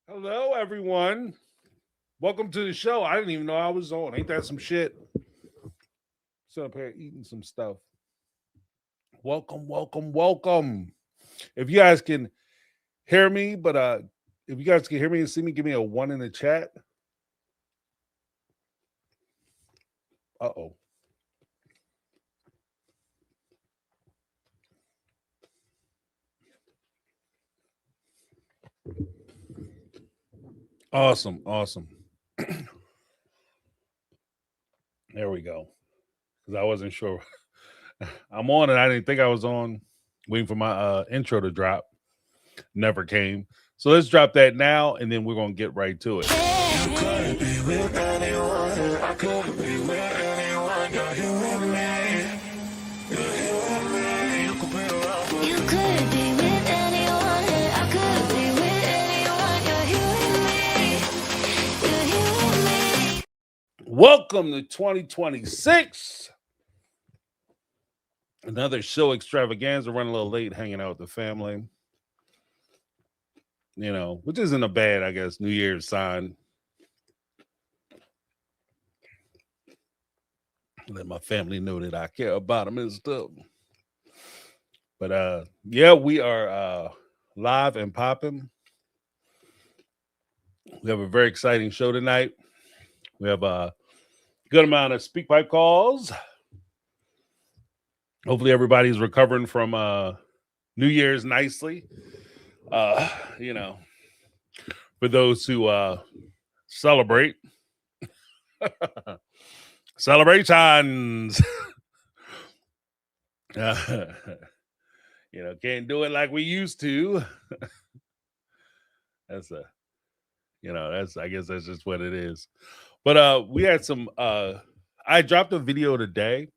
Hello, everyone. Welcome to the show. I didn't even know I was on. Ain't that some shit? Sitting up here eating some stuff. Welcome, welcome, welcome. If you guys can hear me, if you guys can hear me and see me, give me a one in the chat. Uh-oh. Awesome, awesome. There we go. Because I wasn't sure. I'm on and I didn't think I was on. Waiting for my intro to drop. Never came. So let's drop that now and then we're gonna get right to it. You could be with anyone. I could be with anyone. You're here with me. You're here with me. You could be around. You could be with anyone. I could be with anyone. You're here with me. You're here with me. Welcome to 2026. Another show extravaganza. Running a little late, hanging out with the family. You know, which isn't a bad, I guess, New Year's sign. Let my family know that I care about them and stuff. But yeah, we are live and popping. We have a very exciting show tonight. We have a good amount of SpeakPipe calls. Hopefully everybody's recovering from New Year's nicely. You know, for those who celebrate. Celebrations. You know, can't do it like we used to. That's I guess that's just what it is. But we had some I dropped a video today.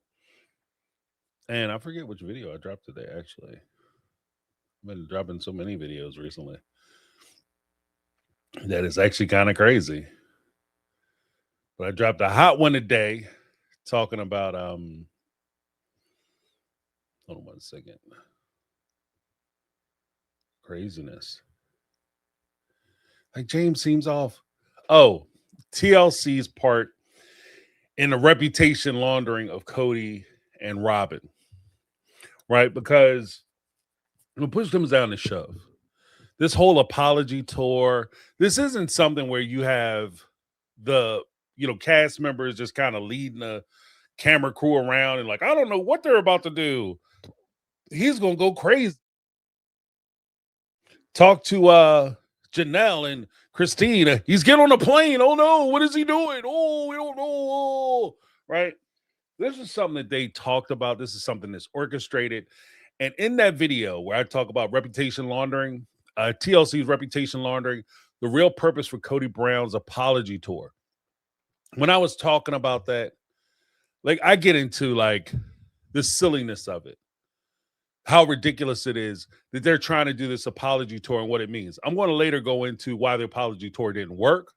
And I forget which video I dropped today, actually. I've been dropping so many videos recently. That is actually kind of crazy. But I dropped a hot one today talking about hold on one second. Craziness. Like James seems off. Oh, TLC's part in the reputation laundering of Cody and Robin. Right? Because when push comes down to shove, this whole apology tour, this isn't something where you have the cast members just kind of leading the camera crew around and like, I don't know what they're about to do. He's gonna go crazy. Talk to Janelle and Christine. He's getting on a plane. Oh no, what is he doing? Oh, we don't know. Right? This is something that they talked about. This is something that's orchestrated. And in that video where I talk about reputation laundering, TLC's reputation laundering, the real purpose for Cody Brown's apology tour. When I was talking about that, like I get into like the silliness of it, how ridiculous it is that they're trying to do this apology tour and what it means. I'm going to later go into why the apology tour didn't work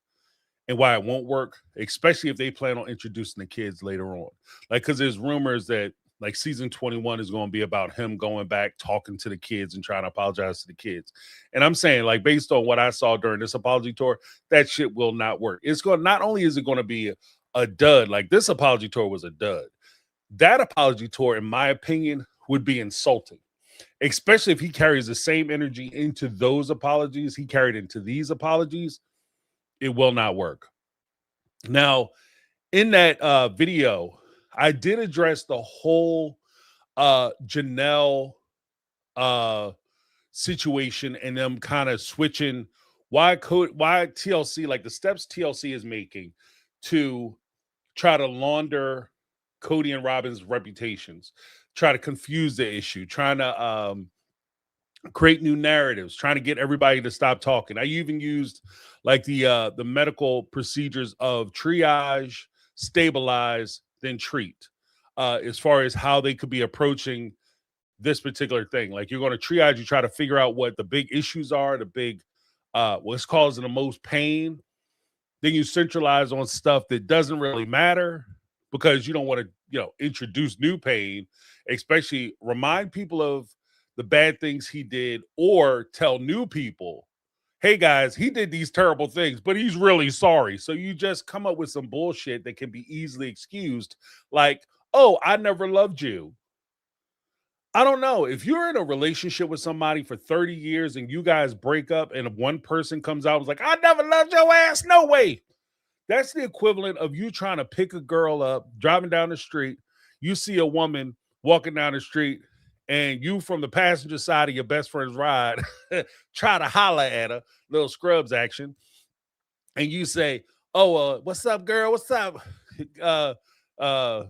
and why it won't work, especially if they plan on introducing the kids later on. Like, because there's rumors that like season 21 is going to be about him going back, talking to the kids and trying to apologize to the kids. And I'm saying, like, based on what I saw during this apology tour, that shit will not work. It's going not only is it going to be a dud, like this apology tour was a dud. That apology tour, in my opinion, would be insulting, especially if he carries the same energy into those apologies he carried into these apologies. It will not work. Now, in that video, I did address the whole Janelle situation and them kind of switching why TLC, like the steps TLC is making to try to launder Cody and Robin's reputations, try to confuse the issue, trying to create new narratives, trying to get everybody to stop talking. I even used like the medical procedures of triage, stabilize, then treat, as far as how they could be approaching this particular thing. Like you're going to triage, you try to figure out what the big issues are, the big what's causing the most pain. Then you centralize on stuff that doesn't really matter because you don't want to, introduce new pain, especially remind people of the bad things he did or tell new people, hey guys, he did these terrible things, but he's really sorry. So you just come up with some bullshit that can be easily excused, like, oh, I never loved you. I don't know. If you're in a relationship with somebody for 30 years and you guys break up and one person comes out and is like, I never loved your ass, no way. That's the equivalent of you trying to pick a girl up, driving down the street. You see a woman walking down the street, and you from the passenger side of your best friend's ride try to holler at her, little Scrubs action, and you say, "Oh, what's up, girl? What's up? Uh, uh,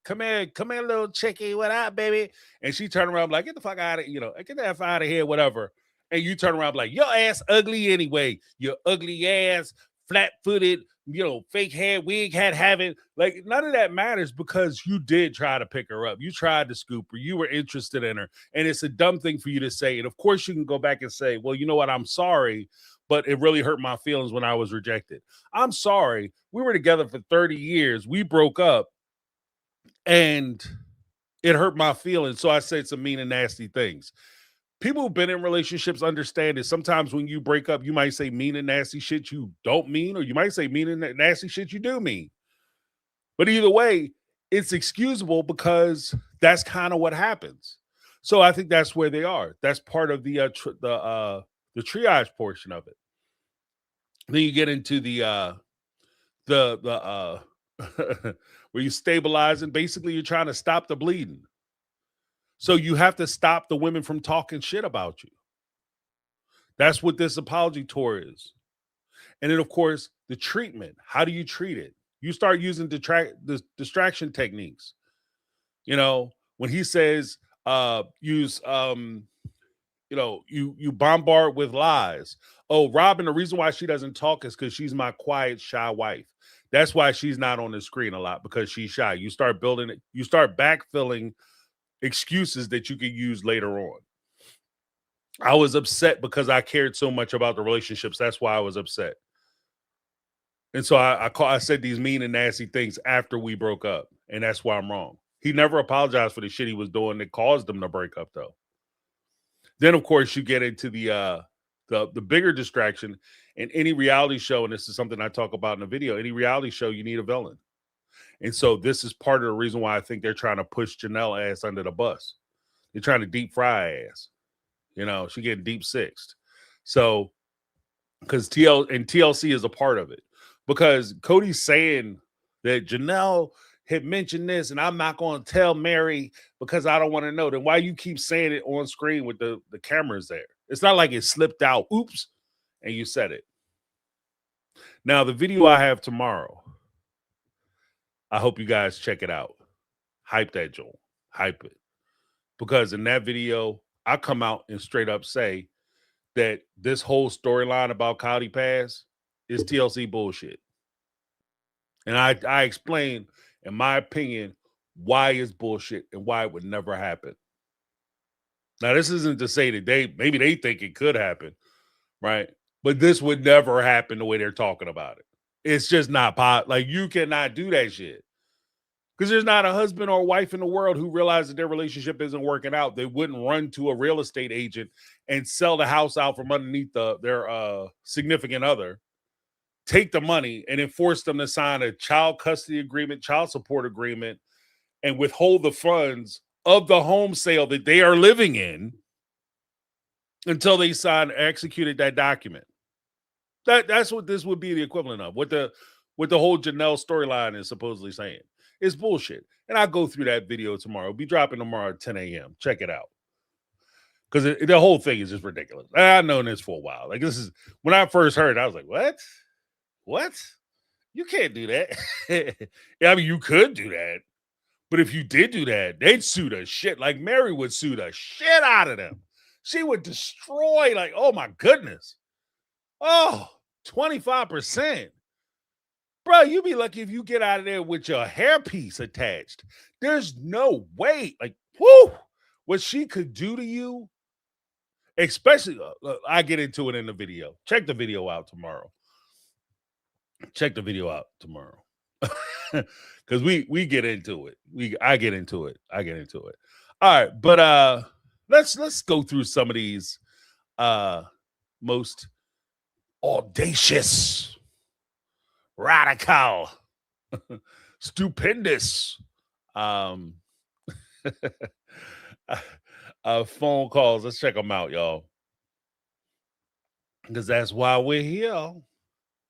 come here, little chickie. What up, baby?" And she turned around like, "Get the fuck out of, get the F out of here, whatever." And you turn around like, "Your ass ugly anyway. Your ugly ass, flat-footed, fake hair, wig hat having." Like, none of that matters because you did try to pick her up. You tried to scoop her. You were interested in her. And it's a dumb thing for you to say. And of course, you can go back and say, well, you know what? I'm sorry, but it really hurt my feelings when I was rejected. I'm sorry. We were together for 30 years. We broke up and it hurt my feelings. So I said some mean and nasty things. People who've been in relationships understand that sometimes when you break up, you might say mean and nasty shit you don't mean, or you might say mean and nasty shit you do mean. But either way, it's excusable because that's kind of what happens. So I think that's where they are. That's part of the triage portion of it. Then you get into the where you stabilize, and basically you're trying to stop the bleeding. So you have to stop the women from talking shit about you. That's what this apology tour is. And then, of course, the treatment. How do you treat it? You start using distraction techniques. When he says use you bombard with lies. Oh, Robin, the reason why she doesn't talk is because she's my quiet, shy wife. That's why she's not on the screen a lot, because she's shy. You start building it, you start backfilling excuses that you can use later on. I was upset because I cared so much about the relationships. That's why I was upset. And so I said these mean and nasty things after we broke up, and that's why I'm wrong. He never apologized for the shit he was doing that caused them to break up, though. Then, of course, you get into the bigger distraction in any reality show, and this is something I talk about in the video. Any reality show, you need a villain. And so this is part of the reason why I think they're trying to push Janelle ass under the bus. They're trying to deep fry ass. She getting deep sixed. So, because TLC is a part of it. Because Cody's saying that Janelle had mentioned this, and I'm not going to tell Mary because I don't want to know. Then why you keep saying it on screen with the cameras there? It's not like it slipped out. Oops. And you said it. Now, the video I have tomorrow, I hope you guys check it out. Hype that joint. Hype it. Because in that video, I come out and straight up say that this whole storyline about Cloudy Pass is TLC bullshit. And I explain, in my opinion, why it's bullshit and why it would never happen. Now, this isn't to say that maybe they think it could happen, right? But this would never happen the way they're talking about it. It's just not like, you cannot do that shit. Because there's not a husband or wife in the world who realizes their relationship isn't working out. They wouldn't run to a real estate agent and sell the house out from underneath their significant other, take the money, and then force them to sign a child custody agreement, child support agreement, and withhold the funds of the home sale that they are living in until they executed that document. That's what this would be the equivalent of. What the whole Janelle storyline is supposedly saying. It's bullshit. And I'll go through that video tomorrow. It'll be dropping tomorrow at 10 a.m. Check it out. Because the whole thing is just ridiculous. I've known this for a while. Like, this is, when I first heard it, I was like, what? What? You can't do that. Yeah, I mean, you could do that. But if you did do that, they'd sue the shit. Like, Mary would sue the shit out of them. She would destroy, like, oh my goodness. Oh, 25%. Bro, you be lucky if you get out of there with your hairpiece attached. There's no way. Like, whoo, what she could do to you, especially, I get into it in the video. Check the video out tomorrow. Check the video out tomorrow. Because we get into it. I get into it. All right, but let's go through some of these most audacious, radical, stupendous. Um, phone calls. Let's check them out, y'all, because that's why we're here.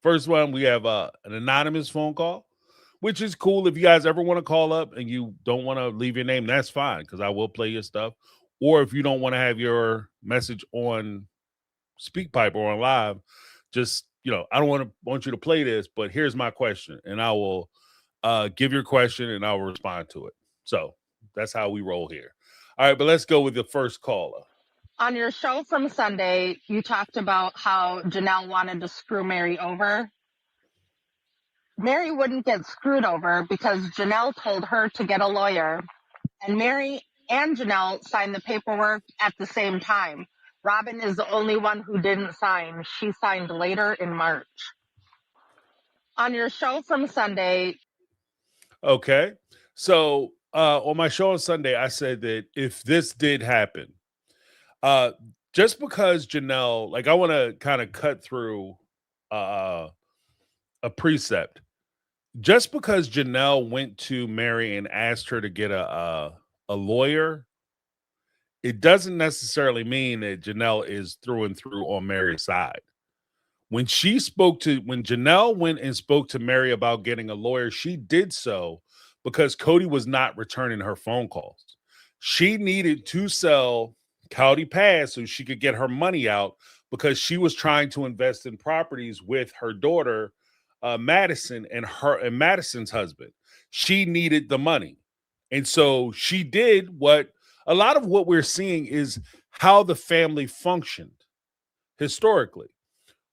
First one, we have an anonymous phone call, which is cool. If you guys ever want to call up and you don't want to leave your name, that's fine, because I will play your stuff. Or if you don't want to have your message on SpeakPipe or on live, just, I don't want you to play this, but here's my question, and I will give your question and I will respond to it. So that's how we roll here. All right, but let's go with the first caller. On your show from Sunday, you talked about how Janelle wanted to screw Mary over. Mary wouldn't get screwed over because Janelle told her to get a lawyer, and Mary and Janelle signed the paperwork at the same time. Robin is the only one who didn't sign. She signed later in March. On your show from Sunday. Okay. So on my show on Sunday, I said that if this did happen, just because Janelle, like, I want to kind of cut through a precept. Just because Janelle went to Mary and asked her to get a lawyer, it doesn't necessarily mean that Janelle is through and through on Mary's side. When Janelle went and spoke to Mary about getting a lawyer, she did so because Cody was not returning her phone calls. She needed to sell County Pass so she could get her money out, because she was trying to invest in properties with her daughter, Madison, and Madison's husband. She needed the money. And so she did what a lot of what we're seeing is how the family functioned historically.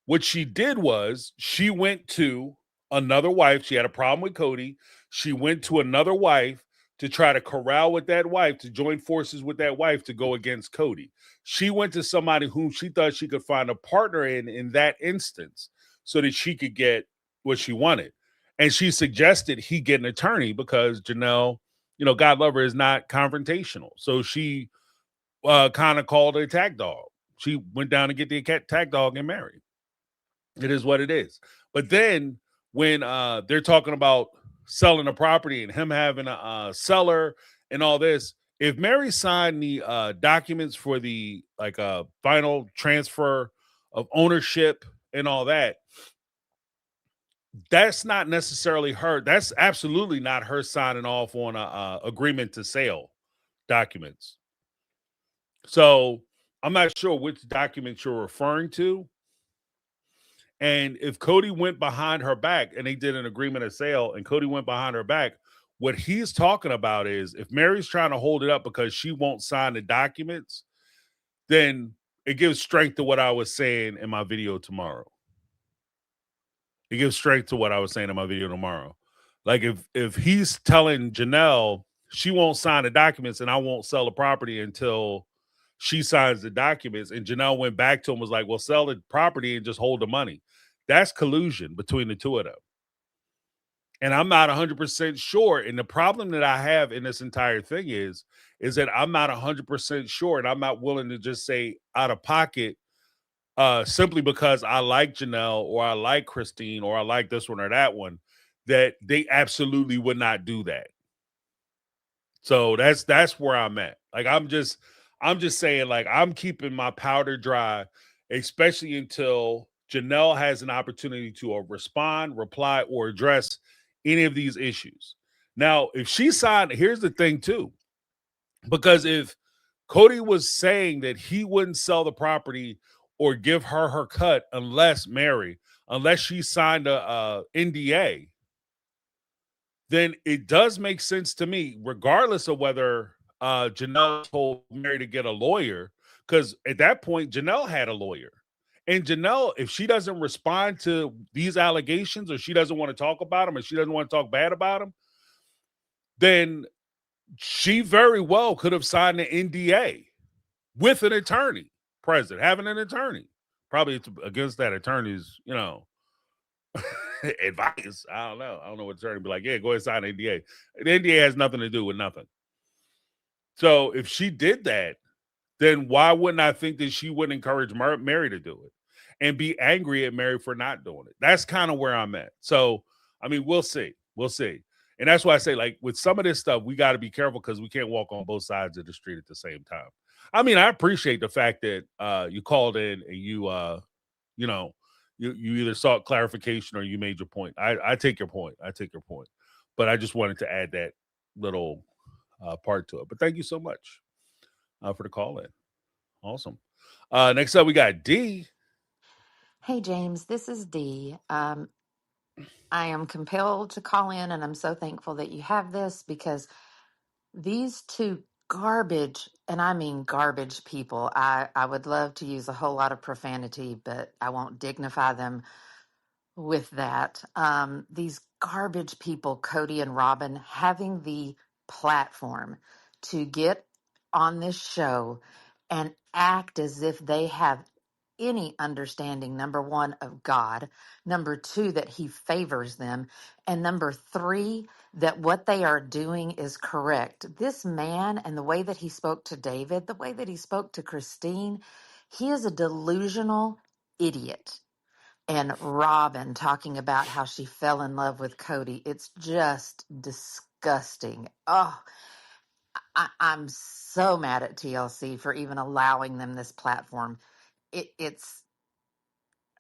What she did was she went to another wife. She had a problem with Cody. She went to another wife to try to corral with that wife, to join forces with that wife to go against Cody. She went to somebody whom she thought she could find a partner in that instance, so that she could get what she wanted. And she suggested he get an attorney because Janelle, God love her, is not confrontational. So she kind of called a attack dog. She went down to get the attack dog and married. It is what it is. But then when they're talking about selling a property and him having a seller and all this, if Mary signed the documents for the final transfer of ownership and all that, that's not necessarily her. That's absolutely not her signing off on a agreement to sale documents. So I'm not sure which document you're referring to. And if Cody went behind her back and they did an agreement of sale and Cody went behind her back, what he's talking about is if Mary's trying to hold it up because she won't sign the documents, then it gives strength to what I was saying in my video tomorrow. It gives strength to what I was saying in my video tomorrow. Like if he's telling Janelle she won't sign the documents and I won't sell the property until she signs the documents, and Janelle went back to him, was like, well, sell the property and just hold the money. That's collusion between the two of them. And I'm not 100% sure. And the problem that I have in this entire thing is that I'm not 100% sure, and I'm not willing to just say out of pocket simply because I like Janelle or I like Christine or I like this one or that one, that they absolutely would not do that. So that's where I'm at. Like, I'm just saying, like, I'm keeping my powder dry, especially until Janelle has an opportunity to respond, reply, or address any of these issues. Now, if she signed, here's the thing too, because if Cody was saying that he wouldn't sell the property or give her cut unless she signed a NDA, then it does make sense to me, regardless of whether Janelle told Mary to get a lawyer, because at that point, Janelle had a lawyer. And Janelle, if she doesn't respond to these allegations, or she doesn't want to talk about them, or she doesn't want to talk bad about them, then she very well could have signed an NDA with an attorney present, having an attorney. Probably it's against that attorney's, advice. I don't know. I don't know what attorney be like, yeah, go ahead and sign an NDA. The NDA has nothing to do with nothing. So if she did that, then why wouldn't I think that she wouldn't encourage Mary to do it? and be angry at Mary for not doing it. That's kind of where I'm at. So, I mean, we'll see. We'll see. And that's why I say, like, with some of this stuff, we got to be careful because we can't walk on both sides of the street at the same time. I mean, I appreciate the fact that you called in and you know, you either sought clarification or you made your point. I take your point. I take your point. But I just wanted to add that little part to it. But thank you so much for the call in. Awesome. Next up, we got D. Hey, James, this is Dee. I am compelled to call in, and I'm so thankful that you have this because these two garbage, and I mean garbage people, I would love to use a whole lot of profanity, but I won't dignify them with that. These garbage people, Cody and Robin, having the platform to get on this show and act as if they have any understanding, number one, of God, number two, that he favors them, and number three, that what they are doing is correct. This man and the way that he spoke to David, the way that he spoke to Christine, he is a delusional idiot. And Robin talking about how she fell in love with Cody, it's just disgusting. Oh, I'm so mad at TLC for even allowing them this platform. It's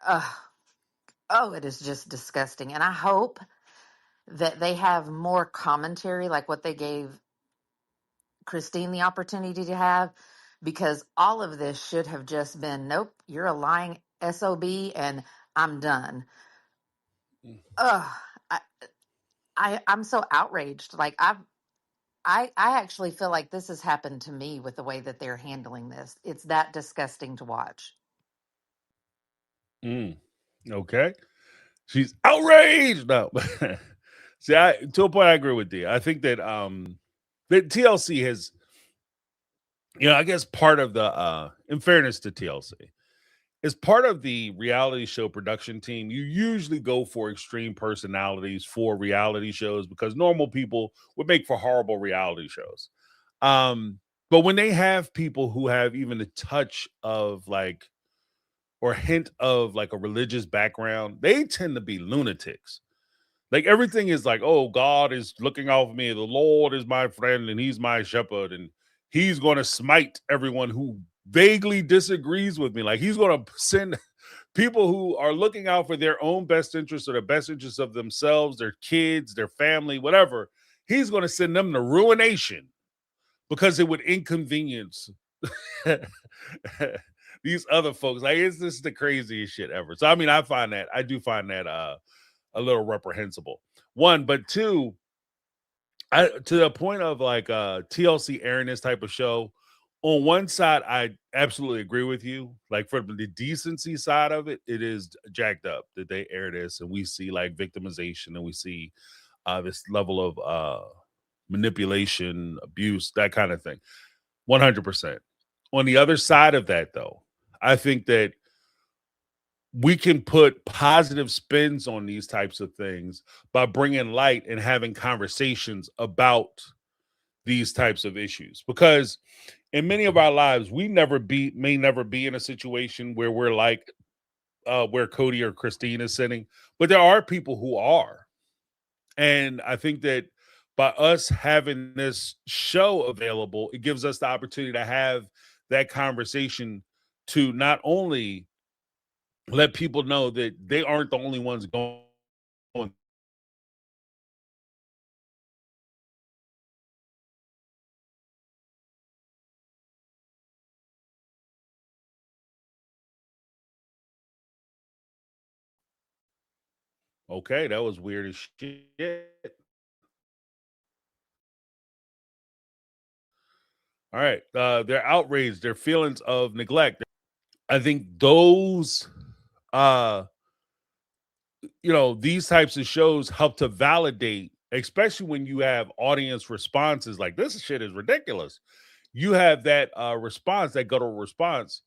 uh, oh, it is just disgusting. And I hope that they have more commentary like what they gave Christine the opportunity to have, because all of this should have just been, nope, you're a lying SOB and I'm done. Ugh, I'm so outraged. Like I actually feel like this has happened to me with the way that they're handling this. It's that disgusting to watch. Okay. She's outraged. No. See, to a point, I agree with D. I think that that TLC has, I guess part of the in fairness to TLC, as part of the reality show production team, you usually go for extreme personalities for reality shows because normal people would make for horrible reality shows. But when they have people who have even a touch of like or hint of like a religious background, they tend to be lunatics. Like everything is like, oh, God is looking out for me. The Lord is my friend and he's my shepherd and he's going to smite everyone who vaguely disagrees with me. Like he's going to send people who are looking out for their own best interests or the best interests of themselves, their kids, their family, whatever. He's going to send them to ruination because it would inconvenience these other folks. Like it's just the craziest shit ever. So I mean, I do find that a little reprehensible. One, but two, to the point of like TLC airing this type of show. On one side, I absolutely agree with you. Like for the decency side of it, it is jacked up that they air this, and we see like victimization, and we see this level of manipulation, abuse, that kind of thing. 100%. On the other side of that, though, I think that we can put positive spins on these types of things by bringing light and having conversations about these types of issues. Because in many of our lives, may never be in a situation where we're like where Cody or Christine is sitting, but there are people who are. And I think that by us having this show available, it gives us the opportunity to have that conversation to not only let people know that they aren't the only ones going. Okay, that was weird as shit. All right. They're outraged, their feelings of neglect. I think those these types of shows help to validate, especially when you have audience responses like this shit is ridiculous. You have that response, that guttural response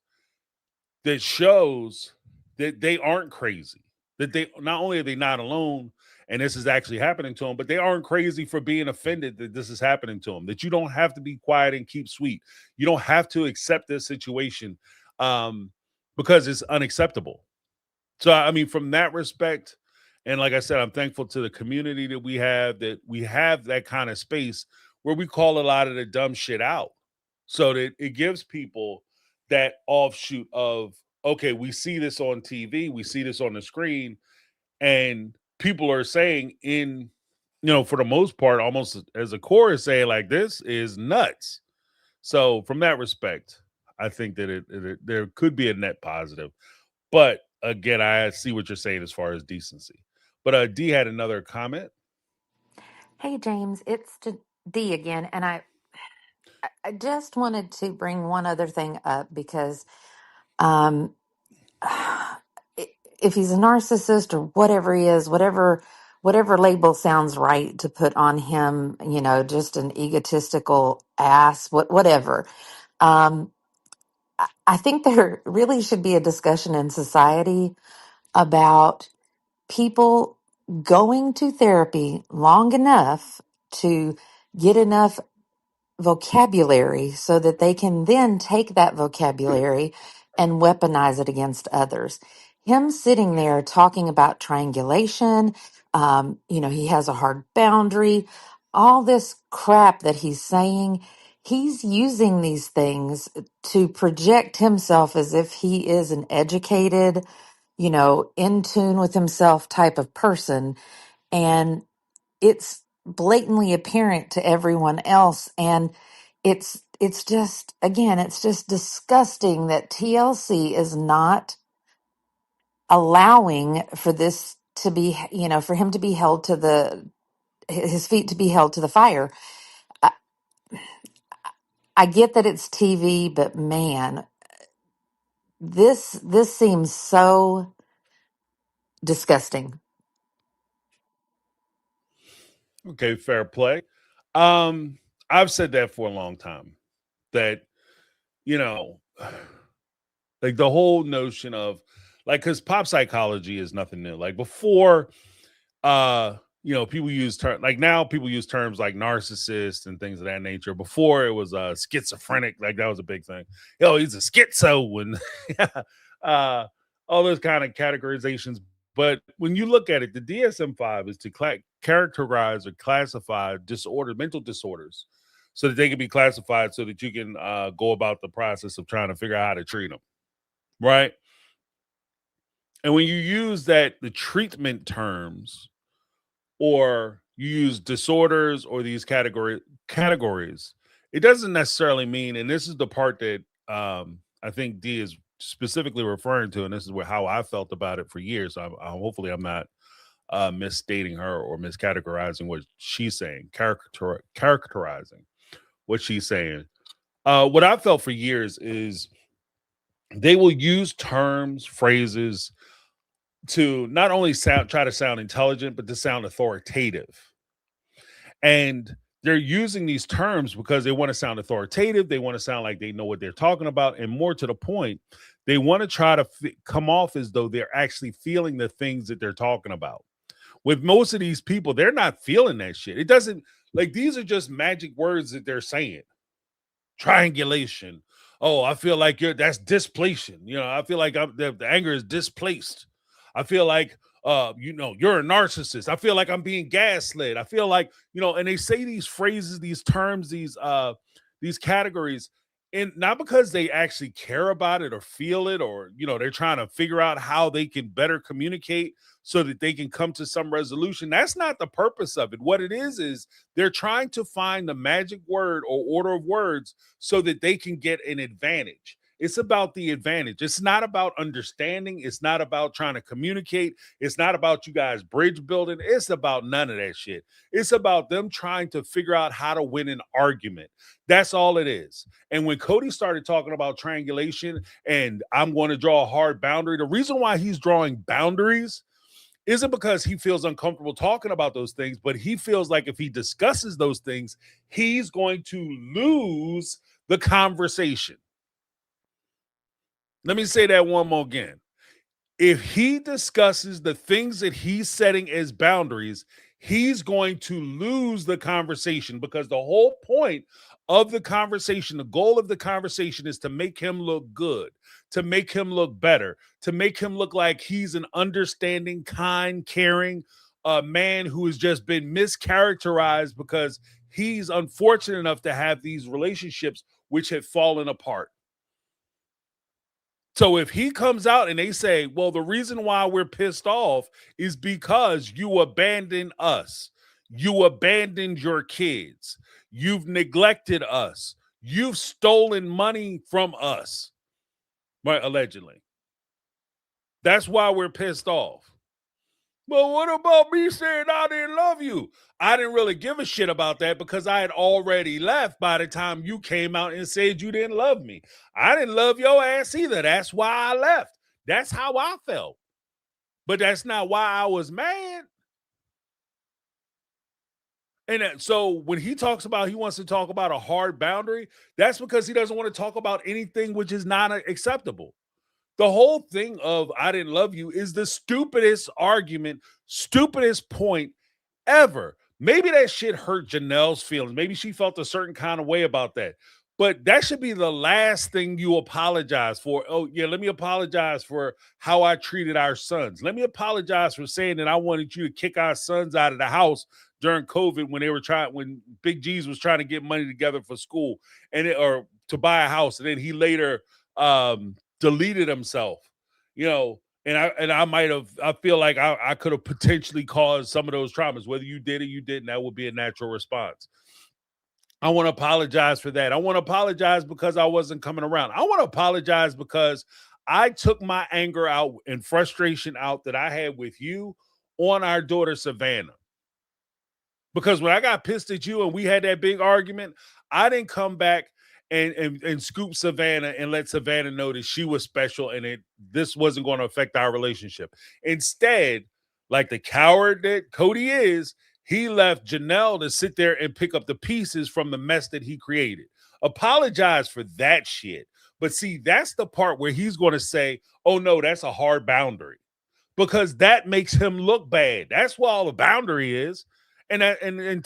that shows that they aren't crazy. That they not only are they not alone and this is actually happening to them, but they aren't crazy for being offended that this is happening to them. That you don't have to be quiet and keep sweet. You don't have to accept this situation because it's unacceptable. So, I mean, from that respect, and like I said, I'm thankful to the community that we have that kind of space where we call a lot of the dumb shit out. So that it gives people that offshoot of, okay, we see this on TV, we see this on the screen, and people are saying for the most part, almost as a chorus, saying like, this is nuts. So from that respect, I think that there could be a net positive. But again, I see what you're saying as far as decency. But D had another comment. Hey, James, it's D again. And I just wanted to bring one other thing up because um, if he's a narcissist or whatever he is, whatever label sounds right to put on him, just an egotistical ass, whatever. Um, I think there really should be a discussion in society about people going to therapy long enough to get enough vocabulary so that they can then take that vocabulary and weaponize it against others. Him sitting there talking about triangulation, he has a hard boundary, all this crap that he's saying, he's using these things to project himself as if he is an educated, in tune with himself type of person. And it's blatantly apparent to everyone else, and it's just, again, it's just disgusting that TLC is not allowing for this to be, for him to be held to his feet to be held to the fire. I, I get that it's TV, but man, this seems so disgusting. Okay, fair play. I've said that for a long time. That, like the whole notion of because pop psychology is nothing new. Like before, people use now people use terms like narcissist and things of that nature. Before it was schizophrenic, like that was a big thing. He's a schizo and all those kind of categorizations. But when you look at it, the DSM-5 is to characterize or classify mental disorders, so that they can be classified, so that you can go about the process of trying to figure out how to treat them, right? And when you use the treatment terms, or you use disorders or these categories, it doesn't necessarily mean, and this is the part that I think D is specifically referring to, and this is how I felt about it for years. Hopefully I'm not misstating her or miscategorizing what she's saying, characterizing what she's saying. What I felt for years is they will use terms, phrases to not only try to sound intelligent, but to sound authoritative. And they're using these terms because they want to sound authoritative. They want to sound like they know what they're talking about. And more to the point, they want to try to come off as though they're actually feeling the things that they're talking about. With most of these people, they're not feeling that shit. It doesn't, these are just magic words that they're saying. Triangulation. Oh, I feel like that's displacement. I feel like the anger is displaced. I feel like you're a narcissist. I feel like I'm being gaslit. I feel like, and they say these phrases, these terms, these categories, and not because they actually care about it or feel it, or, they're trying to figure out how they can better communicate so that they can come to some resolution. That's not the purpose of it. What it is they're trying to find the magic word or order of words so that they can get an advantage. It's about the advantage. It's not about understanding. It's not about trying to communicate. It's not about you guys bridge building. It's about none of that shit. It's about them trying to figure out how to win an argument. That's all it is. And when Cody started talking about triangulation and I'm going to draw a hard boundary, the reason why he's drawing boundaries isn't because he feels uncomfortable talking about those things, but he feels like if he discusses those things, he's going to lose the conversation. Let me say that one more again. If he discusses the things that he's setting as boundaries, he's going to lose the conversation, because the whole point of the conversation, the goal of the conversation is to make him look good, to make him look better, to make him look like he's an understanding, kind, caring man who has just been mischaracterized because he's unfortunate enough to have these relationships which have fallen apart. So if he comes out and they say, well, the reason why we're pissed off is because you abandoned us. You abandoned your kids. You've neglected us. You've stolen money from us, right? Allegedly. That's why we're pissed off. Well, what about me saying I didn't love you? I didn't really give a shit about that because I had already left by the time you came out and said you didn't love me. I didn't love your ass either. That's why I left. That's how I felt. But that's not why I was mad. And so when he talks about he wants to talk about a hard boundary, that's because he doesn't want to talk about anything which is not acceptable. The whole thing of I didn't love you is the stupidest argument, stupidest point ever. Maybe that shit hurt Janelle's feelings. Maybe she felt a certain kind of way about that. But that should be the last thing you apologize for. Oh, yeah, let me apologize for how I treated our sons. Let me apologize for saying that I wanted you to kick our sons out of the house during COVID when Big G's was trying to get money together for school or to buy a house. And then he later deleted himself, and I feel like I could have potentially caused some of those traumas. Whether you did or you didn't, that would be a natural response. I want to apologize for that. I want to apologize because I wasn't coming around. I want to apologize because I took my anger out and frustration out that I had with you on our daughter, Savannah. Because when I got pissed at you and we had that big argument, I didn't come back and scoop Savannah and let Savannah know that she was special and this wasn't going to affect our relationship. Instead, like the coward that Cody is, he left Janelle to sit there and pick up the pieces from the mess that he created. Apologize for that shit. But see, that's the part where he's going to say, oh no, that's a hard boundary. Because that makes him look bad. That's what all the boundary is. And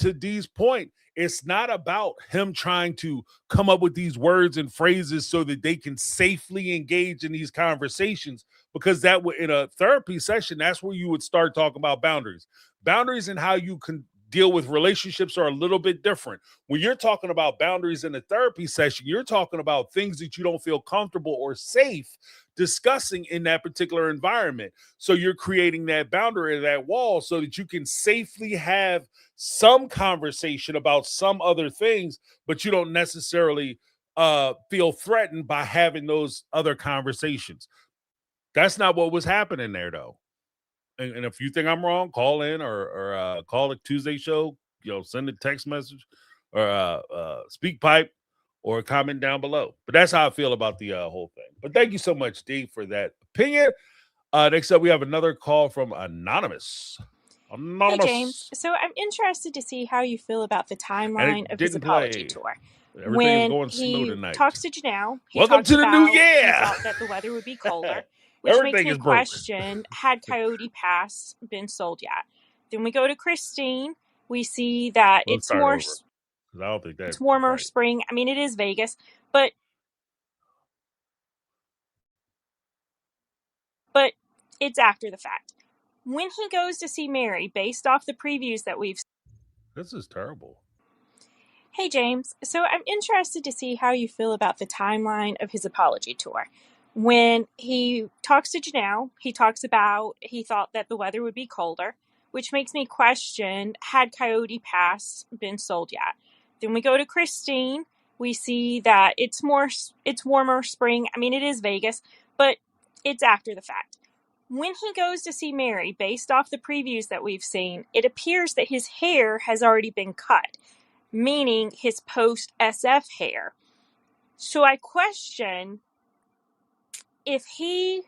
to Dee's point, it's not about him trying to come up with these words and phrases so that they can safely engage in these conversations, because that would, in a therapy session, that's where you would start talking about boundaries. Boundaries and how you can deal with relationships are a little bit different. When you're talking about boundaries in a therapy session, you're talking about things that you don't feel comfortable or safe discussing in that particular environment. So you're creating that boundary, that wall, so that you can safely have some conversation about some other things, but you don't necessarily feel threatened by having those other conversations. That's not what was happening there, though. And if you think I'm wrong, call in or call the Tuesday show, send a text message or speak pipe or comment down below. But that's how I feel about the whole thing. But thank you so much, D, for that opinion. Next up, we have another call from Anonymous. Hey, James. So I'm interested to see how you feel about the timeline of his apology tour. Everything is going smooth tonight. Talks to Janelle, Welcome to the new year. He thought that the weather would be colder, which makes me question, had Coyote Pass been sold yet? Then we go to Christine. We see that it's more... I don't think it's warmer spring. I mean, it is Vegas, but it's after the fact. When he goes to see Mary, based off the previews that we've... This is terrible. Hey, James. So I'm interested to see how you feel about the timeline of his apology tour. When he talks to Janelle, he talks about he thought that the weather would be colder, which makes me question, had Coyote Pass been sold yet? Then we go to Christine. We see that it's warmer spring. I mean, it is Vegas, but it's after the fact. When he goes to see Mary, based off the previews that we've seen, it appears that his hair has already been cut, meaning his post-SF hair. So I question if he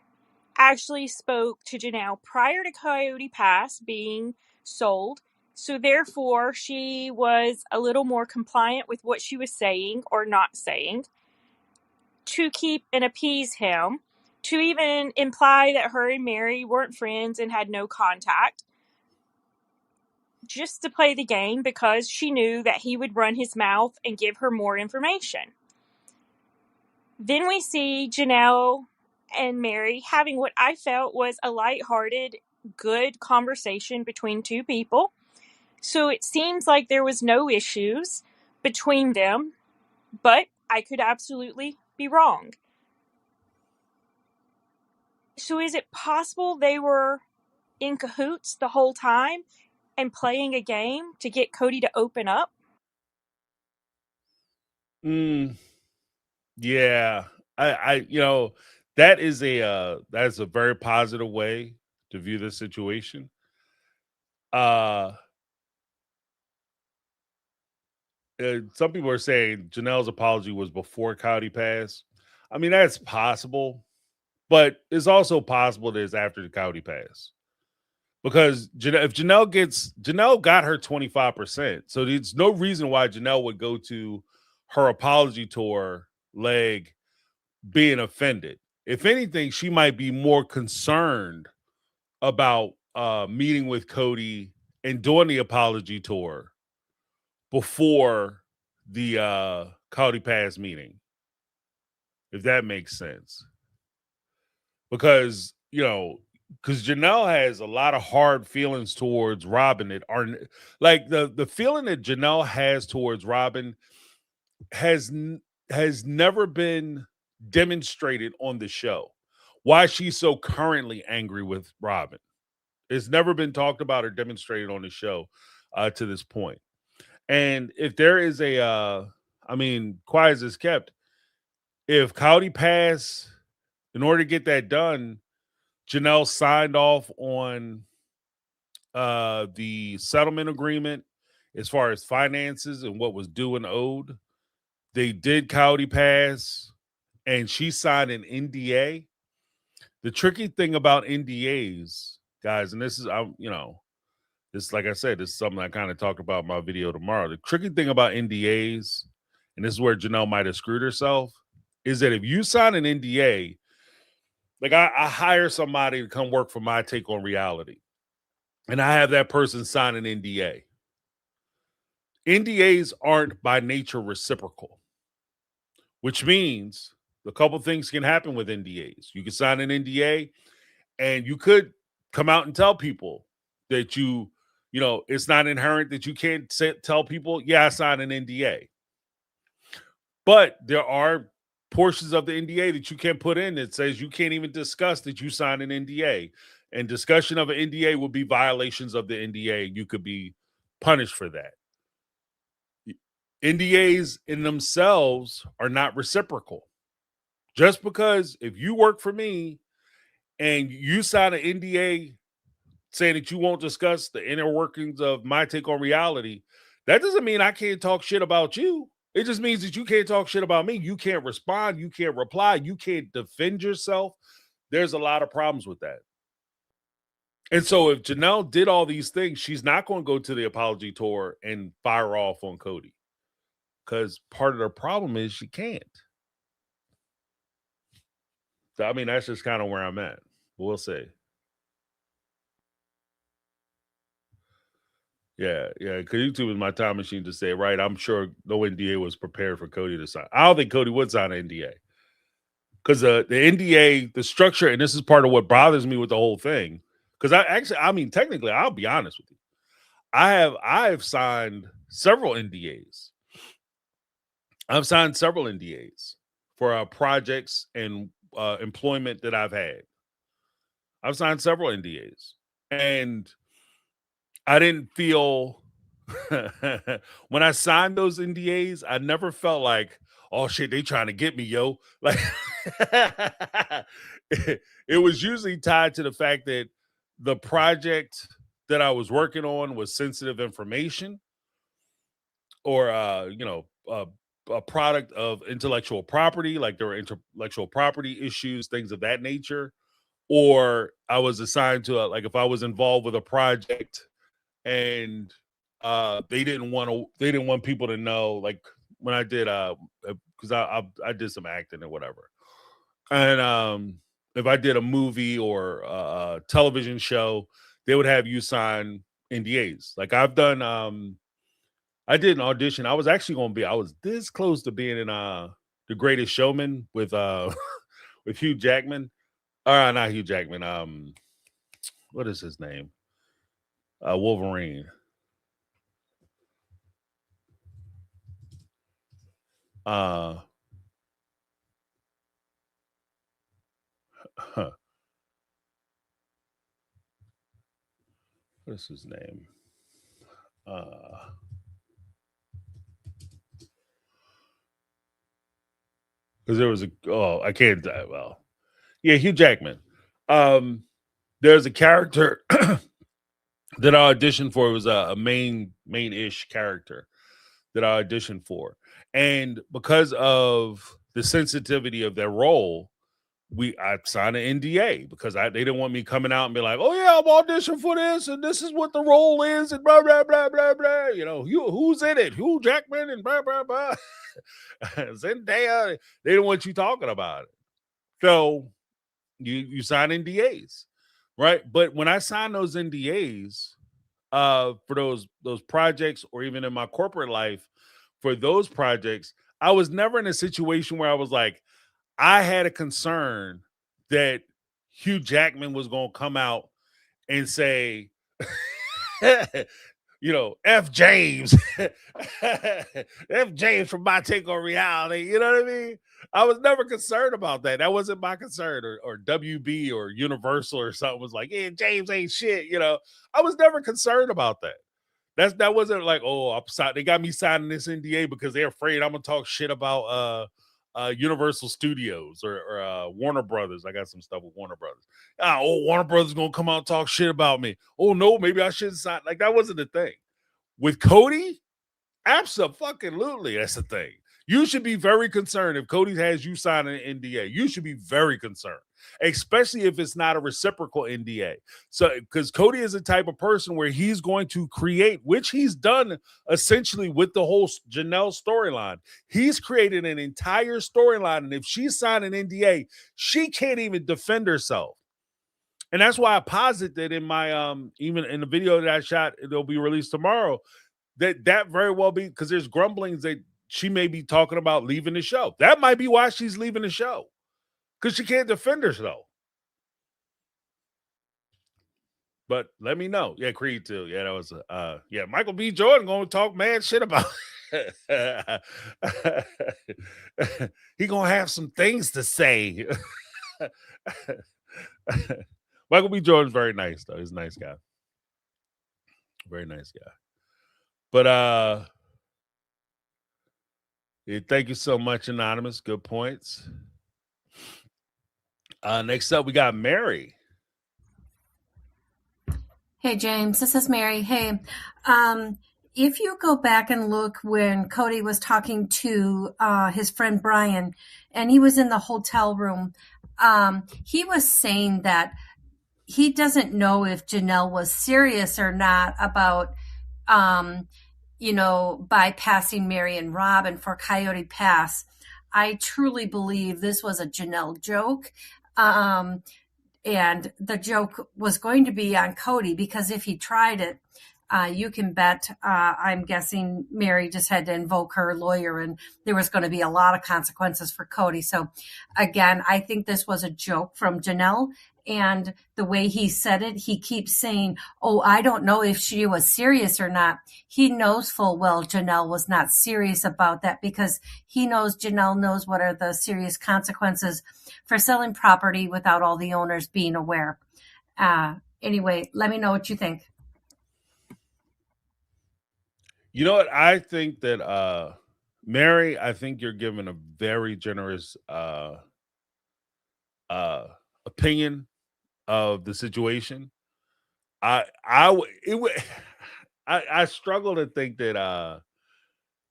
actually spoke to Janelle prior to Coyote Pass being sold, so therefore she was a little more compliant with what she was saying or not saying to keep and appease him, to even imply that her and Mary weren't friends and had no contact. just to play the game because she knew that he would run his mouth and give her more information. Then we see Janelle and Mary having what I felt was a lighthearted, good conversation between two people. So it seems like there was no issues between them, but I could absolutely be wrong. So is it possible they were in cahoots the whole time and playing a game to get Cody to open up? Yeah. I that is a very positive way to view this situation. Some people are saying Janelle's apology was before Cowdy passed. I mean, that's possible, but it's also possible that it's after the Cowdy pass. Because if Janelle got her 25%. So there's no reason why Janelle would go to her apology tour leg being offended. If anything, she might be more concerned about meeting with Cody and doing the apology tour before the Cowdy Pass meeting, if that makes sense. Because Janelle has a lot of hard feelings towards Robin that aren't like the feeling that Janelle has towards Robin has never been demonstrated on the show. Why she's so currently angry with Robin. It's never been talked about or demonstrated on the show to this point. And if there is quiet as it's kept, if Cowdy Pass, in order to get that done, Janelle signed off on the settlement agreement as far as finances and what was due and owed. They did Cowdy Pass, and she signed an NDA. The tricky thing about NDAs, guys, and this is, this, like I said, this is something I kind of talked about in my video tomorrow. The tricky thing about NDAs, and this is where Janelle might have screwed herself, is that if you sign an NDA, like I hire somebody to come work for My Take on Reality, and I have that person sign an NDA. NDAs aren't by nature reciprocal, which means a couple things can happen with NDAs. You can sign an NDA and you could come out and tell people that it's not inherent that you can't tell people, yeah, I signed an NDA. But there are portions of the NDA that you can put in that says you can't even discuss that you signed an NDA. And discussion of an NDA would be violations of the NDA. You could be punished for that. NDAs in themselves are not reciprocal. Just because if you work for me and you sign an NDA saying that you won't discuss the inner workings of My Take on Reality, that doesn't mean I can't talk shit about you. It just means that you can't talk shit about me. You can't respond. You can't reply. You can't defend yourself. There's a lot of problems with that. And so if Janelle did all these things, she's not going to go to the apology tour and fire off on Cody. Because part of the problem is she can't. So, I mean, that's just kind of where I'm at. We'll see. Yeah. Because YouTube is my time machine to say, right, I'm sure no NDA was prepared for Cody to sign. I don't think Cody would sign an NDA. Because the NDA, the structure, and this is part of what bothers me with the whole thing. Because technically, I'll be honest with you. I have signed several NDAs. I've signed several NDAs for projects and employment that I've had. I've signed several NDAs. And I didn't feel when I signed those NDAs, I never felt like, oh shit, they trying to get me, yo. Like it was usually tied to the fact that the project that I was working on was sensitive information or a product of intellectual property, like there were intellectual property issues, things of that nature. Or I was assigned to like if I was involved with a project and they didn't want people to know, like when I did because I did some acting or whatever. And if I did a movie or a television show, they would have you sign NDAs. Like I've done I did an audition. I was this close to being in The Greatest Showman with with Hugh Jackman. Not Hugh Jackman. What is his name? Wolverine. Huh. What is his name? Because there was I can't. Well, yeah, Hugh Jackman. There's a character that I auditioned for. It was a main-ish character that I auditioned for, and because of the sensitivity of their role, I signed an NDA because they didn't want me coming out and be like, "Oh yeah, I'm auditioning for this, and this is what the role is," and blah blah blah blah blah. You know, who's in it? Hugh Jackman and blah blah blah. Zendaya. They didn't want you talking about it, so you sign NDAs, right? But when I signed those NDAs, for those projects, or even in my corporate life, for those projects, I was never in a situation where I was like, I had a concern that Hugh Jackman was going to come out and say, F James, F James from My Take on Reality. You know what I mean? I was never concerned about that. That wasn't my concern. Or WB or Universal or something was like, yeah, James ain't shit. I was never concerned about that. That wasn't like, oh, they got me signing this NDA because they're afraid I'm gonna talk shit about Universal Studios or Warner Brothers. I got some stuff with Warner Brothers. Warner Brothers gonna come out and talk shit about me. Oh no, maybe I shouldn't sign. Like that wasn't the thing. With Cody, absolutely, that's the thing. You should be very concerned if Cody has you sign an NDA. You should be very concerned, especially if it's not a reciprocal NDA. So, because Cody is the type of person where he's going to create, which he's done essentially with the whole Janelle storyline. He's created an entire storyline, and if she signed an NDA, she can't even defend herself. And that's why I posit that in my even in the video that I shot, it'll be released tomorrow. That very well be because there's grumblings that she may be talking about leaving the show. That might be why she's leaving the show, because she can't defend herself. But let me know. Yeah, Creed too. Yeah, that was Michael B. Jordan gonna talk mad shit about he gonna have some things to say. Michael B. Jordan's very nice though. He's a nice guy. Very nice guy. But yeah, thank you so much, Anonymous. Good points. Next up, we got Mary. Hey, James, this is Mary. Hey, if you go back and look when Cody was talking to his friend Brian, and he was in the hotel room, he was saying that he doesn't know if Janelle was serious or not about, bypassing Mary and Rob and for Coyote Pass. I truly believe this was a Janelle joke. And the joke was going to be on Cody, because if he tried it, you can bet, I'm guessing Mary just had to invoke her lawyer, and there was going to be a lot of consequences for Cody. So again, I think this was a joke from Janelle. And the way he said it, he keeps saying, oh, I don't know if she was serious or not. He knows full well Janelle was not serious about that, because he knows Janelle knows what are the serious consequences for selling property without all the owners being aware. Anyway, let me know what you think. You know what? I think that Mary, I think you're giving a very generous opinion of the situation. I struggle to think that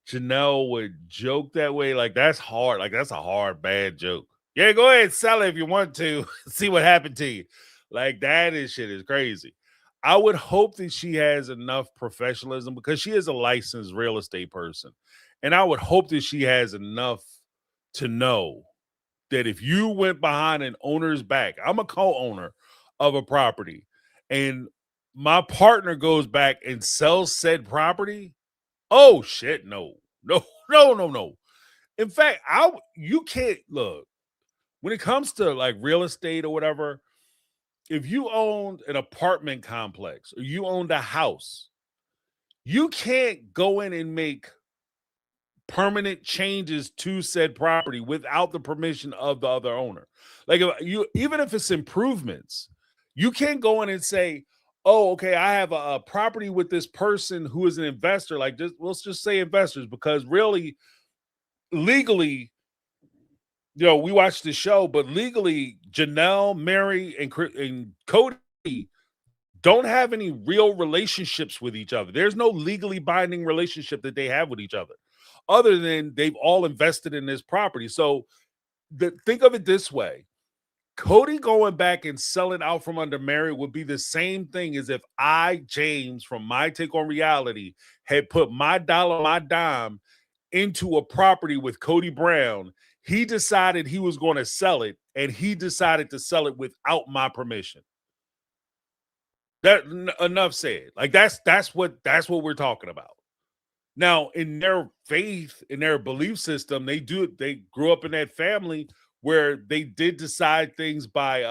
Janelle would joke that way. Like that's hard. Like that's a hard, bad joke. Yeah, go ahead and sell it if you want to. See what happened to you. Like that shit is crazy. I would hope that she has enough professionalism, because she is a licensed real estate person. And I would hope that she has enough to know that if you went behind an owner's back, I'm a co-owner of a property, and my partner goes back and sells said property, oh shit, no. In fact, you can't look when it comes to like real estate or whatever. If you owned an apartment complex or you owned a house, you can't go in and make permanent changes to said property without the permission of the other owner. Like even if it's improvements, you can't go in and say, "Oh, okay, I have a property with this person who is an investor." Like, let's just say investors, because really, legally, we watched the show, but legally, Janelle, Mary, and Cody don't have any real relationships with each other. There's no legally binding relationship that they have with each other, other than they've all invested in this property. So think of it this way. Cody going back and selling out from under Mary would be the same thing as if I, James, from My Take on Reality, had put my dollar, my dime into a property with Cody Brown. He decided he was going to sell it, and he decided to sell it without my permission. That enough said. Like that's what we're talking about. Now, in their faith, in their belief system, they grew up in that family where they did decide things by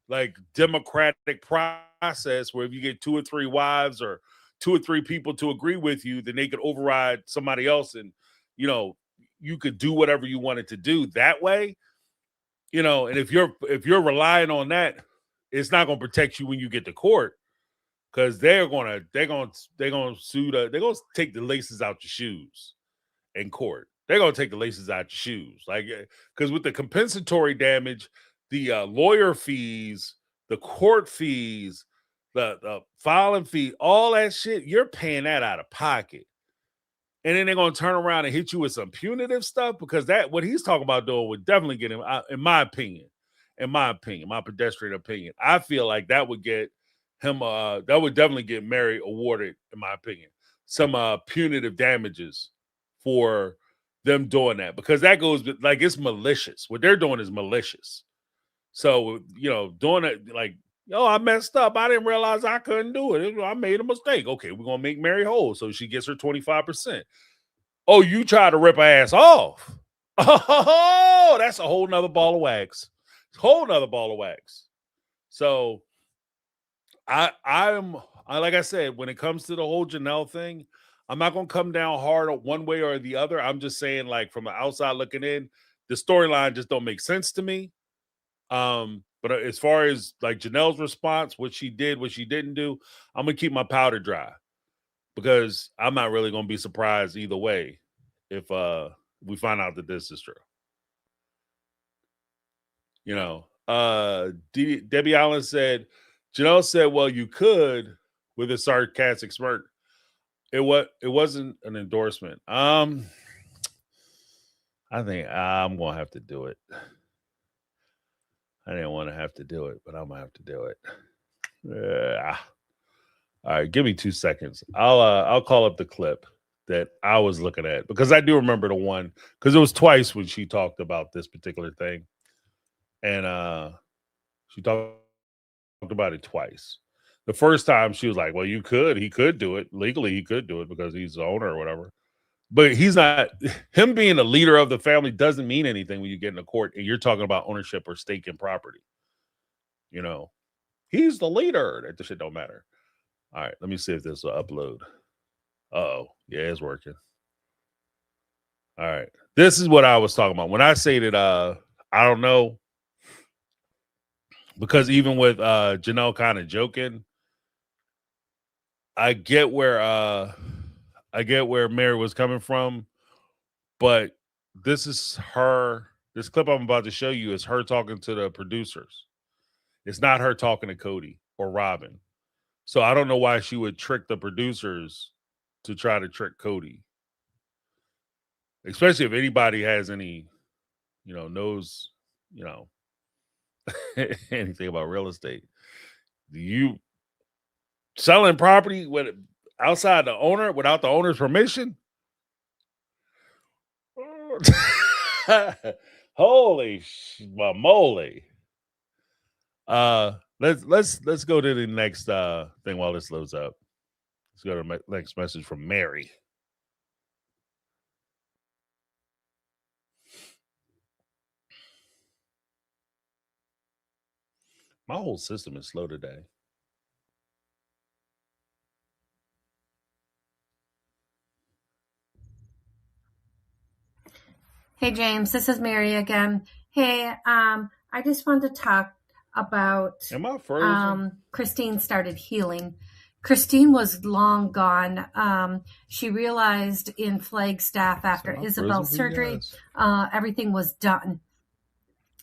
like democratic process, where if you get 2 or 3 wives or 2 or 3 people to agree with you, then they could override somebody else, and you could do whatever you wanted to do that way. And if you're relying on that, it's not going to protect you when you get to court, because they're gonna sue they're gonna take the laces out your shoes in court. They're gonna take the laces out your shoes, like, because with the compensatory damage, the lawyer fees, the court fees, the filing fee, all that shit, you're paying that out of pocket. And then they're gonna turn around and hit you with some punitive stuff, because that what he's talking about doing would definitely get him, in my opinion, my pedestrian opinion. I feel like that would get him, that would definitely get Mary awarded, in my opinion, some punitive damages for them doing that, because that goes like, it's malicious. What they're doing is malicious. So doing it like, I messed up, I didn't realize I couldn't do it, I made a mistake. Okay, we're gonna make Mary whole, so she gets her 25%. Oh, you try to rip her ass off. Oh, that's a whole nother ball of wax. So I'm like I said, when it comes to the whole Janelle thing, I'm not gonna come down hard one way or the other. I'm just saying, like, from the outside looking in, the storyline just don't make sense to me. But as far as like Janelle's response, what she did, what she didn't do, I'm gonna keep my powder dry, because I'm not really gonna be surprised either way if we find out that this is true. Debbie Allen said, Janelle said, well, you could, with a sarcastic smirk. It wasn't an endorsement. I think I'm gonna have to do it. I didn't want to have to do it, but I'm gonna have to do it. Yeah. All right, give me 2 seconds. I'll call up the clip that I was looking at, because I do remember the one, because it was twice when she talked about this particular thing, and she talked about it twice. The first time she was like, well, he could do it legally, he could do it because he's the owner or whatever. But he's not. Him being a leader of the family doesn't mean anything when you get into court and you're talking about ownership or stake in property. He's the leader. That shit don't matter. All right, let me see if this will upload. Uh-oh. Yeah, it's working. All right. This is what I was talking about. When I say that I don't know, because even with Janelle kind of joking, I get where Mary was coming from, but this is her. This clip I'm about to show you is her talking to the producers. It's not her talking to Cody or Robin. So I don't know why she would trick the producers to try to trick Cody. Especially if anybody has any, knows, anything about real estate. You selling property outside the owner without the owner's permission? Holy moly. Let's go to the next thing while this loads up. Let's go to the next message from Mary. My whole system is slow today. Hey, James, this is Mary again. Hey, I just wanted to talk about Am I frozen? Christine started healing. Christine was long gone. She realized in Flagstaff after Am I Isabel's frozen for you surgery, guys? everything was done.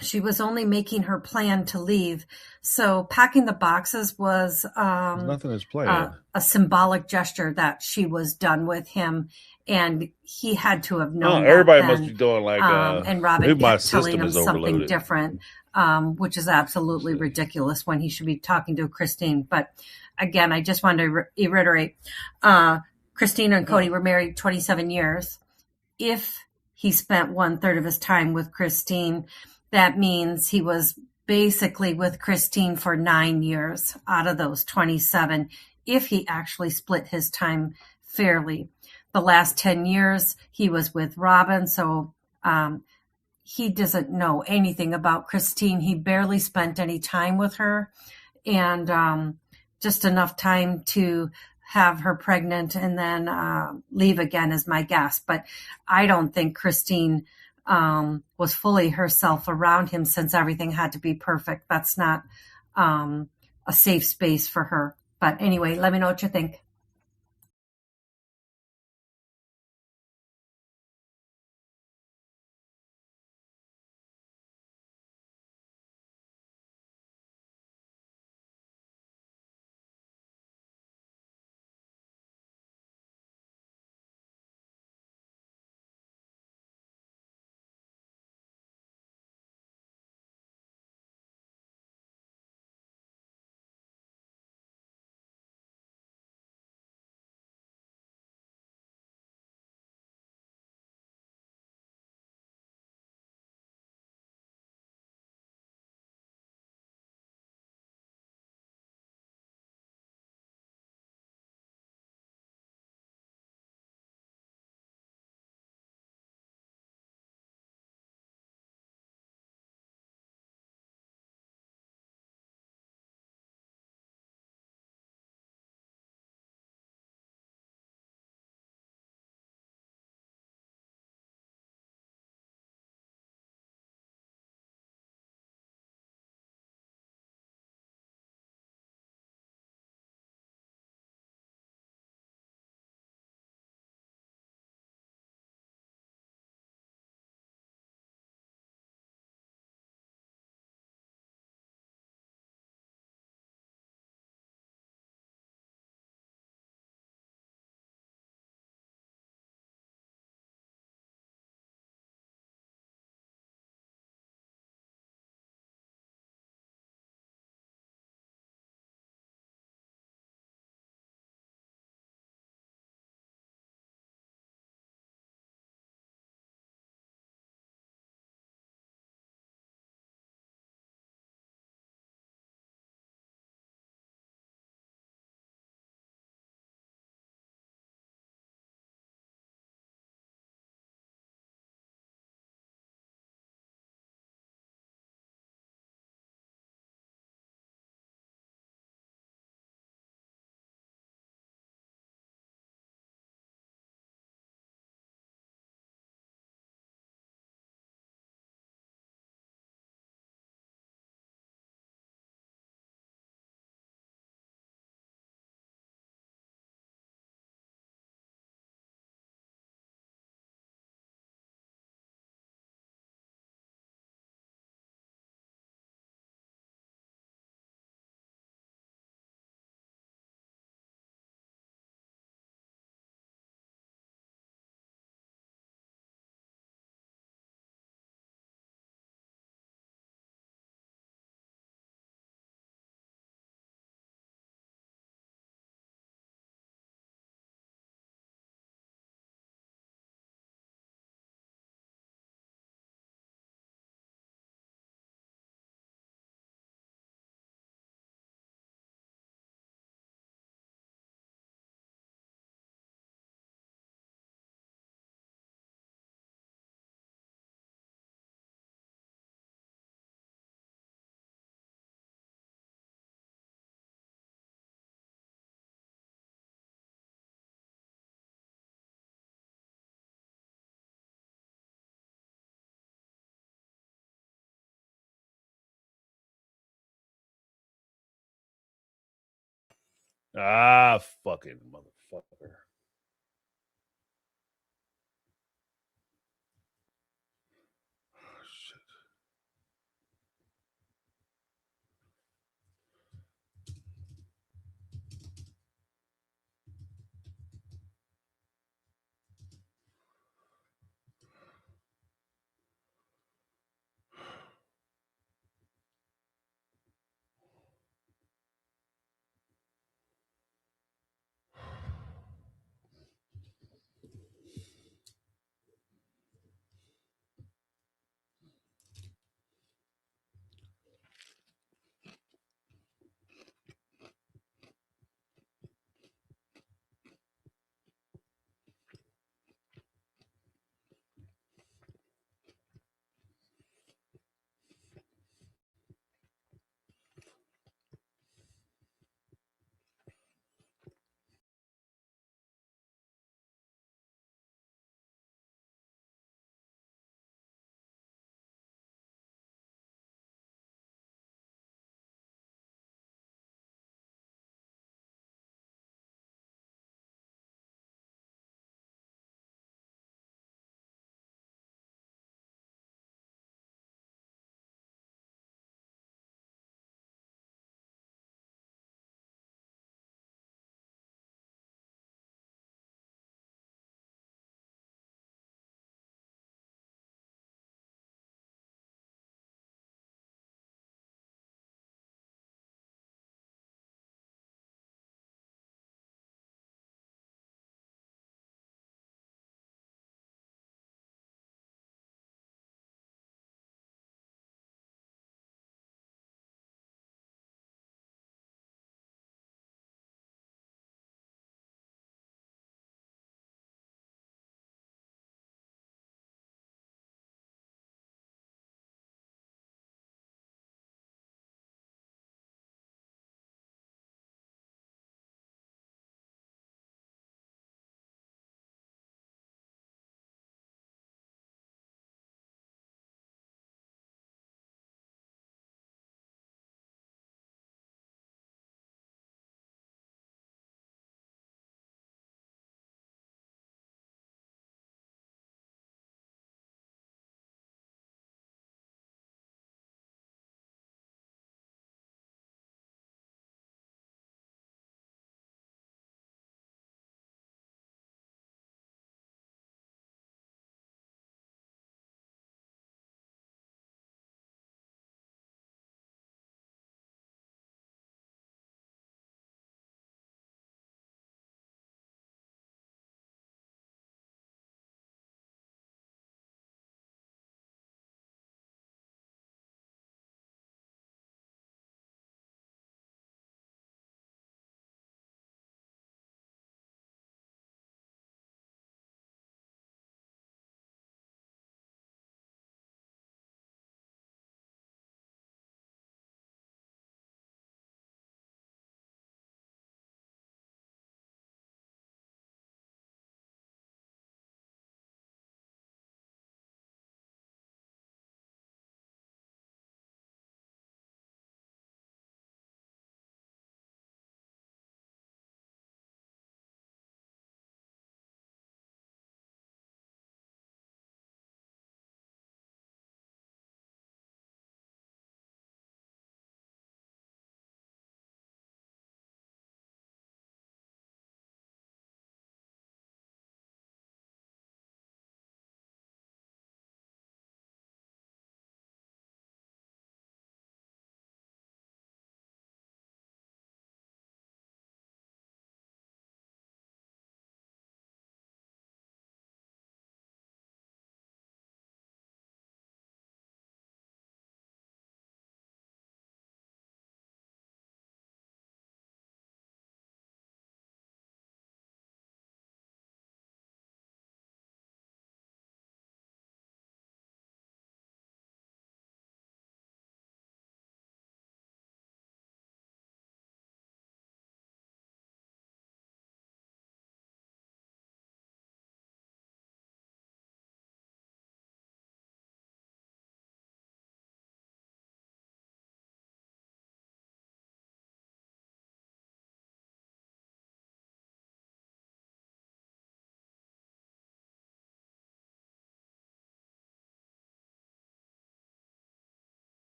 She was only making her plan to leave. So packing the boxes was Nothing is playing. a symbolic gesture that she was done with him. And he had to have known that Everybody then. must be doing like and Robin maybe my kept telling system him is something overloaded. different, which is absolutely ridiculous when he should be talking to Christine. But again, I just wanted to reiterate, Christine and Cody were married 27 years. If he spent 1/3 of his time with Christine, that means he was basically with Christine for 9 years out of those 27, if he actually split his time fairly. The last 10 years, he was with Robin, so he doesn't know anything about Christine. He barely spent any time with her, and just enough time to have her pregnant and then leave again is my guess. But I don't think Christine was fully herself around him, since everything had to be perfect. That's not a safe space for her. But anyway, let me know what you think. Ah, fucking motherfucker. Shit.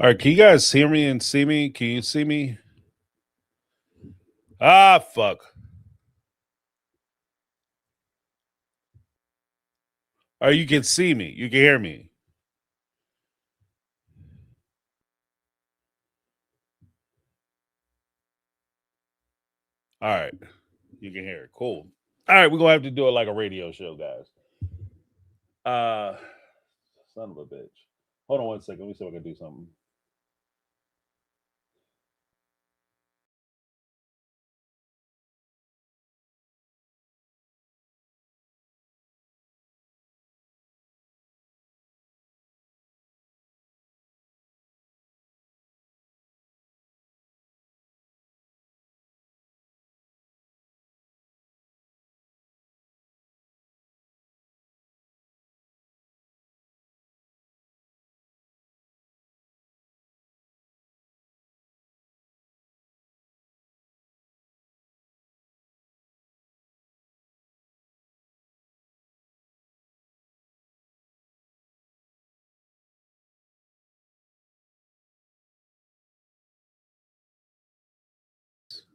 All right, can you guys hear me and see me? Can you see me? Ah, fuck. Or you can see me. You can hear me. All right. You can hear it. Cool. All right, we're gonna have to do it like a radio show, guys. Son of a bitch. Hold on 1 second. Let me see if I can do something.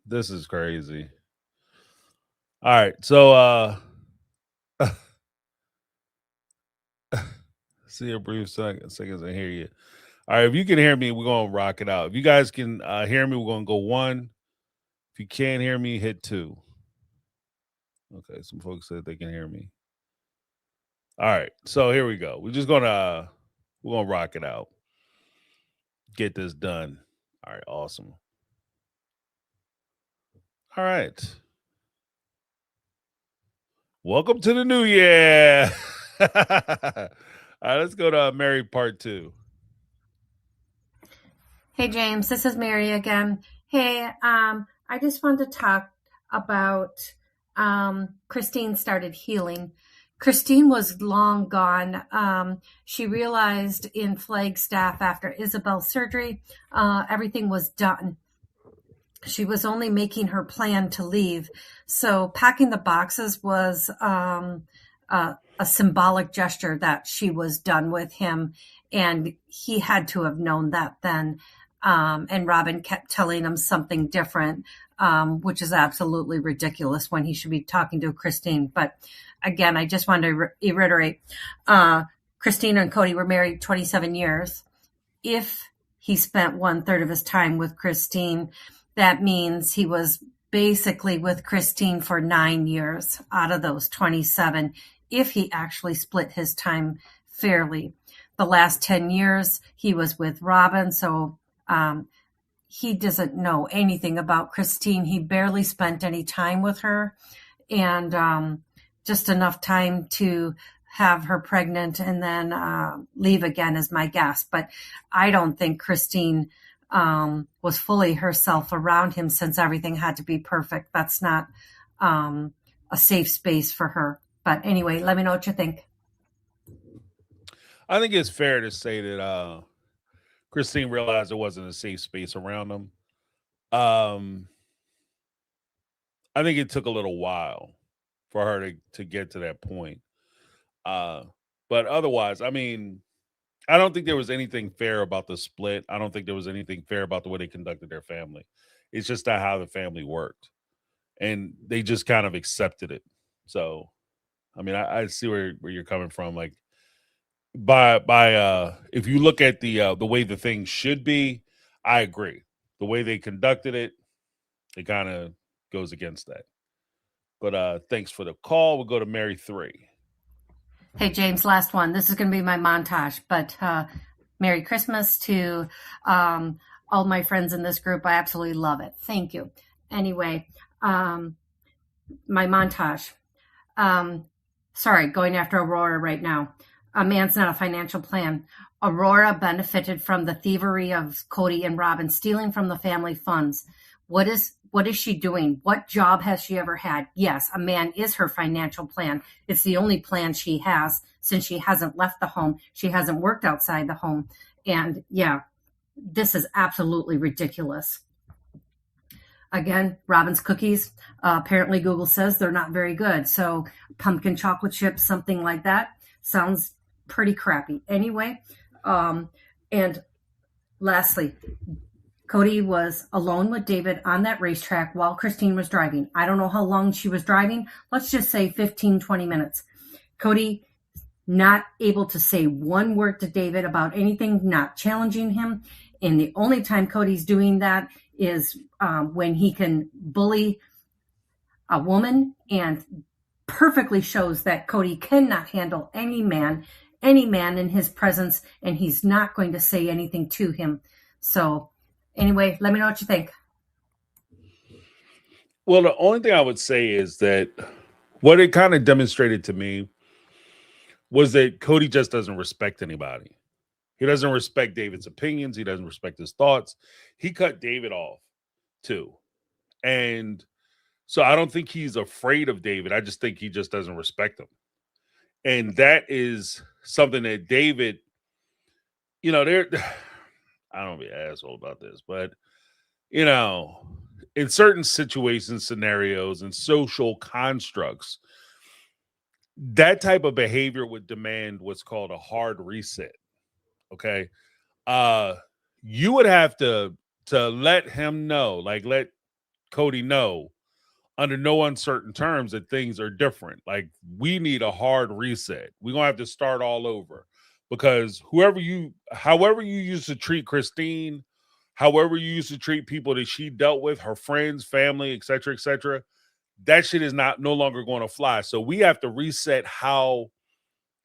This is crazy. All right, so see a brief seconds I hear you. All right, if you can hear me, we're gonna rock it out. If you guys can hear me, we're gonna go 1. If you can't hear me, hit 2. Okay, some folks said they can hear me. All right, so here we go. We're gonna rock it out. Get this done. All right, awesome. All right. Welcome to the new year. All right, let's go to Mary part 2. Hey, James, this is Mary again. Hey, I just wanted to talk about Christine started healing. Christine was long gone. She realized in Flagstaff after Isabel's surgery, everything was done. She was only making her plan to leave. So packing the boxes was a symbolic gesture that she was done with him. And he had to have known that then. And Robin kept telling him something different, which is absolutely ridiculous when he should be talking to Christine. But again, I just wanted to reiterate, Christine and Cody were married 27 years. If he spent 1/3 of his time with Christine, that means he was basically with Christine for 9 years out of those 27, if he actually split his time fairly. The last 10 years, he was with Robin, so he doesn't know anything about Christine. He barely spent any time with her, and just enough time to have her pregnant and then leave again is my guess. But I don't think Christine was fully herself around him, since everything had to be perfect. That's not a safe space for her. But anyway, let me know what you think. I think it's fair to say that Christine realized there wasn't a safe space around him. I think it took a little while for her to get to that point. But otherwise, I mean, I don't think there was anything fair about the split. I don't think there was anything fair about the way they conducted their family. It's just not how the family worked. And they just kind of accepted it. So, I mean, I see where you're coming from. Like, by if you look at the way the thing should be, I agree. The way they conducted it, it kind of goes against that. But thanks for the call. We'll go to Mary 3. Hey, James, last one. This is going to be my montage, but Merry Christmas to all my friends in this group. I absolutely love it. Thank you. Anyway, my montage. Sorry, going after Aurora right now. A man's not a financial plan. Aurora benefited from the thievery of Cody and Robin, stealing from the family funds. What is she doing? What job has she ever had? Yes, a man is her financial plan. It's the only plan she has, since she hasn't left the home. She hasn't worked outside the home. And yeah, this is absolutely ridiculous. Again, Robin's cookies, apparently Google says they're not very good. So pumpkin chocolate chips, something like that, sounds pretty crappy. Anyway, and lastly, Cody was alone with David on that racetrack while Christine was driving. I don't know how long she was driving. Let's just say 15, 20 minutes. Cody not able to say one word to David about anything, not challenging him. And the only time Cody's doing that is when he can bully a woman, and perfectly shows that Cody cannot handle any man in his presence, and he's not going to say anything to him. So anyway, let me know what you think. Well, the only thing I would say is that what it kind of demonstrated to me was that Cody just doesn't respect anybody. He doesn't respect David's opinions. He doesn't respect his thoughts. He cut David off too. And so I don't think he's afraid of David. I just think he just doesn't respect him. And that is something that David, I don't want to be an asshole about this, but, in certain situations, scenarios, and social constructs, that type of behavior would demand what's called a hard reset. Okay. You would have to let him know, like let Cody know under no uncertain terms that things are different. Like, we need a hard reset. We're gonna have to start all over, because however you used to treat Christine, however you used to treat people that she dealt with, her friends, family, etc., that shit is no longer going to fly. So we have to reset how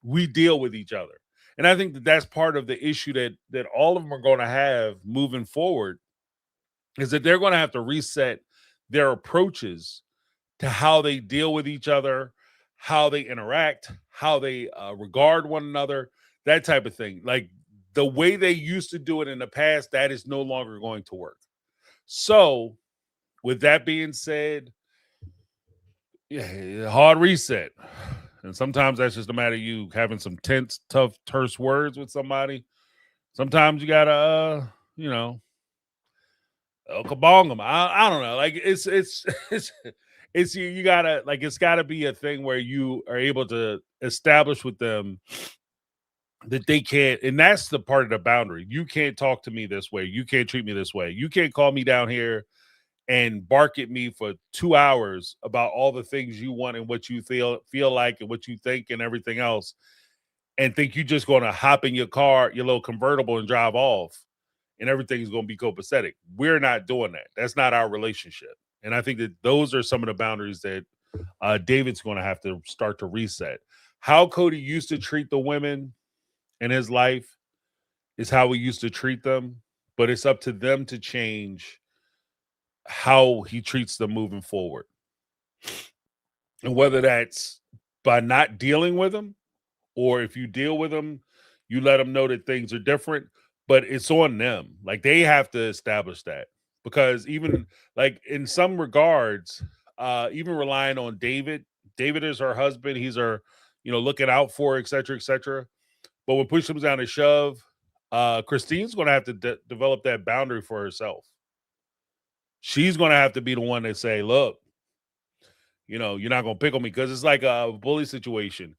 we deal with each other. And I think that that's part of the issue that all of them are going to have moving forward, is that they're going to have to reset their approaches to how they deal with each other, how they interact, how they regard one another, that type of thing. Like, the way they used to do it in the past, that is no longer going to work. So with that being said, yeah, hard reset. And sometimes that's just a matter of you having some tense, tough, terse words with somebody. Sometimes you gotta, kabong them. I don't know. Like, it's you gotta, like, it's gotta be a thing where you are able to establish with them that they can't, and that's the part of the boundary. You can't talk to me this way. You can't treat me this way. You can't call me down here and bark at me for 2 hours about all the things you want and what you feel like and what you think and everything else, and think you're just going to hop in your car, your little convertible, and drive off, and everything's going to be copacetic. We're not doing that. That's not our relationship. And I think that those are some of the boundaries that David's going to have to start to reset. How Cody used to treat the women in his life is how we used to treat them, but it's up to them to change how he treats them moving forward. And whether that's by not dealing with them, or if you deal with them, you let them know that things are different, but it's on them. Like, they have to establish that, because even like in some regards, even relying on David is her husband. He's her, looking out for her, etc. But when push comes down to shove, Christine's going to have to develop that boundary for herself. She's going to have to be the one to say, look, you're not going to pick on me, because it's like a bully situation.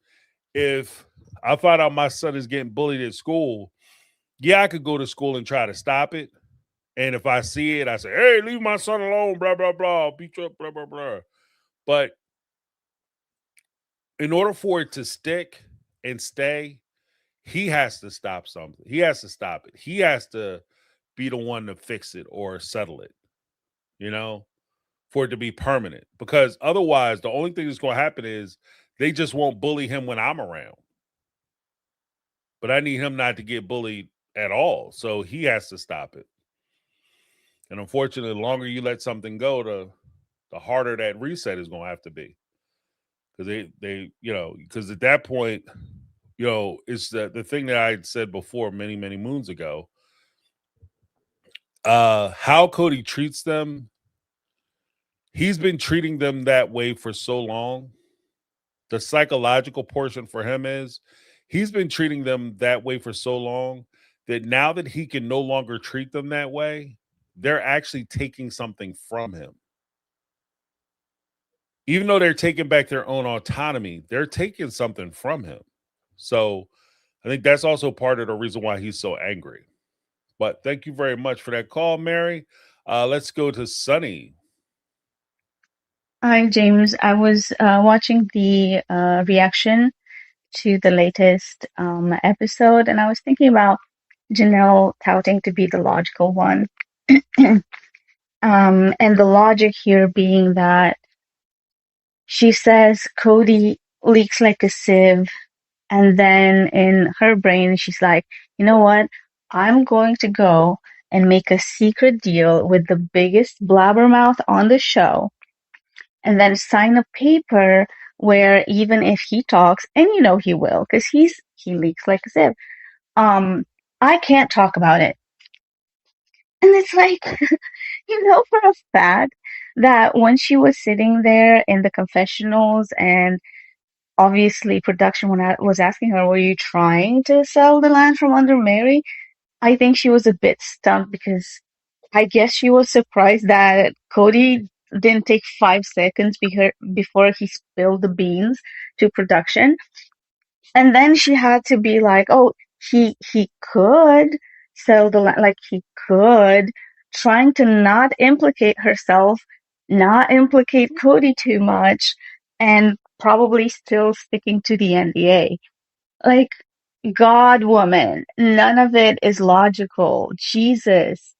If I find out my son is getting bullied at school, yeah, I could go to school and try to stop it. And if I see it, I say, hey, leave my son alone, blah, blah, blah, I'll beat you up, blah, blah, blah. But in order for it to stick and stay, he has to stop something. He has to stop it. He has to be the one to fix it or settle it, for it to be permanent. Because otherwise, the only thing that's going to happen is they just won't bully him when I'm around. But I need him not to get bullied at all. So he has to stop it. And unfortunately, the longer you let something go, the harder that reset is going to have to be. Because because at that point, it's the thing that I had said before many, many moons ago. How Cody treats them, he's been treating them that way for so long. The psychological portion for him is he's been treating them that way for so long that now that he can no longer treat them that way, they're actually taking something from him. Even though they're taking back their own autonomy, they're taking something from him. So I think that's also part of the reason why he's so angry, But thank you very much for that call, Mary. Let's go to Sunny. Hi, James. I was watching the reaction to the latest episode, and I was thinking about Janelle touting to be the logical one. And the logic here being that she says Cody leaks like a sieve, and then in her brain, she's like, you know what? I'm going to go and make a secret deal with the biggest blabbermouth on the show, and then sign a paper where even if he talks, and you know he will, because he leaks like a sieve, I can't talk about it. And it's like, you know for a fact that when she was sitting there in the confessionals, and obviously production was asking her, were you trying to sell the land from under Mary? I think she was a bit stumped, because I guess she was surprised that Cody didn't take 5 seconds before he spilled the beans to production. And then she had to be like, oh, he could sell the land, like he could, trying to not implicate herself, not implicate Cody too much, and probably still sticking to the NDA. Like, God, woman, none of it is logical. Jesus.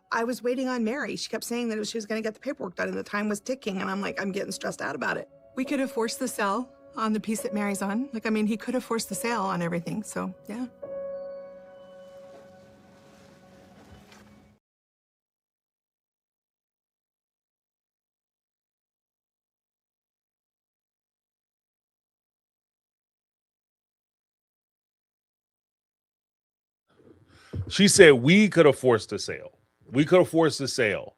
I was waiting on Mary. She kept saying that she was going to get the paperwork done and the time was ticking. And I'm like, I'm getting stressed out about it. We could have forced the sale on the piece that Mary's on. Like, I mean, he could have forced the sale on everything. So, yeah. She said we could have forced the sale. We could have forced the sale.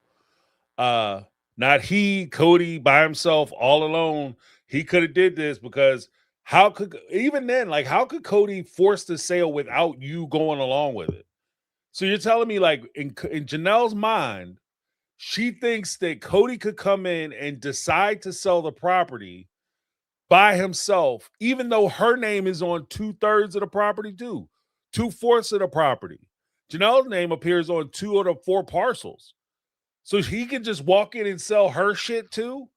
Not he, Cody by himself, all alone. He could have did this, because how could, even then, like, how could Cody force the sale without you going along with it? So you're telling me, like, in Janelle's mind, she thinks that Cody could come in and decide to sell the property by himself, even though her name is on 2/3 of the property too, 2/4 of the property. Janelle's name appears on 2 of the 4 parcels. So he can just walk in and sell her shit too,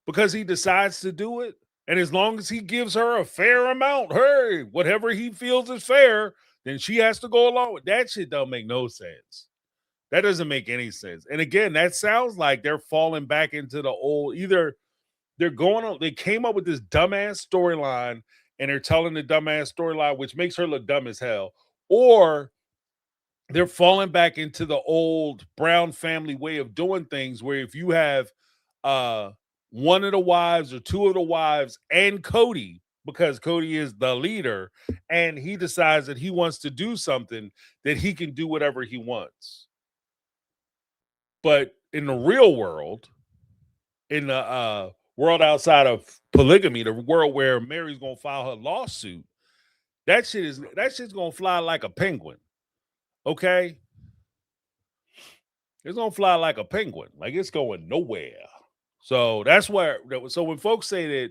because he decides to do it. And as long as he gives her a fair amount, hey, whatever he feels is fair, then she has to go along with that shit. Don't make no sense. That doesn't make any sense. And again, that sounds like they're falling back into the old, either they're going on, they came up with this dumbass storyline and they're telling the dumbass storyline, which makes her look dumb as hell, or they're falling back into the old Brown family way of doing things, where if you have one of the wives or two of the wives and Cody, because Cody is the leader, and he decides that he wants to do something, that he can do whatever he wants. But in the real world, in the world outside of polygamy, the world where Mary's gonna file her lawsuit, that shit's gonna fly like a penguin. Okay? It's gonna fly like a penguin. Like, it's going nowhere. So that's where. So when folks say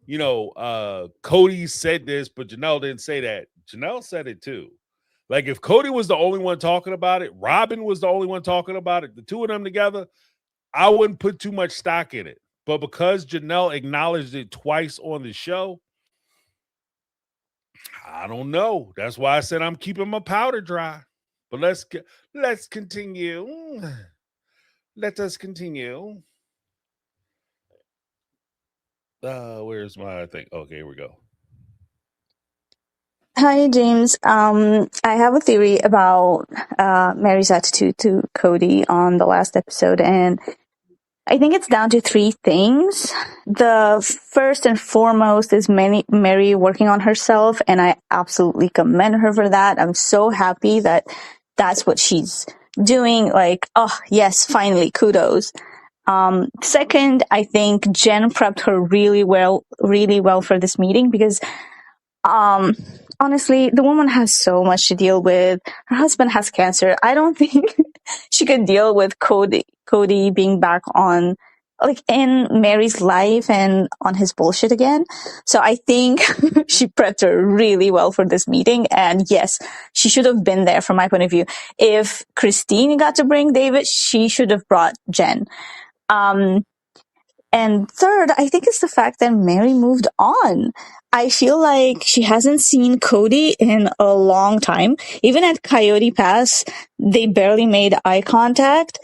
that, Cody said this, but Janelle didn't say that, Janelle said it too. Like, if Cody was the only one talking about it, Robin was the only one talking about it, the two of them together, I wouldn't put too much stock in it. But because Janelle acknowledged it twice on the show, I don't know. That's why I said I'm keeping my powder dry. But let's continue. Let us continue. Where's my thing? Okay, here we go. Hi, James. I have a theory about Mary's attitude to Cody on the last episode, and I think it's down to three things. The first and foremost is Mary working on herself, and I absolutely commend her for that. I'm so happy that that's what she's doing. Like, oh, yes, finally, kudos. Second, I think Jen prepped her really well for this meeting because honestly, the woman has so much to deal with. Her husband has cancer. I don't think she could deal with Cody being back on, like, in Mary's life and on his bullshit again. So I think she prepped her really well for this meeting. And yes, she should have been there from my point of view. If Christine got to bring David, she should have brought Jen. And third, I think it's the fact that Mary moved on. I feel like she hasn't seen Cody in a long time. Even at Coyote Pass, they barely made eye contact.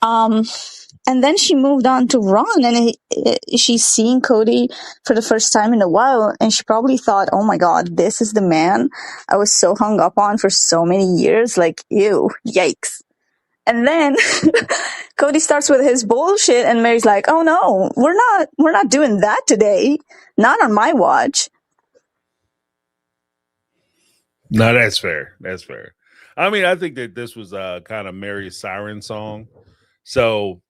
And then she moved on to Ron, and she's seeing Cody for the first time in a while, and she probably thought, oh my God, this is the man I was so hung up on for so many years. Like, ew, yikes. And then Cody starts with his bullshit, and Mary's like, "Oh no, we're not doing that today. Not on my watch." No, that's fair. That's fair. I mean, I think that this was kind of Mary's siren song. So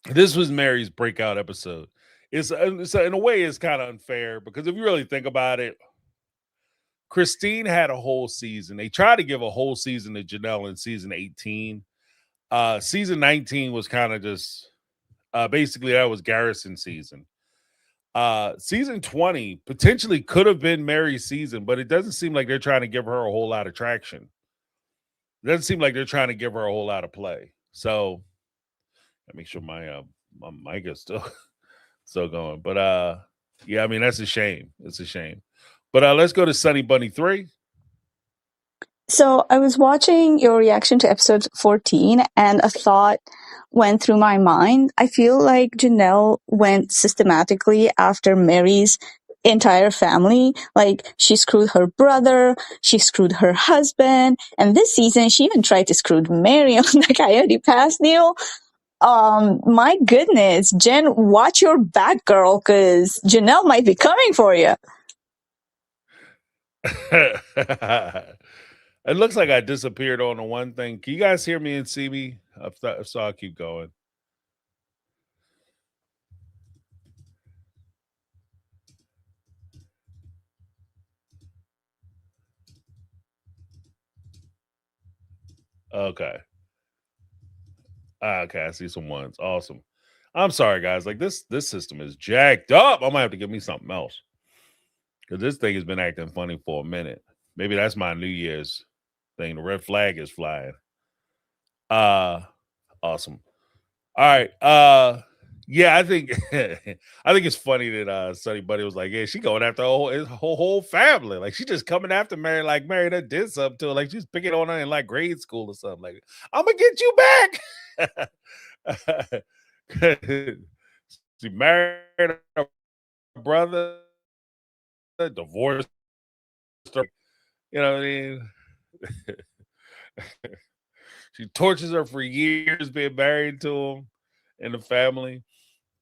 this was Mary's breakout episode. It's in a way, it's kind of unfair because if you really think about it, Christine had a whole season. They tried to give a whole season to Janelle in season 18. Season 19 was kind of just basically that was Garrison's season. Season 20 potentially could have been Mary's season, but it doesn't seem like they're trying to give her a whole lot of traction. It doesn't seem like they're trying to give her a whole lot of play. So let me make sure my mic is still going. But yeah, I mean, that's a shame. It's a shame. But let's go to Sunny Bunny 3. So I was watching your reaction to episode 14, and a thought went through my mind. I feel like Janelle went systematically after Mary's entire family. Like, she screwed her brother, she screwed her husband, and this season she even tried to screw Mary on the Coyote Pass deal. My goodness, Jen, watch your back, girl, because Janelle might be coming for you. It looks like I disappeared on the one thing. Can you guys hear me and see me? So I'll keep going. Okay. Okay, I see some ones. Awesome. I'm sorry, guys. Like, this system is jacked up. I might have to give me something else because this thing has been acting funny for a minute. Maybe that's my New Year's thing. The red flag is flying. Awesome. All right. Yeah, I think it's funny that Sunny Buddy was like, yeah, she going after her whole family. Like, she just coming after Mary, like Mary that did something to her. Like, she's picking on her in like grade school or something. Like, I'm gonna get you back. She married her brother, divorced her. You know what I mean? She tortures her for years being married to him and the family.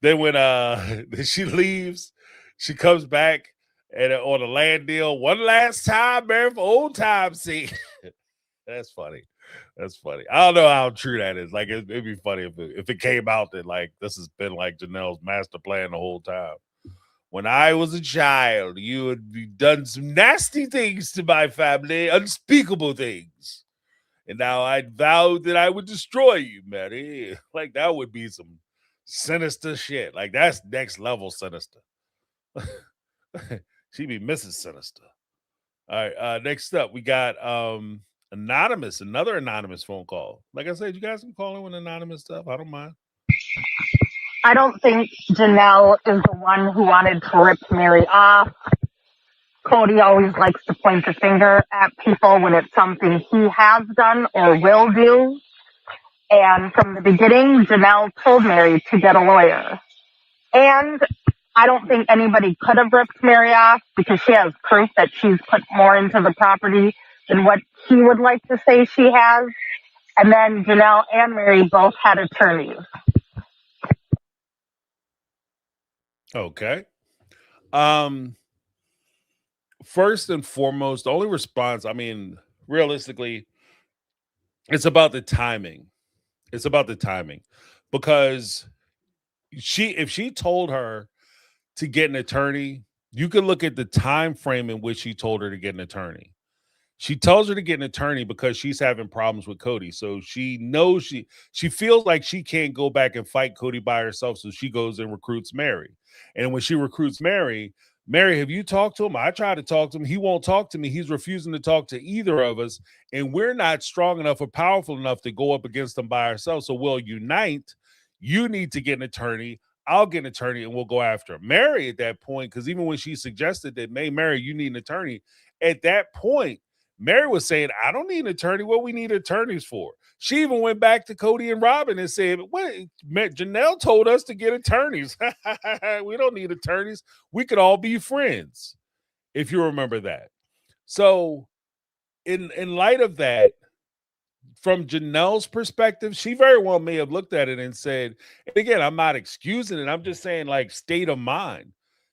Then when then she leaves, she comes back and on a land deal, one last time, man, for old time's sake. That's funny. That's funny. I don't know how true that is. Like, it'd be funny if it came out that like this has been like Janelle's master plan the whole time. When I was a child, you had done some nasty things to my family, unspeakable things. And now I vowed that I would destroy you, Mary. Like, that would be some sinister shit. Like, that's next level sinister. She'd be Mrs. Sinister. All right, next up, we got anonymous, another anonymous phone call. Like I said, you guys can call in with anonymous stuff. I don't mind. I don't think Janelle is the one who wanted to rip Mary off. Cody always likes to point the finger at people when it's something he has done or will do. And from the beginning, Janelle told Mary to get a lawyer. And I don't think anybody could have ripped Mary off because she has proof that she's put more into the property than what he would like to say she has. And then Janelle and Mary both had attorneys. Okay. First and foremost, the only response, I mean, realistically, it's about the timing. It's about the timing. Because if she told her to get an attorney, you could look at the time frame in which she told her to get an attorney. She tells her to get an attorney because she's having problems with Cody. So she knows she feels like she can't go back and fight Cody by herself. So she goes and recruits Mary. And when she recruits Mary, have you talked to him? I tried to talk to him. He won't talk to me. He's refusing to talk to either of us. And we're not strong enough or powerful enough to go up against him by ourselves. So we'll unite. You need to get an attorney. I'll get an attorney and we'll go after him. Mary at that point, because even when she suggested that, Mary, you need an attorney. At that point, Mary was saying, I don't need an attorney. What we need attorneys for? She even went back to Cody and Robin and said, "Wait, Janelle told us to get attorneys. We don't need attorneys. We could all be friends," if you remember that. So in light of that, from Janelle's perspective, she very well may have looked at it and said, and again, I'm not excusing it. I'm just saying, like, state of mind.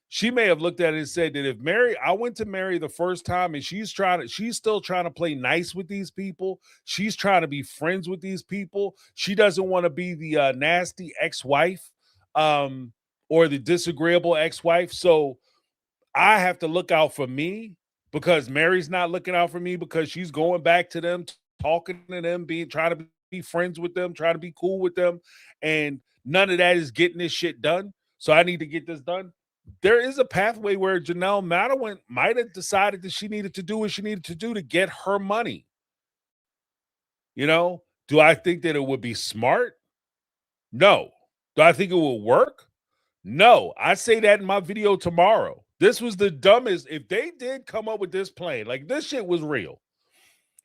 She may have looked at it and said that if I went to Mary the first time and she's still trying to play nice with these people. She's trying to be friends with these people. She doesn't want to be the nasty ex-wife or the disagreeable ex-wife. So I have to look out for me because Mary's not looking out for me because she's going back to them, talking to them, trying to be friends with them, trying to be cool with them. And none of that is getting this shit done. So I need to get this done. There is a pathway where Janelle might have decided that she needed to do what she needed to do to get her money. You know, do I think that it would be smart? No. Do I think it will work? No. I say that in my video tomorrow. This was the dumbest. If they did come up with this plan, like this shit was real,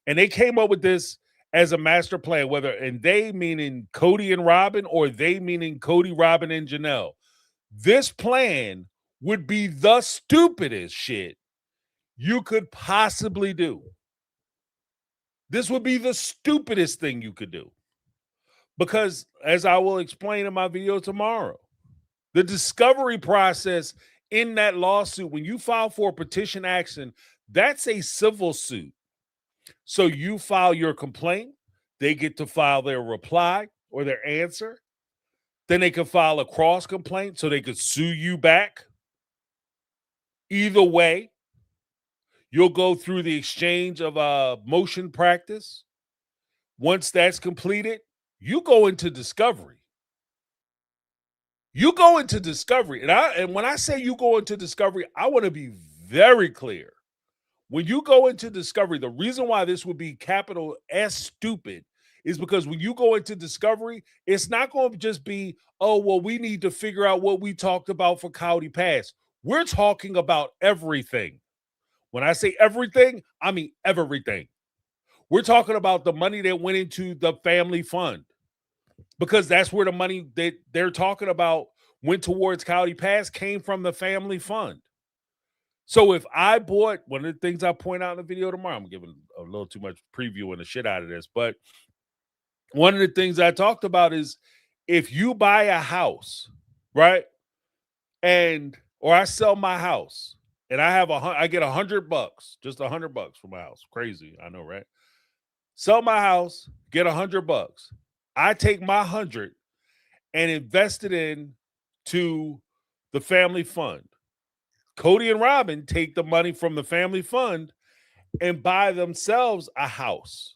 and they came up with this as a master plan, and they meaning Cody and Robin or they meaning Cody, Robin, and Janelle, this plan would be the stupidest shit you could possibly do. This would be the stupidest thing you could do. Because, as I will explain in my video tomorrow, the discovery process in that lawsuit, when you file for a petition action, that's a civil suit. So you file your complaint, they get to file their reply or their answer. Then they can file a cross complaint so they could sue you back. Either way, you'll go through the exchange of motion practice. Once that's completed, you go into discovery. You go into discovery. And when I say you go into discovery, I want to be very clear. When you go into discovery, the reason why this would be capital S stupid is because when you go into discovery, it's not going to just be, oh, well, we need to figure out what we talked about for County Pass. We're talking about everything. When I say everything, I mean everything. We're talking about the money that went into the family fund, because that's where the money that they're talking about went towards County Pass came from the family fund. So if I bought, one of the things I point out in the video tomorrow, I'm giving a little too much previewing the shit out of this, but one of the things I talked about is if you buy a house right? Or I sell my house and I get $100, just $100 for my house. Crazy, I know, right? Sell my house, get $100. I take my 100 and invest it in to the family fund. Cody and Robin take the money from the family fund and buy themselves a house.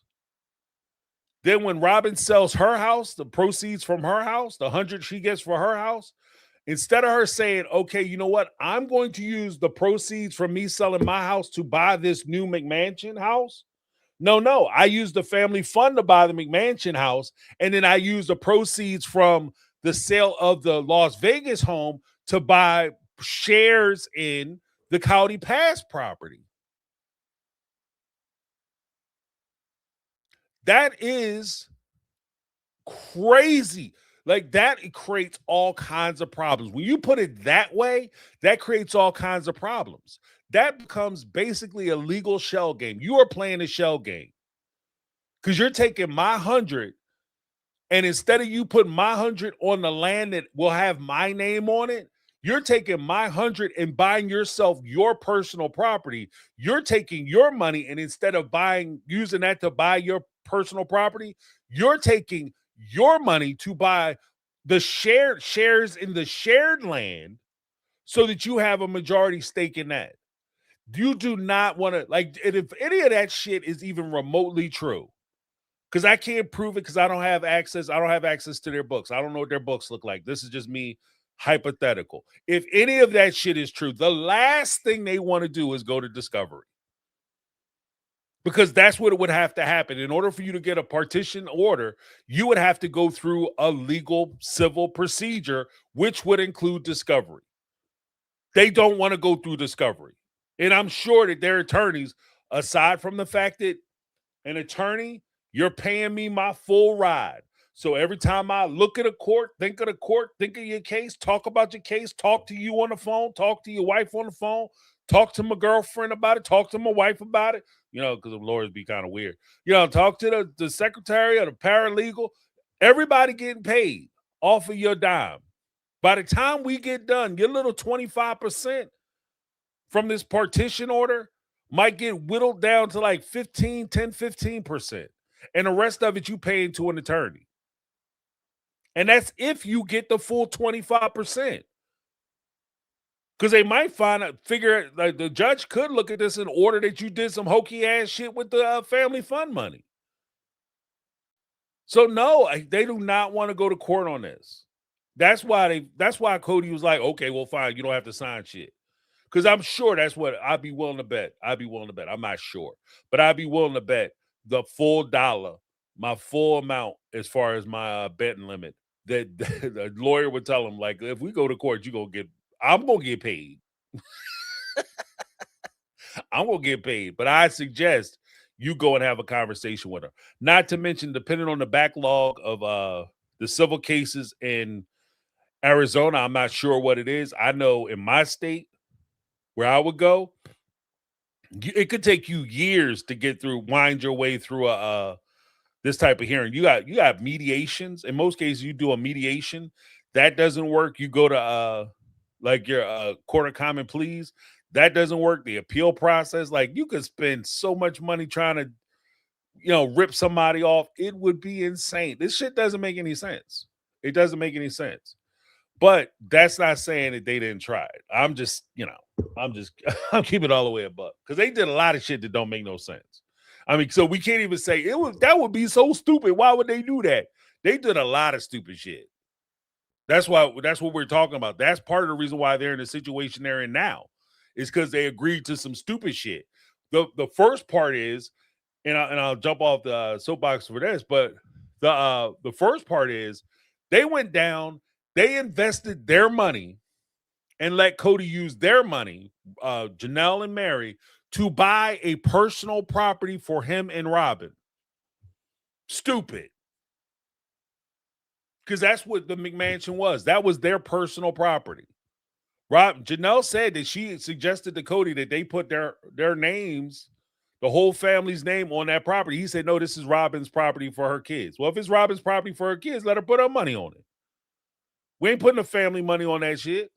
Then when Robin sells her house, the proceeds from her house, the 100 she gets for her house, instead of her saying, okay, you know what? I'm going to use the proceeds from me selling my house to buy this new McMansion house. No, I use the family fund to buy the McMansion house. And then I use the proceeds from the sale of the Las Vegas home to buy shares in the County Pass property. That is crazy. Like that, it creates all kinds of problems. When you put it that way, that creates all kinds of problems. That becomes basically a legal shell game. You are playing a shell game because you're taking my 100, and instead of you putting my 100 on the land that will have my name on it, you're taking my 100 and buying yourself your personal property. You're taking your money, and instead of using that to buy your personal property, you're taking your money to buy the shares in the shared land so that you have a majority stake in that. You do not want to, like, if any of that shit is even remotely true, because I can't prove it because I don't have access. I don't have access to their books. I don't know what their books look like. This is just me hypothetical. If any of that shit is true, the last thing they want to do is go to discovery. Because that's what it would have to happen. In order for you to get a partition order, you would have to go through a legal civil procedure, which would include discovery. They don't want to go through discovery. And I'm sure that their attorneys, aside from the fact that an attorney, you're paying me my full ride. So every time I look at a court, think of your case, talk about your case, talk to you on the phone, talk to your wife on the phone, talk to my girlfriend about it, talk to my wife about it, because the lawyers be kind of weird. Talk to the secretary or the paralegal. Everybody getting paid off of your dime. By the time we get done, your little 25% from this partition order might get whittled down to like 15%. And the rest of it you paying to an attorney. And that's if you get the full 25%. Because they might figure like the judge could look at this and order that you did some hokey ass shit with the family fund money. So no, they do not want to go to court on this. That's why Cody was like, okay, well, fine, you don't have to sign shit. Because I'm sure that's what I'd be willing to bet. I'm not sure, but I'd be willing to bet the full dollar, my full amount as far as my betting limit, that the lawyer would tell him, like, if we go to court, I'm going to get paid. I'm going to get paid. But I suggest you go and have a conversation with her. Not to mention, depending on the backlog of the civil cases in Arizona, I'm not sure what it is. I know in my state, where I would go, it could take you years to wind your way through this type of hearing. You got mediations. In most cases, you do a mediation. That doesn't work. You go to like your court of common pleas. That doesn't work. The appeal process, like you could spend so much money trying to, rip somebody off. It would be insane. This shit doesn't make any sense. It doesn't make any sense. But that's not saying that they didn't try it. I'm just, I'm keeping it all the way above because they did a lot of shit that don't make no sense. I mean, so we can't even say that would be so stupid. Why would they do that? They did a lot of stupid shit. That's what we're talking about. That's part of the reason why they're in the situation they're in now, is because they agreed to some stupid shit. The first part is, and I'll jump off the soapbox for this, but the first part is they went down. They invested their money and let Cody use their money, Janelle and Mary, to buy a personal property for him and Robin. Stupid. Because that's what the McMansion was. That was their personal property. Janelle said that she suggested to Cody that they put their names, the whole family's name on that property. He said, no, this is Robin's property for her kids. Well, if it's Robin's property for her kids, let her put her money on it. We ain't putting the family money on that shit.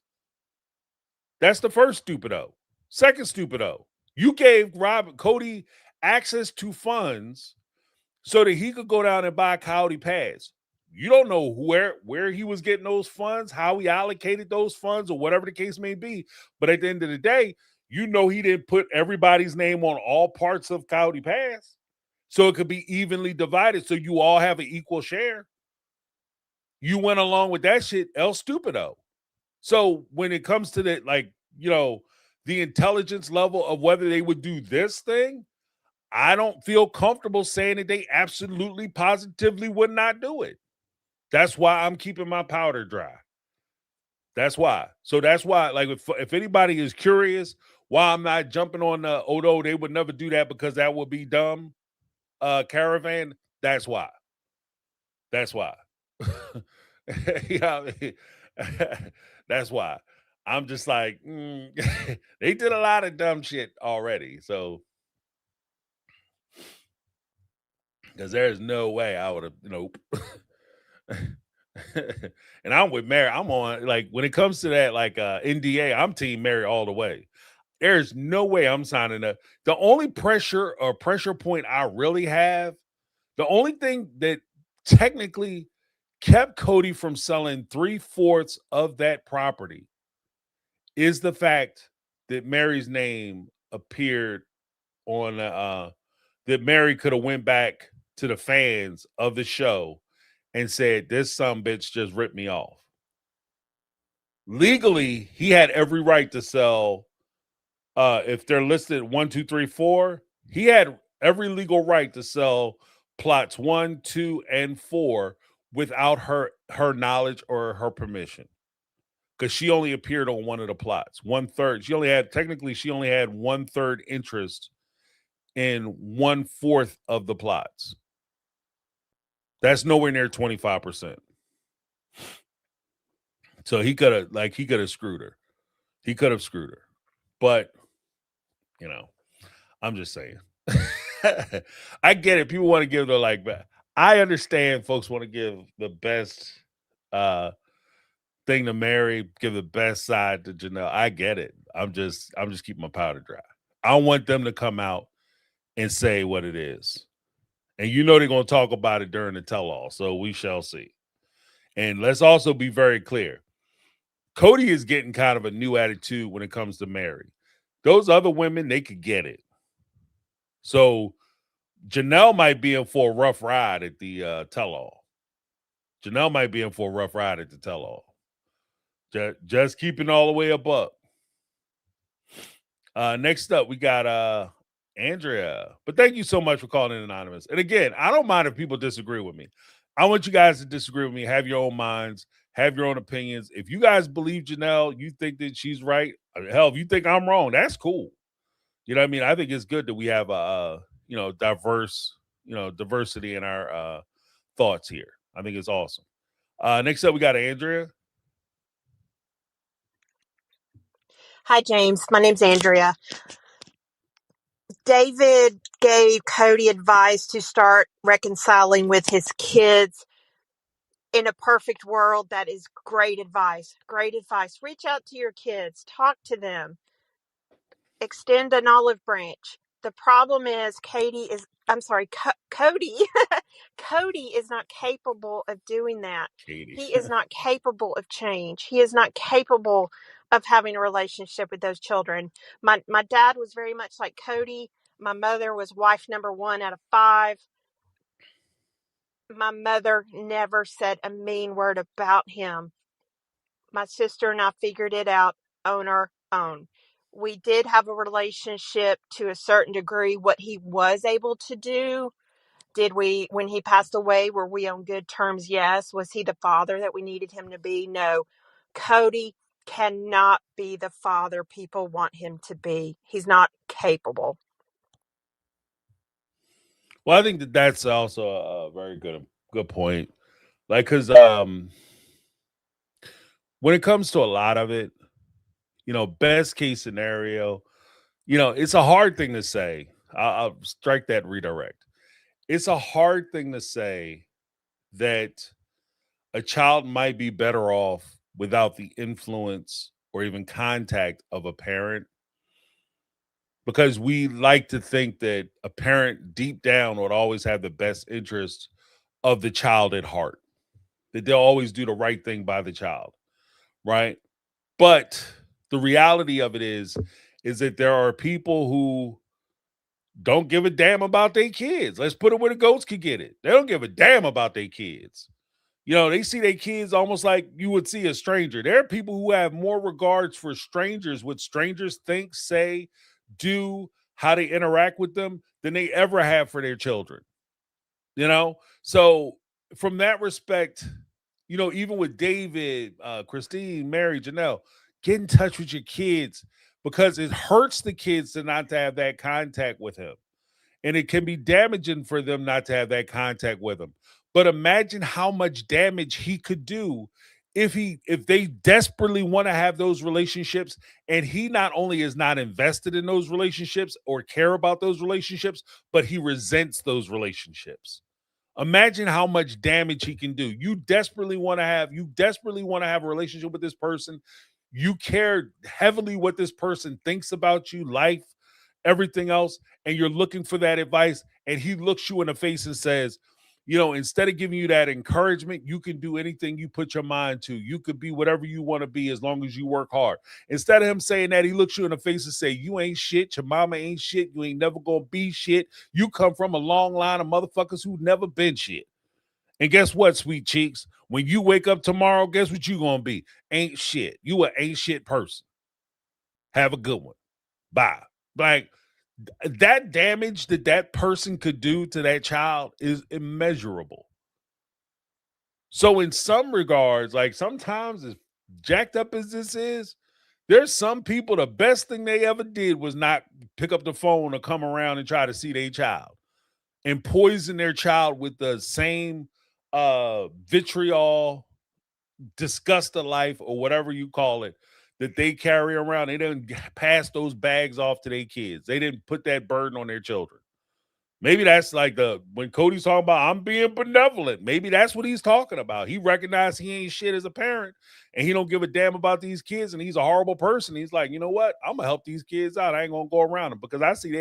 That's the first stupido. Second stupido. You gave Cody access to funds so that he could go down and buy Coyote Pass. You don't know where he was getting those funds, how he allocated those funds, or whatever the case may be. But at the end of the day, you know he didn't put everybody's name on all parts of Coyote Pass. So it could be evenly divided so you all have an equal share. You went along with that shit, El Stupido. So when it comes to the, like, you know, the intelligence level of whether they would do this thing, I don't feel comfortable saying that they absolutely positively would not do it. That's why I'm keeping my powder dry. That's why. So that's why, like, if anybody is curious why I'm not jumping on the, oh no, they would never do that because that would be dumb, caravan, that's why. That's why. Yeah, that's why. I'm just like, they did a lot of dumb shit already. So, because there's no way I would have, nope. And I'm with Mary. I'm on, like, when it comes to that, like, NDA, I'm team Mary all the way. There's no way I'm signing up. The only pressure or pressure point I really have, the only thing that technically kept Cody from selling 3/4 of that property is the fact that Mary's name appeared on that Mary could have went back to the fans of the show and said, this son bitch just ripped me off. Legally, he had every right to sell. If they're listed 1, 2, 3, 4, he had every legal right to sell plots 1, 2, and 4 without her knowledge or her permission. Because she only appeared on one of the plots. 1/3. She only had 1/3 interest in 1/4 of the plots. That's nowhere near 25%. So he could have screwed her. He could have screwed her. But, you know, I'm just saying. I get it. People want to give the, like, I understand folks want to give the best thing to Mary, give the best side to Janelle. I get it. I'm just keeping my powder dry. I want them to come out and say what it is. And you know they're going to talk about it during the tell-all, so we shall see. And let's also be very clear. Cody is getting kind of a new attitude when it comes to Mary. Those other women, they could get it. So Janelle might be in for a rough ride at the tell-all. Janelle might be in for a rough ride at the tell-all. Just keeping all the way up. Next up, we got Andrea. But thank you so much for calling in anonymous. And again, I don't mind if people disagree with me. I want you guys to disagree with me, have your own minds, have your own opinions. If you guys believe Janelle, you think that she's right. Hell, if you think I'm wrong, that's cool. You know what I mean? I think it's good that we have diversity in our thoughts here. I think it's awesome. Next up, we got Andrea. Hi, James. My name's Andrea. David gave Cody advice to start reconciling with his kids. In a perfect world, that is great advice. Great advice. Reach out to your kids. Talk to them. Extend an olive branch. The problem is Cody Cody is not capable of doing that. Katie. He is not capable of change. He is not capable of having a relationship with those children. My dad was very much like Cody. My mother was wife number 1 out of 5. My mother never said a mean word about him. My sister and I figured it out on our own. We did have a relationship to a certain degree. What he was able to do, when he passed away, were we on good terms? Yes. Was he the father that we needed him to be? No. Cody cannot be the father people want him to be. He's not capable. Well, I think that's also a very good point. Like, because when it comes to a lot of it, best case scenario, it's a hard thing to say. I'll strike that redirect. It's a hard thing to say that a child might be better off without the influence or even contact of a parent, because we like to think that a parent deep down would always have the best interest of the child at heart, that they'll always do the right thing by the child, right? But the reality of it is that there are people who don't give a damn about their kids. Let's put it where the goats could get it. They don't give a damn about their kids. You know, they see their kids almost like you would see a stranger. There are people who have more regards for strangers, what strangers think, say, do, how they interact with them, than they ever have for their children. You know? So from that respect, you know, even with David, Christine, Mary, Janelle, get in touch with your kids, because it hurts the kids to not to have that contact with him. And it can be damaging for them not to have that contact with him. But imagine how much damage he could do if they desperately want to have those relationships, and he not only is not invested in those relationships or care about those relationships, but he resents those relationships. Imagine how much damage he can do. You desperately want to have a relationship with this person. You care heavily what this person thinks about you, life, everything else, and you're looking for that advice, and he looks you in the face and says, you know, instead of giving you that encouragement, you can do anything you put your mind to. You could be whatever you want to be as long as you work hard. Instead of him saying that, he looks you in the face and say, you ain't shit, your mama ain't shit, you ain't never gonna be shit. You come from a long line of motherfuckers who never been shit. And guess what, sweet cheeks? When you wake up tomorrow, guess what you gonna be? Ain't shit. You an ain't shit person. Have a good one. Bye. Like, that damage that person could do to that child is immeasurable. So in some regards, like, sometimes, as jacked up as this is, there's some people, the best thing they ever did was not pick up the phone or come around and try to see their child, and poison their child with the same vitriol, disgust of life, or whatever you call it, that they carry around. They didn't pass those bags off to their kids. They didn't put that burden on their children. Maybe that's like when Cody's talking about, I'm being benevolent. Maybe that's what he's talking about. He recognized he ain't shit as a parent, and he don't give a damn about these kids, and he's a horrible person. He's like, you know what? I'm gonna help these kids out. I ain't gonna go around them, because I see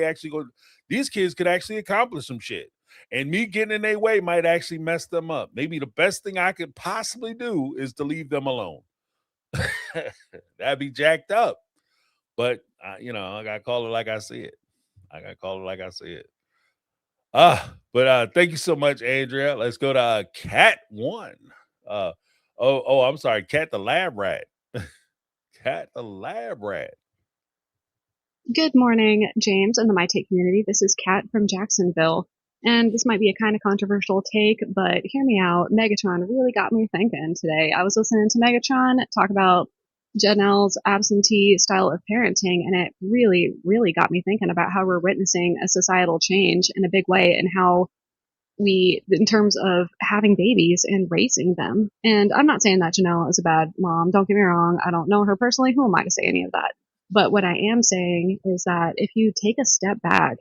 these kids could actually accomplish some shit. And me getting in their way might actually mess them up. Maybe the best thing I could possibly do is to leave them alone. That'd be jacked up. But you know, I gotta call it like I see it. But thank you so much, Andrea. Let's go to Cat One. I'm sorry, Cat the Lab Rat. Cat the Lab Rat. Good morning, James and the My Take community. This is Kat from Jacksonville. And this might be a kind of controversial take, but hear me out. Megatron really got me thinking today. I was listening to Megatron talk about Janelle's absentee style of parenting, and it really, really got me thinking about how we're witnessing a societal change in a big way, and how in terms of having babies and raising them. And I'm not saying that Janelle is a bad mom. Don't get me wrong. I don't know her personally. Who am I to say any of that? But what I am saying is that if you take a step back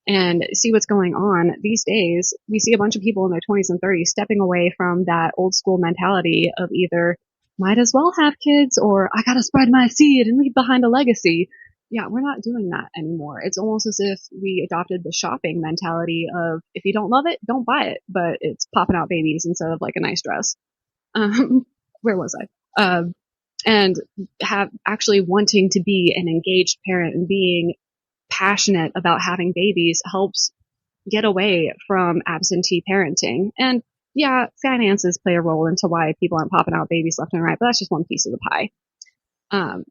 and see what's going on these days, we see a bunch of people in their 20s and 30s stepping away from that old school mentality of either might as well have kids or I got to spread my seed and leave behind a legacy. Yeah, we're not doing that anymore. It's almost as if we adopted the shopping mentality of if you don't love it, don't buy it, but it's popping out babies instead of like a nice dress. Where was I? And have actually wanting to be an engaged parent and being passionate about having babies helps get away from absentee parenting. And yeah, finances play a role into why people aren't popping out babies left and right, but that's just one piece of the pie.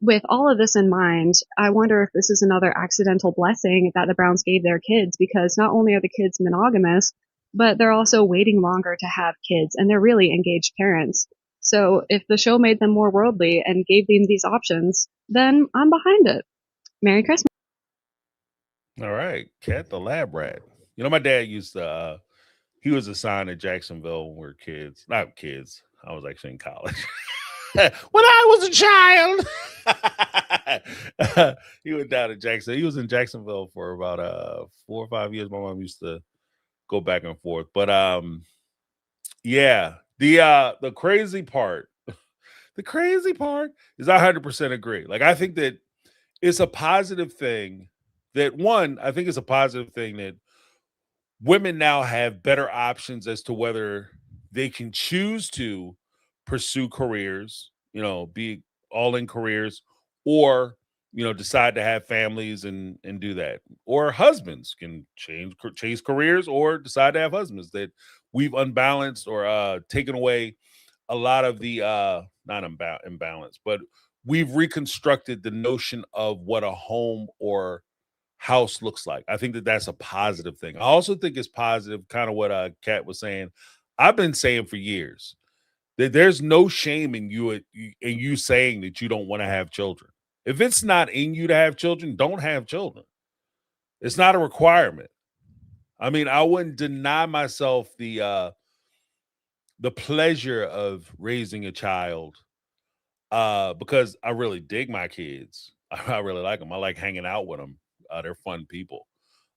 With all of this in mind, I wonder if this is another accidental blessing that the Browns gave their kids, because not only are the kids monogamous, but they're also waiting longer to have kids, and they're really engaged parents. So if the show made them more worldly and gave them these options, then I'm behind it. Merry Christmas. All right, Cat the Lab Rat. You know, my dad used to, he was assigned to Jacksonville when we were kids. Not kids. I was actually in college. When I was a child. He went down to Jacksonville. He was in Jacksonville for about 4 or 5 years. My mom used to go back and forth. But yeah, The crazy part, the crazy part is I 100% agree. Like I think that it's a positive thing that one, I think it's a positive thing that women now have better options as to whether they can choose to pursue careers, be all in careers, or decide to have families and do that, or husbands can chase careers or decide to have husbands. That we've unbalanced or taken away a lot of the not imbalance, but we've reconstructed the notion of what a home or house looks like. I think that that's a positive thing. I also think it's positive, kind of what Kat was saying. I've been saying for years that there's no shame in you saying that you don't want to have children. If it's not in you to have children, don't have children. It's not a requirement. I mean, I wouldn't deny myself the pleasure of raising a child because I really dig my kids. I really like them. I like hanging out with them. They're fun people.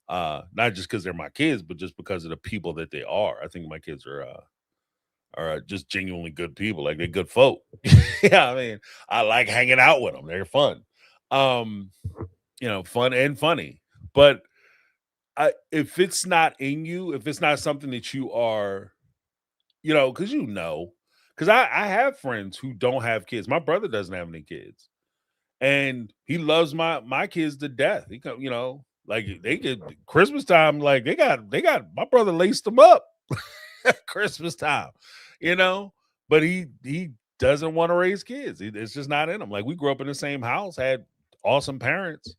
Not just because they're my kids, but just because of the people that they are. I think my kids are just genuinely good people. Like they're good folk. Yeah, I mean, I like hanging out with them. They're fun. Fun and funny. But if it's not in you, if it's not something that you are, because I have friends who don't have kids. My brother doesn't have any kids, and he loves my kids to death. Like they get Christmas time, like they got my brother laced them up at Christmas time, but he doesn't want to raise kids. It's just not in him. Like we grew up in the same house, had awesome parents,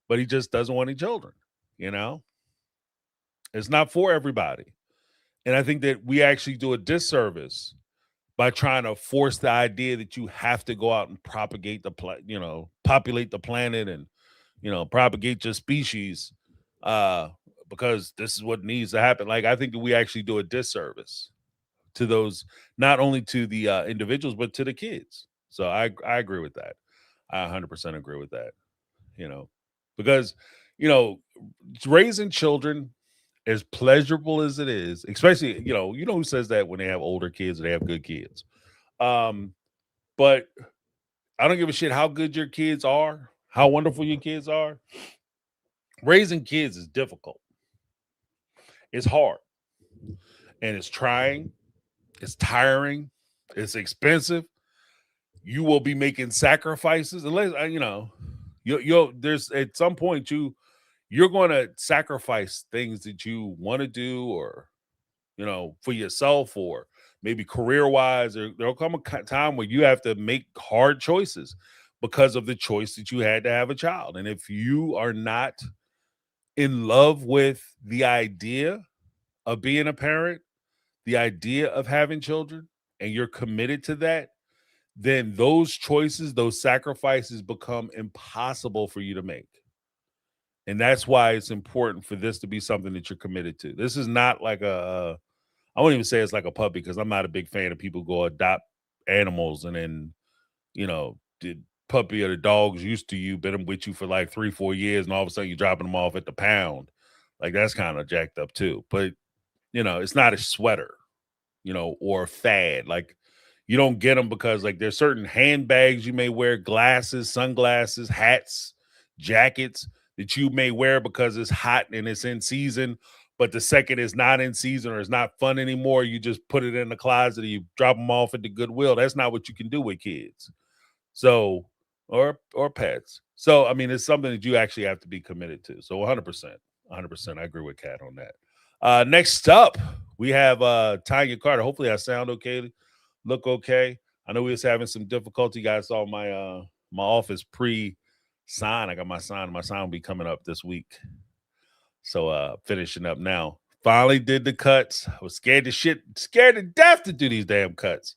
but he just doesn't want any children. It's not for everybody. And I think that we actually do a disservice by trying to force the idea that you have to go out and propagate populate the planet and propagate your species because this is what needs to happen. Like I think that we actually do a disservice to those, not only to the individuals but to the kids. So I agree with that. I 100% agree with that. Because raising children, as pleasurable as it is, especially who says that when they have older kids or they have good kids, but I don't give a shit how good your kids are, how wonderful your kids are. Raising kids is difficult. It's hard. And it's trying. It's tiring. It's expensive. You will be making sacrifices unless there's at some point you're going to sacrifice things that you want to do or for yourself or maybe career-wise, or there'll come a time where you have to make hard choices because of the choice that you had to have a child. And if you are not in love with the idea of being a parent, the idea of having children, and you're committed to that, then those choices, those sacrifices become impossible for you to make. And that's why it's important for this to be something that you're committed to. This is not like I won't even say it's like a puppy because I'm not a big fan of people go adopt animals and then, the puppy or the dog's used to you, been with you for like 3-4 years, and all of a sudden you're dropping them off at the pound. Like that's kind of jacked up too. But, it's not a sweater, or a fad. Like you don't get them because like there's certain handbags you may wear, glasses, sunglasses, hats, jackets that you may wear because it's hot and it's in season. But the second it's not in season or it's not fun anymore, you just put it in the closet and you drop them off at the Goodwill. That's not what you can do with kids. So, or pets. So, I mean, it's something that you actually have to be committed to. So 100%, I agree with Kat on that. Next up, we have Tanya Carter. Hopefully I sound okay, look okay. I know we was having some difficulty. You guys saw my my office pre-sign. I got my sign. My sign will be coming up this week. So finishing up now. Finally did the cuts. I was scared to death to do these damn cuts.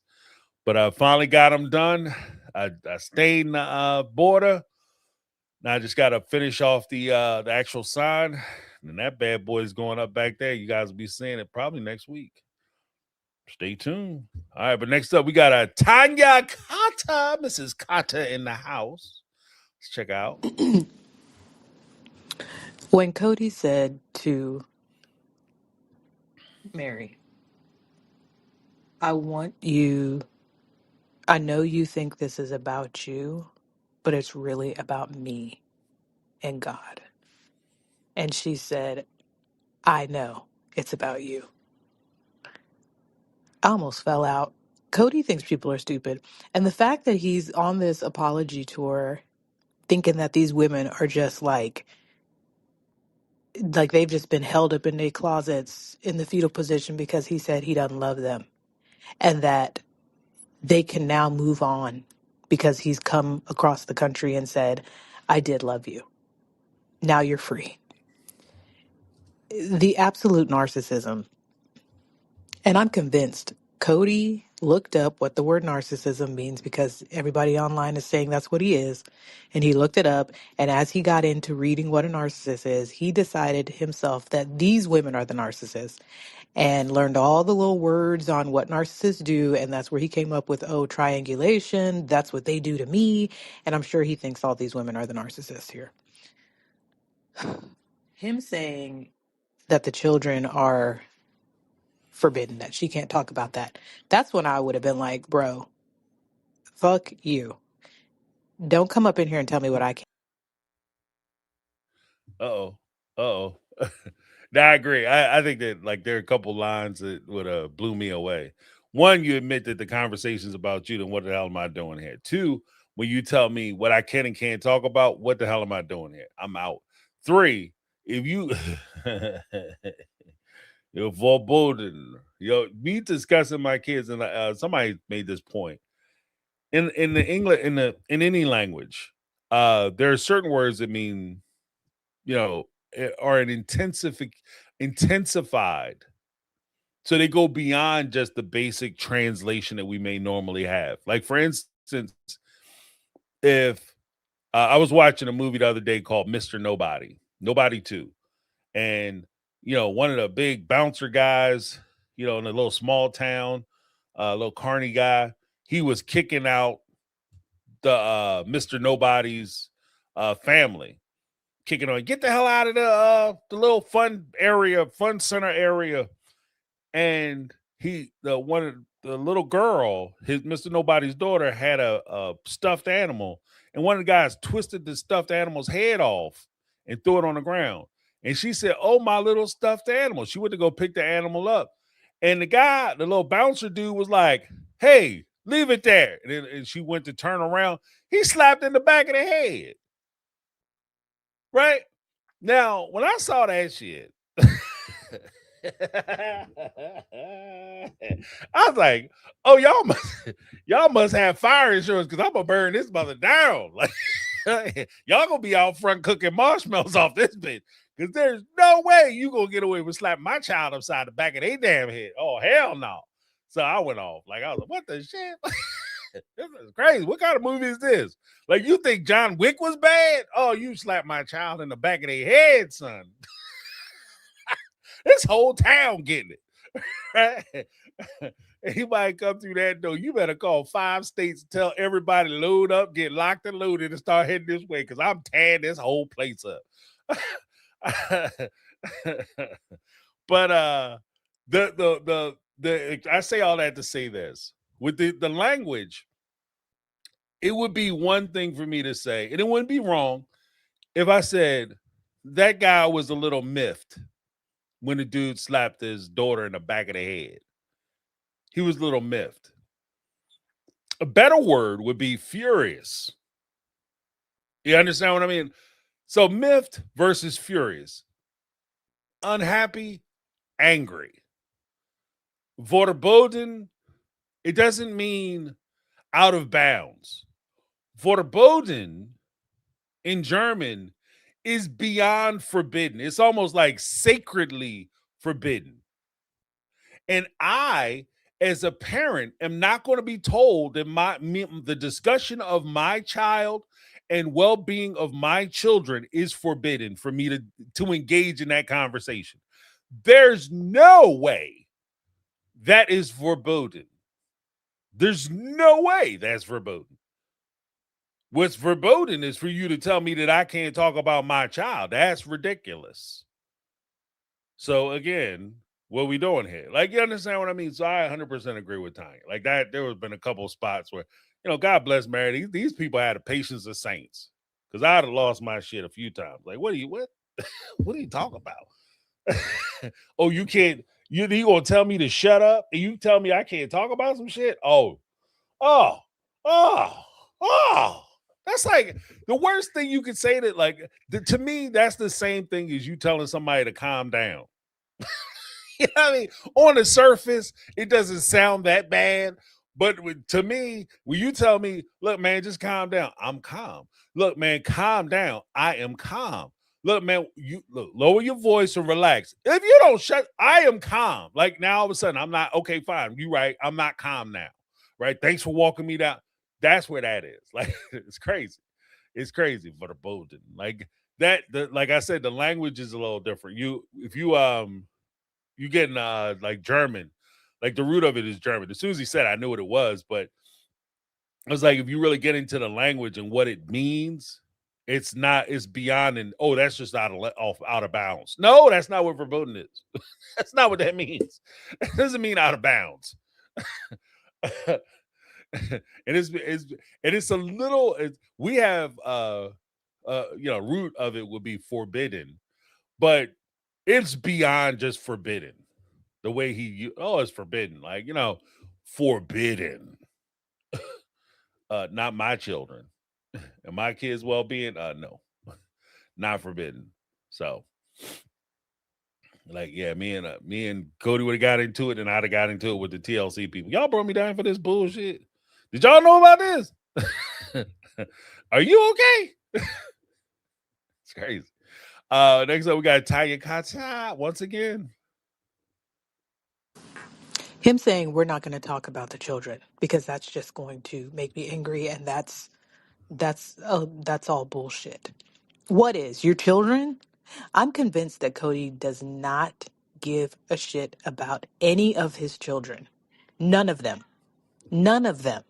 But I finally got them done. I stained the border. Now I just got to finish off the actual sign. And that bad boy is going up back there. You guys will be seeing it probably next week. Stay tuned. All right, but next up, we got a Tanya Carter, Mrs. Carter in the house. Let's check out. When Cody said to Mary, I know you think this is about you, but it's really about me and God. And she said, I know it's about you. I almost fell out. Cody thinks people are stupid. And the fact that he's on this apology tour thinking that these women are just like they've just been held up in their closets in the fetal position because he said he doesn't love them, and that they can now move on because he's come across the country and said, I did love you. Now you're free. The absolute narcissism. And I'm convinced Cody looked up what the word narcissism means because everybody online is saying that's what he is. And he looked it up. And as he got into reading what a narcissist is, he decided himself that these women are the narcissists and learned all the little words on what narcissists do. And that's where he came up with, oh, triangulation. That's what they do to me. And I'm sure he thinks all these women are the narcissists here. Him saying that the children are forbidden, that she can't talk about that. That's when I would have been like, bro, fuck you. Don't come up in here and tell me what I can. Uh-oh. Uh-oh. No, I agree. I think that like there are a couple lines that would blew me away. One, you admit that the conversation's about you, then what the hell am I doing here? Two, when you tell me what I can and can't talk about, what the hell am I doing here? I'm out. Three, if you you're foreboding, me discussing my kids, and somebody made this point. In the English in any language, there are certain words that mean, are an intensified. So they go beyond just the basic translation that we may normally have. Like, for instance, if I was watching a movie the other day called Mr. Nobody, Nobody 2. And, one of the big bouncer guys, in a little small town, little carny guy, he was kicking out the Mr. Nobody's family. Kicking on, get the hell out of the little fun center area. And the little girl, his Mr. Nobody's daughter, had a stuffed animal, and one of the guys twisted the stuffed animal's head off and threw it on the ground. And she said, "Oh, my little stuffed animal." She went to go pick the animal up, and the little bouncer dude, was like, "Hey, leave it there." And she went to turn around. He slapped in the back of the head. Right? Now, when I saw that shit, I was like, "Oh, y'all must have fire insurance because I'm gonna burn this mother down." Like, y'all gonna be out front cooking marshmallows off this bitch because there's no way you gonna get away with slapping my child upside the back of their damn head. Oh, hell no! So I went off. Like, I was like, "What the shit? This is crazy. What kind of movie is this? Like, you think John Wick was bad? Oh, you slapped my child in the back of their head, son." This whole town getting it. Right? He might come through that door. You better call 5 states and tell everybody to load up, get locked and loaded, and start heading this way because I'm tearing this whole place up. But I say all that to say this. With the language, it would be one thing for me to say, and it wouldn't be wrong if I said that guy was a little miffed when the dude slapped his daughter in the back of the head. He was a little miffed. A better word would be furious. You understand what I mean? So miffed versus furious. Unhappy, angry. Verboten, it doesn't mean out of bounds. Verboten in German is beyond forbidden. It's almost like sacredly forbidden. And I, as a parent, am not going to be told that the discussion of my child and well-being of my children is forbidden for me to engage in that conversation. There's no way that is verboten. There's no way that's verboten. What's verboten is for you to tell me that I can't talk about my child. That's ridiculous. So again, what we doing here? Like, you understand what I mean? So I 100% agree with Tanya. Like that, there has been a couple of spots where, God bless Mary. These people had the patience of saints. Because I'd have lost my shit a few times. Like, what are you talking about? Oh, you can't, you gonna tell me to shut up? And you tell me I can't talk about some shit? Oh, oh, oh, oh. That's like the worst thing you could say that, like, to me, that's the same thing as you telling somebody to calm down. You know what I mean? On the surface, it doesn't sound that bad. But to me, when you tell me, look, man, just calm down, I'm calm. Look, man, calm down. I am calm. Look, man, you lower your voice and relax. If you don't shut, I am calm. Like now all of a sudden, I'm not, okay, fine. You right. I'm not calm now. Right. Thanks for walking me down. That's where that is. Like, it's crazy. It's crazy for the Bolden. Like that, like I said, the language is a little different. If you getting like German, like the root of it is German. As soon as he said, I knew what it was, but I was like, if you really get into the language and what it means, it's beyond. And oh, that's just out of bounds. No, that's not what verboten is. That's not what that means. It doesn't mean out of bounds. And it's a little. We have root of it would be forbidden, but it's beyond just forbidden. The way it's forbidden, like, forbidden. Not my children and my kids' well-being. No, not forbidden. So, like, yeah, me and Cody would have got into it, and I'd have got into it with the TLC people. Y'all brought me down for this bullshit. Did y'all know about this? Are you okay? It's crazy. Next up, we got Tanya Kata once again. Him saying we're not going to talk about the children because that's just going to make me angry, and that's all bullshit. What is your children? I'm convinced that Cody does not give a shit about any of his children. None of them. None of them.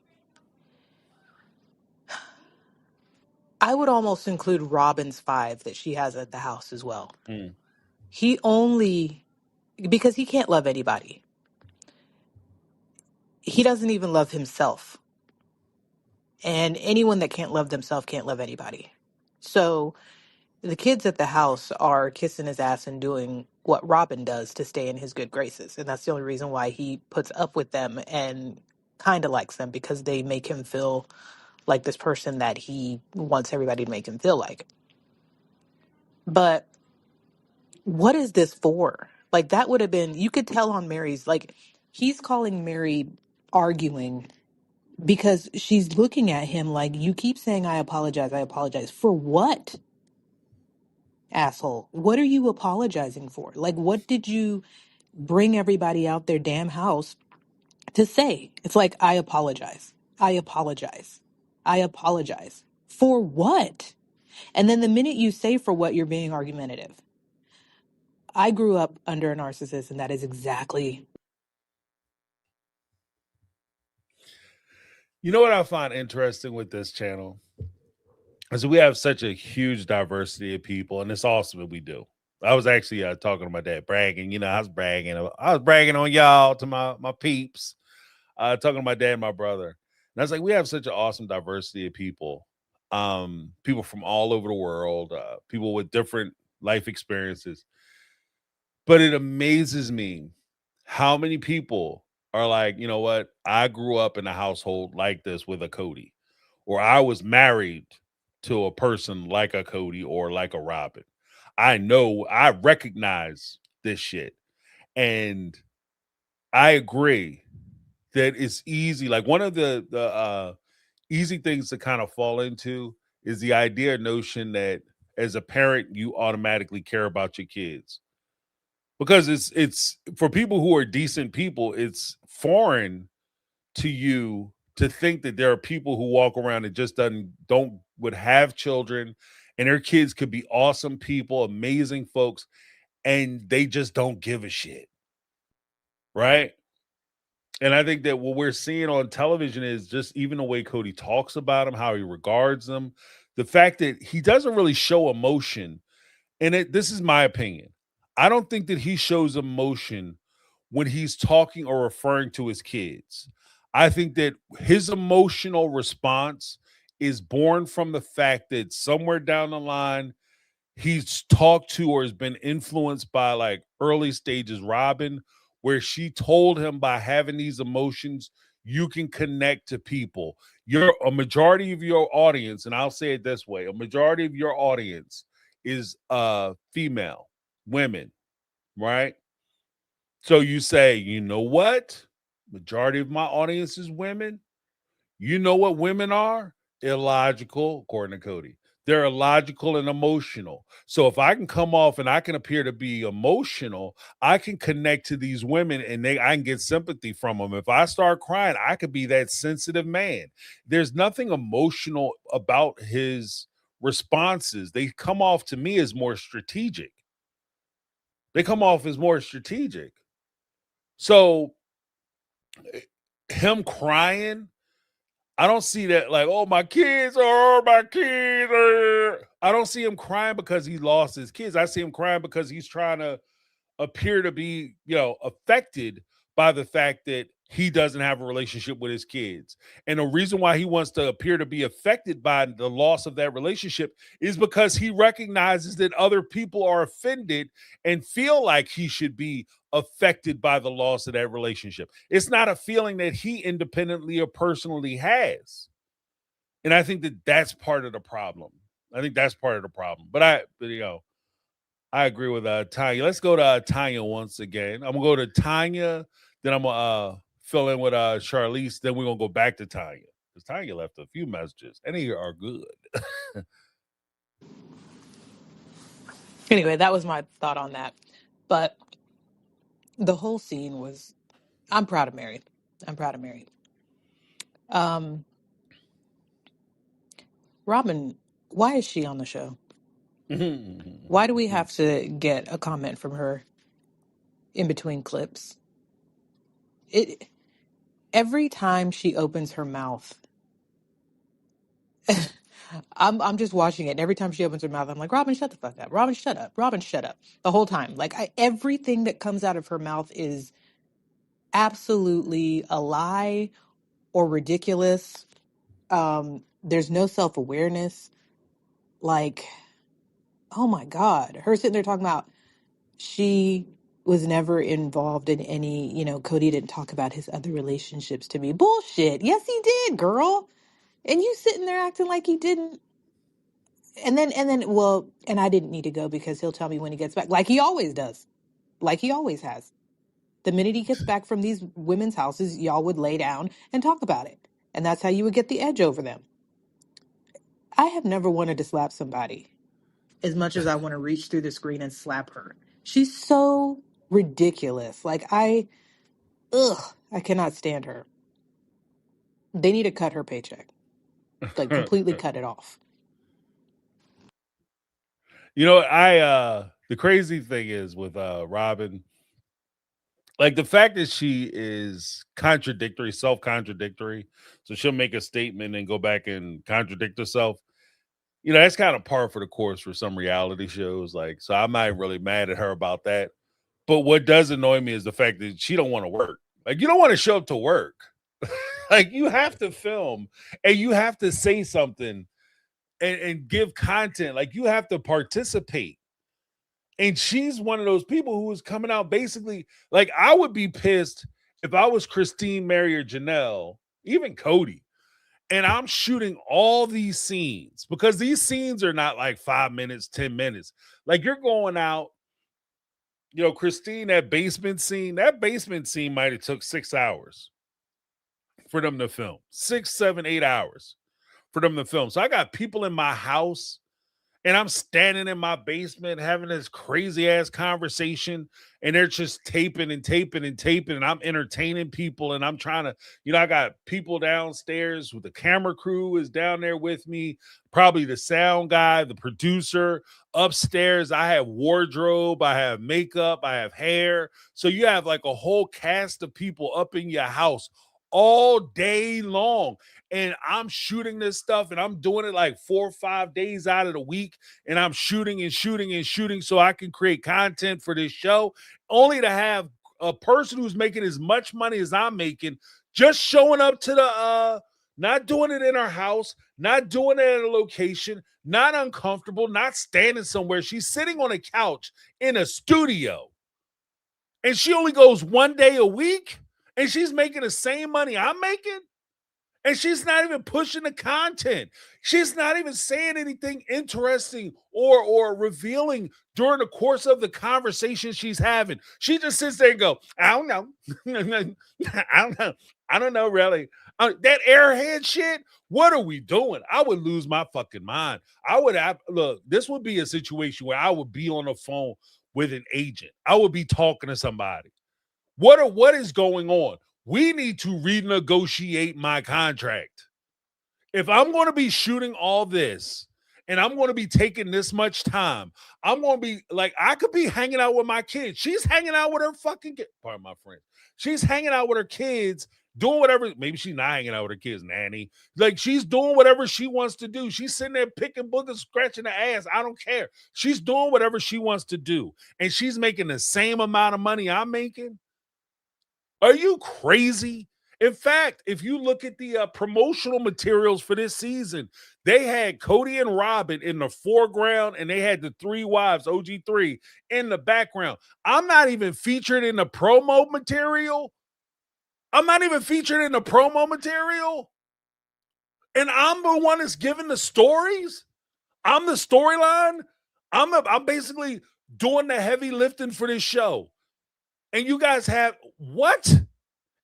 I would almost include Robin's 5 that she has at the house as well. He only, because he can't love anybody. He doesn't even love himself. And anyone that can't love themselves can't love anybody. So the kids at the house are kissing his ass and doing what Robin does to stay in his good graces. And that's the only reason why he puts up with them and kind of likes them, because they make him feel like this person that he wants everybody to make him feel like. But what is this for? Like, that would have been, you could tell on Mary's, like, he's calling Mary arguing because she's looking at him like, you keep saying, I apologize. For what? Asshole. What are you apologizing for? Like, what did you bring everybody out their damn house to say? It's like, I apologize. I apologize. I apologize. For what? And then the minute you say for what, you're being argumentative. I grew up under a narcissist, and that is exactly. You know what I find interesting with this channel? Is we have such a huge diversity of people, and it's awesome that we do. I was actually talking to my dad, bragging. I was bragging on y'all to my peeps. Talking to my dad and my brother. And I was like, we have such an awesome diversity of people. People from all over the world, people with different life experiences. But it amazes me how many people are like, you know what? I grew up in a household like this with a Cody, or I was married to a person like a Cody or like a Robin. I know, I recognize this shit. And I agree that it's easy. Like, one of the easy things to kind of fall into is the idea, notion that as a parent, you automatically care about your kids. Because it's for people who are decent people, it's foreign to you to think that there are people who walk around and just would have children, and their kids could be awesome people, amazing folks, and they just don't give a shit. Right? And I think that what we're seeing on television is just even the way Cody talks about them, how he regards them, the fact that he doesn't really show emotion. And this is my opinion. I don't think that he shows emotion when he's talking or referring to his kids. I think that his emotional response is born from the fact that somewhere down the line, he's talked to or has been influenced by like early stages Robin, where she told him by having these emotions, you can connect to people. You're a majority of your audience, and I'll say it this way: a majority of your audience is female, women, right? So you say, you know what? Majority of my audience is women. You know what women are? Illogical, according to Cody. They're illogical and emotional. So if I can come off and I can appear to be emotional, I can connect to these women and I can get sympathy from them. If I start crying, I could be that sensitive man. There's nothing emotional about his responses. They come off to me as more strategic. So him crying, I don't see that like, oh, my kids. I don't see him crying because he lost his kids. I see him crying because he's trying to appear to be, affected by the fact that he doesn't have a relationship with his kids. And the reason why he wants to appear to be affected by the loss of that relationship is because he recognizes that other people are offended and feel like he should be affected by the loss of that relationship. It's not a feeling that he independently or personally has. And I think that that's part of the problem. But I agree with Tanya. Let's go to Tanya once again. I'm gonna go to Tanya, then I'm gonna fill in with Charlize. Then we're gonna go back to Tanya because Tanya left a few messages, and they are good. Anyway, that was my thought on that. But the whole scene was, I'm proud of Mary. Robin, why is she on the show? Why do we have to get a comment from her in between clips? Every time she opens her mouth, I'm just watching it, and every time she opens her mouth, I'm like, Robin, shut the fuck up. Robin, shut up. Robin, shut up. The whole time. Like, everything that comes out of her mouth is absolutely a lie or ridiculous. There's no self-awareness. Like, oh my God. Her sitting there talking about she was never involved in any, Cody didn't talk about his other relationships to me. Bullshit. Yes, he did, girl. And you sitting there acting like he didn't. And then, and I didn't need to go because he'll tell me when he gets back, like he always does, like he always has. The minute he gets back from these women's houses, y'all would lay down and talk about it. And that's how you would get the edge over them. I have never wanted to slap somebody as much as I want to reach through the screen and slap her. She's so ridiculous. Like, I cannot stand her. They need to cut her paycheck. Like, completely cut it off. The crazy thing is with Robin, like the fact that she is self-contradictory, so she'll make a statement and go back and contradict herself. That's kind of par for the course for some reality shows. Like, so I'm not really mad at her about that. But what does annoy me is the fact that she don't want to work. Like, you don't want to show up to work. Like, you have to film and you have to say something and give content. Like, you have to participate. And she's one of those people who is coming out basically like, I would be pissed if I was Christine, Mary, or Janelle, even Cody, and I'm shooting all these scenes because these scenes are not like 5 minutes, 10 minutes. Like, you're going out, Christine, that basement scene might have took 6 hours for them to film. 6, 7, 8 hours for them to film. So I got people in my house and I'm standing in my basement having this crazy ass conversation, and they're just taping and taping and taping, and I'm entertaining people, and I'm trying to, I got people downstairs with the camera crew is down there with me, probably the sound guy, the producer. Upstairs, I have wardrobe, I have makeup, I have hair. So you have like a whole cast of people up in your house all day long. And I'm shooting this stuff and I'm doing it like 4 or 5 days out of the week. And I'm shooting and shooting and shooting so I can create content for this show, only to have a person who's making as much money as I'm making, just showing up to the not doing it in her house, not doing it at a location, not uncomfortable, not standing somewhere. She's sitting on a couch in a studio. And she only goes 1 day a week, and she's making the same money I'm making. And she's not even pushing the content. She's not even saying anything interesting or revealing during the course of the conversation she's having. She just sits there and go, I don't know. I don't know. I don't know, really. That airhead shit, what are we doing? I would lose my fucking mind. Look, this would be a situation where I would be on the phone with an agent. I would be talking to somebody. What is going on? We need to renegotiate my contract. If I'm going to be shooting all this and I'm going to be taking this much time, I'm going to be like, I could be hanging out with my kids. She's hanging out with her fucking kids. Pardon my friend. She's hanging out with her kids, doing whatever. Maybe she's not hanging out with her kids, nanny. Like, she's doing whatever she wants to do. She's sitting there picking boogers, scratching her ass. I don't care. She's doing whatever she wants to do. And she's making the same amount of money I'm making. Are you crazy? In fact, if you look at the promotional materials for this season, they had Cody and Robin in the foreground, and they had the three wives, OG3, in the background. I'm not even featured in the promo material. And I'm the one that's giving the stories. I'm the storyline. I'm basically doing the heavy lifting for this show. And you guys have what?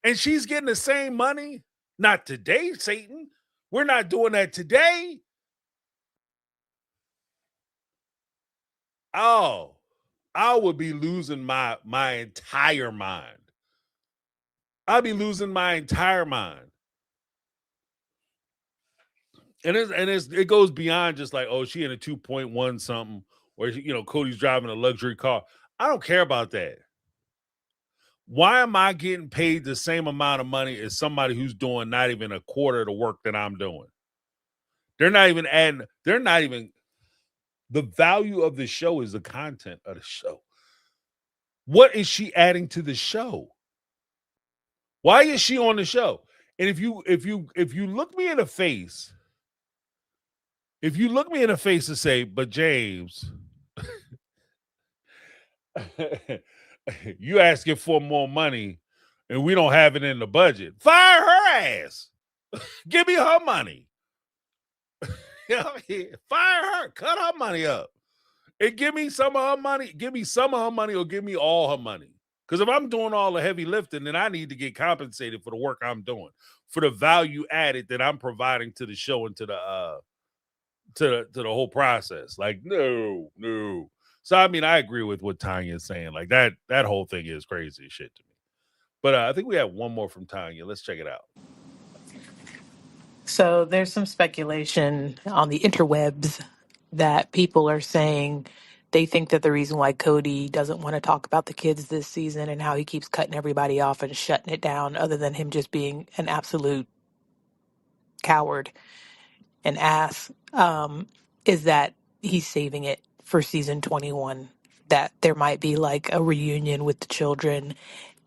And she's getting the same money? Not today, Satan. We're not doing that today. Oh, I would be losing my entire mind. I'd be losing my entire mind. And it goes beyond just like, oh, she in a 2.1 something, or Cody's driving a luxury car. I don't care about that. Why am I getting paid the same amount of money as somebody who's doing not even a quarter of the work that I'm doing? The value of the show is the content of the show. What is she adding to the show? Why is she on the show? And if you look me in the face, and say, but James, you asking for more money and we don't have it in the budget, fire her ass. Give me her money. Fire her. Cut her money up. And give me some of her money. Give me some of her money or give me all her money. Because if I'm doing all the heavy lifting, then I need to get compensated for the work I'm doing, for the value added that I'm providing to the show and to the whole process. Like, no. So, I mean, I agree with what Tanya is saying. Like, that whole thing is crazy shit to me. But I think we have one more from Tanya. Let's check it out. So there's some speculation on the interwebs that people are saying they think that the reason why Cody doesn't want to talk about the kids this season and how he keeps cutting everybody off and shutting it down, other than him just being an absolute coward and ass, is that he's saving it for season 21. That there might be like a reunion with the children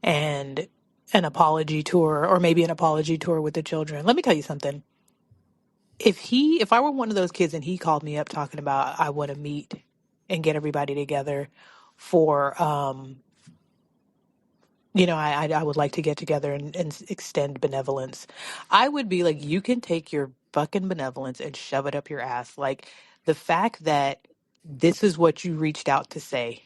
and an apology tour, or maybe an apology tour with the children. Let me tell you something. If I were one of those kids and he called me up talking about I want to meet and get everybody together for I would like to get together and extend benevolence, I would be like, you can take your fucking benevolence and shove it up your ass. Like, the fact that this is what you reached out to say,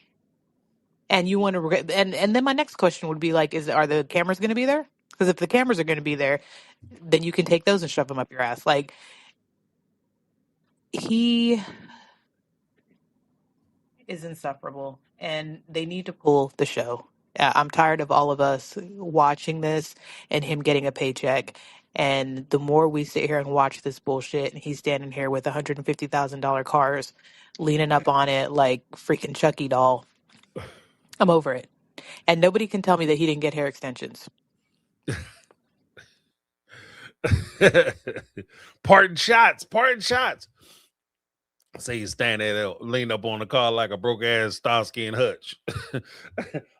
and you want to and then my next question would be like, are the cameras going to be there? Because if the cameras are going to be there, then you can take those and shove them up your ass. Like, he is insufferable, and they need to pull the show. I'm tired of all of us watching this and him getting a paycheck. And the more we sit here and watch this bullshit, and he's standing here with $150,000 cars, leaning up on it like freaking Chucky doll, I'm over it. And nobody can tell me that he didn't get hair extensions. Parting shots. Say he's standing there, leaned up on the car like a broke ass Starsky and Hutch,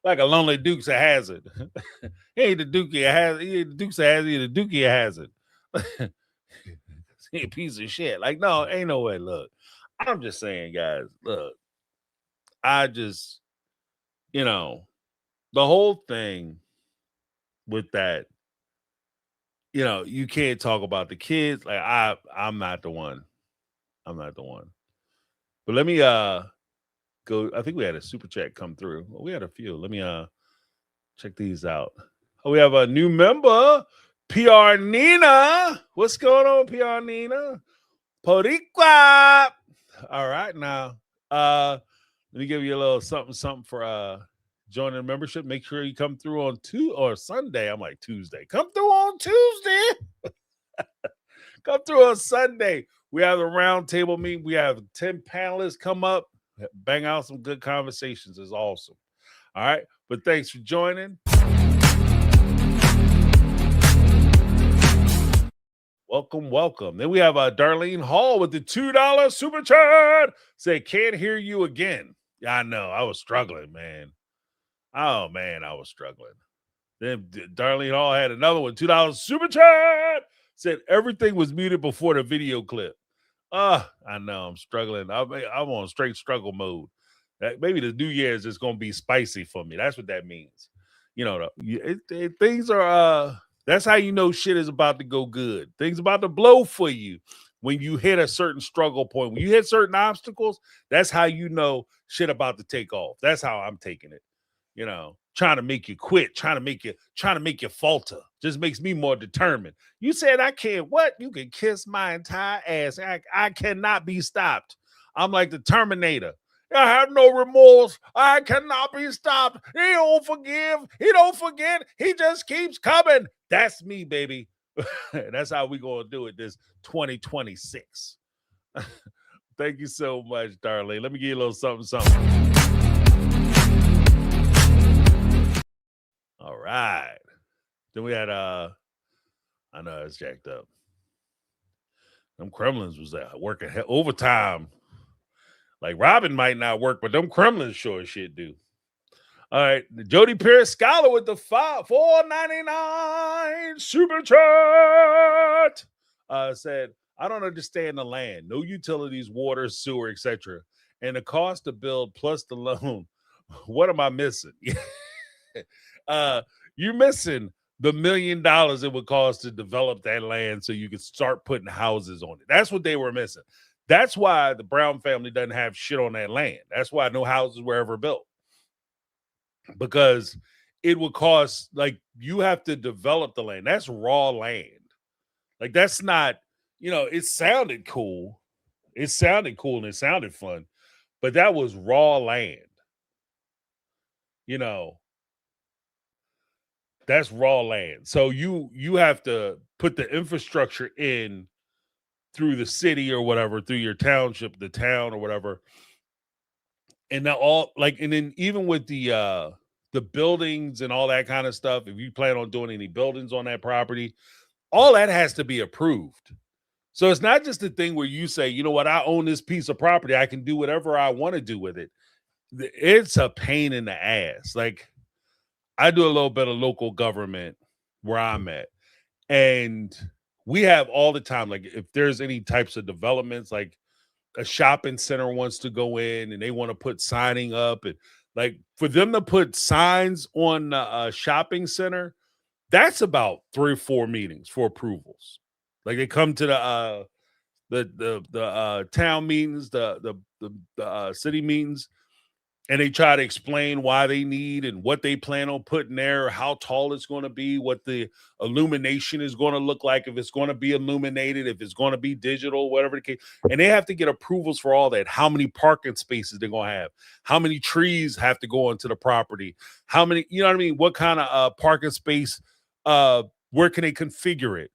like a lonely Dukes of Hazzard. He ain't the Dookie of Hazzard. He ain't the Dukes of Hazzard. He the Dookie of Hazzard. He a piece of shit. Like, no, ain't no way. Look, I'm just saying, guys. Look, I just, the whole thing with that, you can't talk about the kids. Like, I'm not the one. I'm not the one. But let me go. I think we had a super chat come through. Well, we had a few. Let me check these out. Oh, we have a new member, PR Nina. What's going on, PR Nina? Poricua. All right, now. Let me give you a little something for joining the membership. Make sure you come through on Sunday. I'm like Tuesday. Come through on Tuesday. Come through on Sunday. We have a round table meeting. We have 10 panelists come up, bang out some good conversations. It's awesome. All right. But thanks for joining. Welcome. Then we have Darlene Hall with the $2 super chat. Say, can't hear you again. Yeah, I know. I was struggling, man. Oh, man, I was struggling. Then Darlene Hall had another one, $2 super chat. Said everything was muted before the video clip. I know. I'm struggling. I'm on straight struggle mode. Maybe the New Year's is going to be spicy for me. That's what that means. Things are... That's how you know shit is about to go good. Things about to blow for you when you hit a certain struggle point. When you hit certain obstacles, that's how you know shit about to take off. That's how I'm taking it. Trying to make you quit, trying to make you falter. Just makes me more determined. You said I can't what? You can kiss my entire ass. I cannot be stopped. I'm like the Terminator. I have no remorse. I cannot be stopped. He don't forgive. He don't forget. He just keeps coming. That's me, baby. That's how we gonna do it this 2026. Thank you so much, Darlene. Let me give you a little something. All right. Then we had I know it's jacked up. Them Kremlins was working overtime. Like Robin might not work, but them Kremlins sure as shit do. All right, Jody Pierce Scholar with the $4.99 super chat said, "I don't understand the land, no utilities, water, sewer, etc., and the cost to build plus the loan. What am I missing? You're missing the $1 million it would cost to develop that land so you could start putting houses on it. That's what they were missing. That's why the Brown family doesn't have shit on that land. That's why no houses were ever built. Because it would cost, like, you have to develop the land. That's raw land. Like, that's not, it sounded cool. It sounded cool and it sounded fun. But that was raw land. That's raw land. So you have to put the infrastructure in through the city or whatever, through your township, the town or whatever. And now and then even with the buildings and all that kind of stuff, if you plan on doing any buildings on that property, all that has to be approved. So it's not just a thing where you say, you know what, I own this piece of property. I can do whatever I want to do with it. It's a pain in the ass. Like, I do a little bit of local government where I'm at. And we have all the time, like if there's any types of developments, like a shopping center wants to go in and they want to put signing up, and like for them to put signs on a shopping center, that's about 3 or 4 meetings for approvals. Like they come to the town meetings, the city meetings, and they try to explain why they need and what they plan on putting there, how tall it's going to be, what the illumination is going to look like, if it's going to be illuminated, if it's going to be digital, whatever the case. And they have to get approvals for all that. How many parking spaces they're going to have, how many trees have to go onto the property, how many, you know what I mean? What kind of parking space, where can they configure it?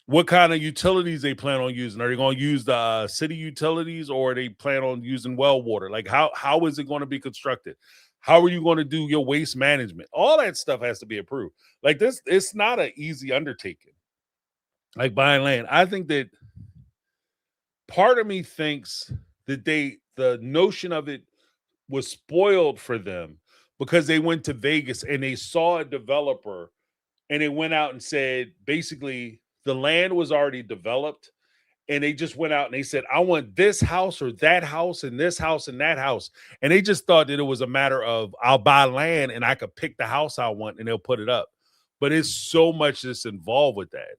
What kind of utilities they plan on using? Are they going to use the city utilities, or are they plan on using well water? Like how is it going to be constructed? How are you going to do your waste management? All that stuff has to be approved. Like this, it's not an easy undertaking. Like buying land. I think that part of me thinks that the notion of it was spoiled for them because they went to Vegas and they saw a developer and they went out and said, basically, the land was already developed. And they just went out and they said, I want this house or that house and this house and that house. And they just thought that it was a matter of, I'll buy land and I could pick the house I want and they'll put it up. But it's so much that's involved with that.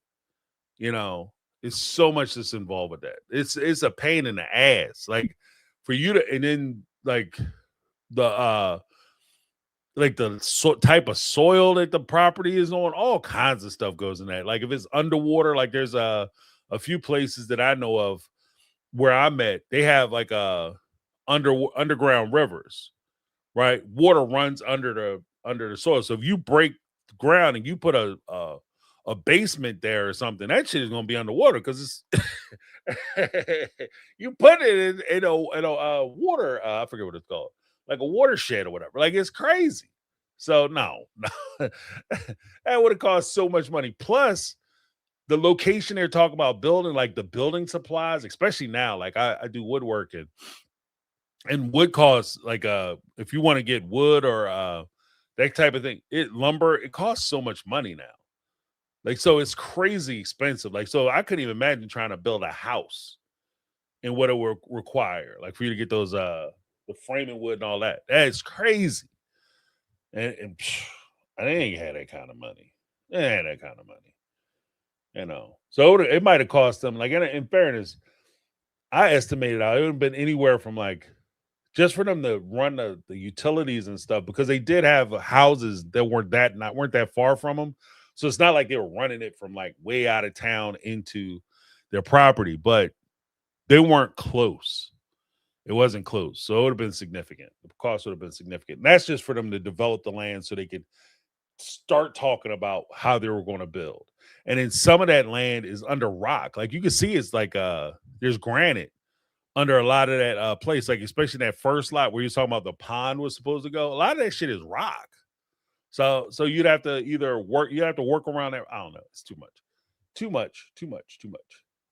You know, it's so much that's involved with that. It's a pain in the ass. Like for you to, and then like the type of soil that the property is on, all kinds of stuff goes in that. Like if it's underwater, like there's a few places that I know of where I'm at, they have like underground rivers, right? Water runs under the soil. So if you break the ground and you put a basement there or something, that shit is gonna be underwater because it's you put it in a water. I forget what it's called, like a watershed or whatever. Like it's crazy. So no, that would have cost so much money. Plus, the location they're talking about building, like the building supplies, especially now, like I do woodworking, and wood costs like if you want to get wood or that type of thing, lumber, it costs so much money now. Like, so it's crazy expensive. Like, so I couldn't even imagine trying to build a house and what it would require, like for you to get those the framing wood and all that. That's crazy. And I ain't had that kind of money. They ain't had that kind of money. You know, so it might have cost them, like in fairness, I estimated out it would have been anywhere from like just for them to run the utilities and stuff, because they did have houses that weren't that far from them. So it's not like they were running it from like way out of town into their property, but they weren't close. It wasn't close. So it would have been significant. The cost would have been significant. And that's just for them to develop the land so they could start talking about how they were going to build. And then some of that land is under rock. Like you can see it's like there's granite under a lot of that place, like especially that first lot where you're talking about the pond was supposed to go. A lot of that shit is rock. So you'd have to work around that. I don't know. It's too much.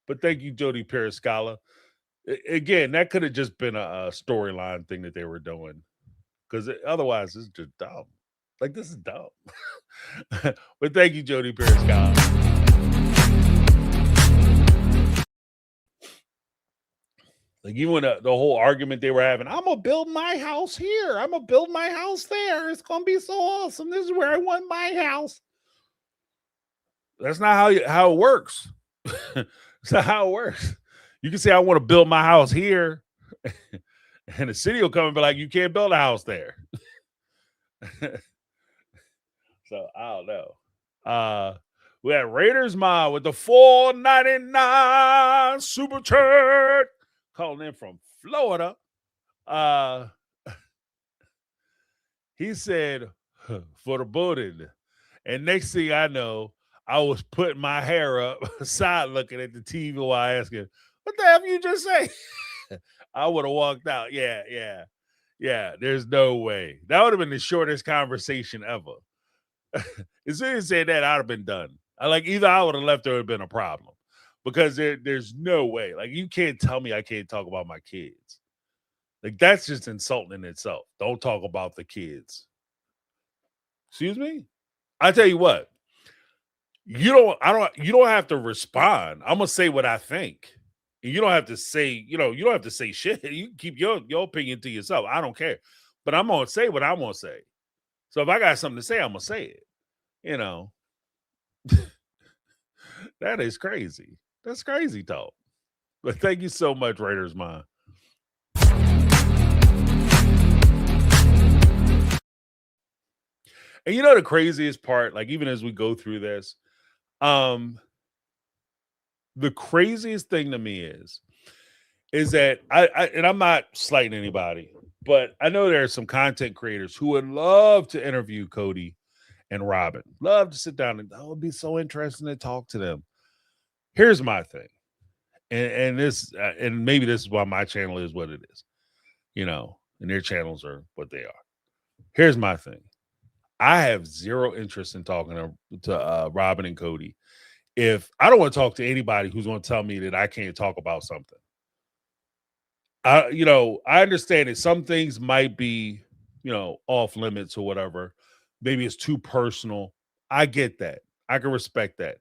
But thank you, Jody Periscala. Again, that could have just been a storyline thing that they were doing, because otherwise it's just dumb. Like, this is dumb. But thank you, Jody Periscala. Like, even the whole argument they were having, I'm going to build my house here. I'm going to build my house there. It's going to be so awesome. This is where I want my house. That's not how it works. That's not how it works. You can say, I want to build my house here. And the city will come and be like, you can't build a house there. So I don't know. We had Raiders Mod with the $4.99 super chat calling in from Florida. He said, for the voting. And next thing I know, I was putting my hair up, side looking at the TV while asking, what the hell you just say? I would have walked out. Yeah. There's no way. That would have been the shortest conversation ever. As soon as he said that, I'd have been done. Either I would have left or it would have been a problem, because there's no way. Like, you can't tell me I can't talk about my kids. Like, that's just insulting in itself. Don't talk about the kids. Excuse me? I tell you what, you don't have to respond. I'm gonna say what I think. And you don't have to say, you don't have to say shit. You can keep your opinion to yourself. I don't care. But I'm gonna say what I'm gonna say. So if I got something to say, I'm gonna say it. That is crazy. That's crazy talk. But thank you so much, Raiders Mind. And the craziest part, like, even as we go through this, the craziest thing to me is that and I'm not slighting anybody, but I know there are some content creators who would love to interview Cody and Robin. Love to sit down and, it would be so interesting to talk to them. Here's my thing. And this, and maybe this is why my channel is what it is, and their channels are what they are. Here's my thing. I have zero interest in talking to Robin and Cody if I don't want to talk to anybody who's going to tell me that I can't talk about something. I understand that some things might be, off limits or whatever. Maybe it's too personal. I get that. I can respect that.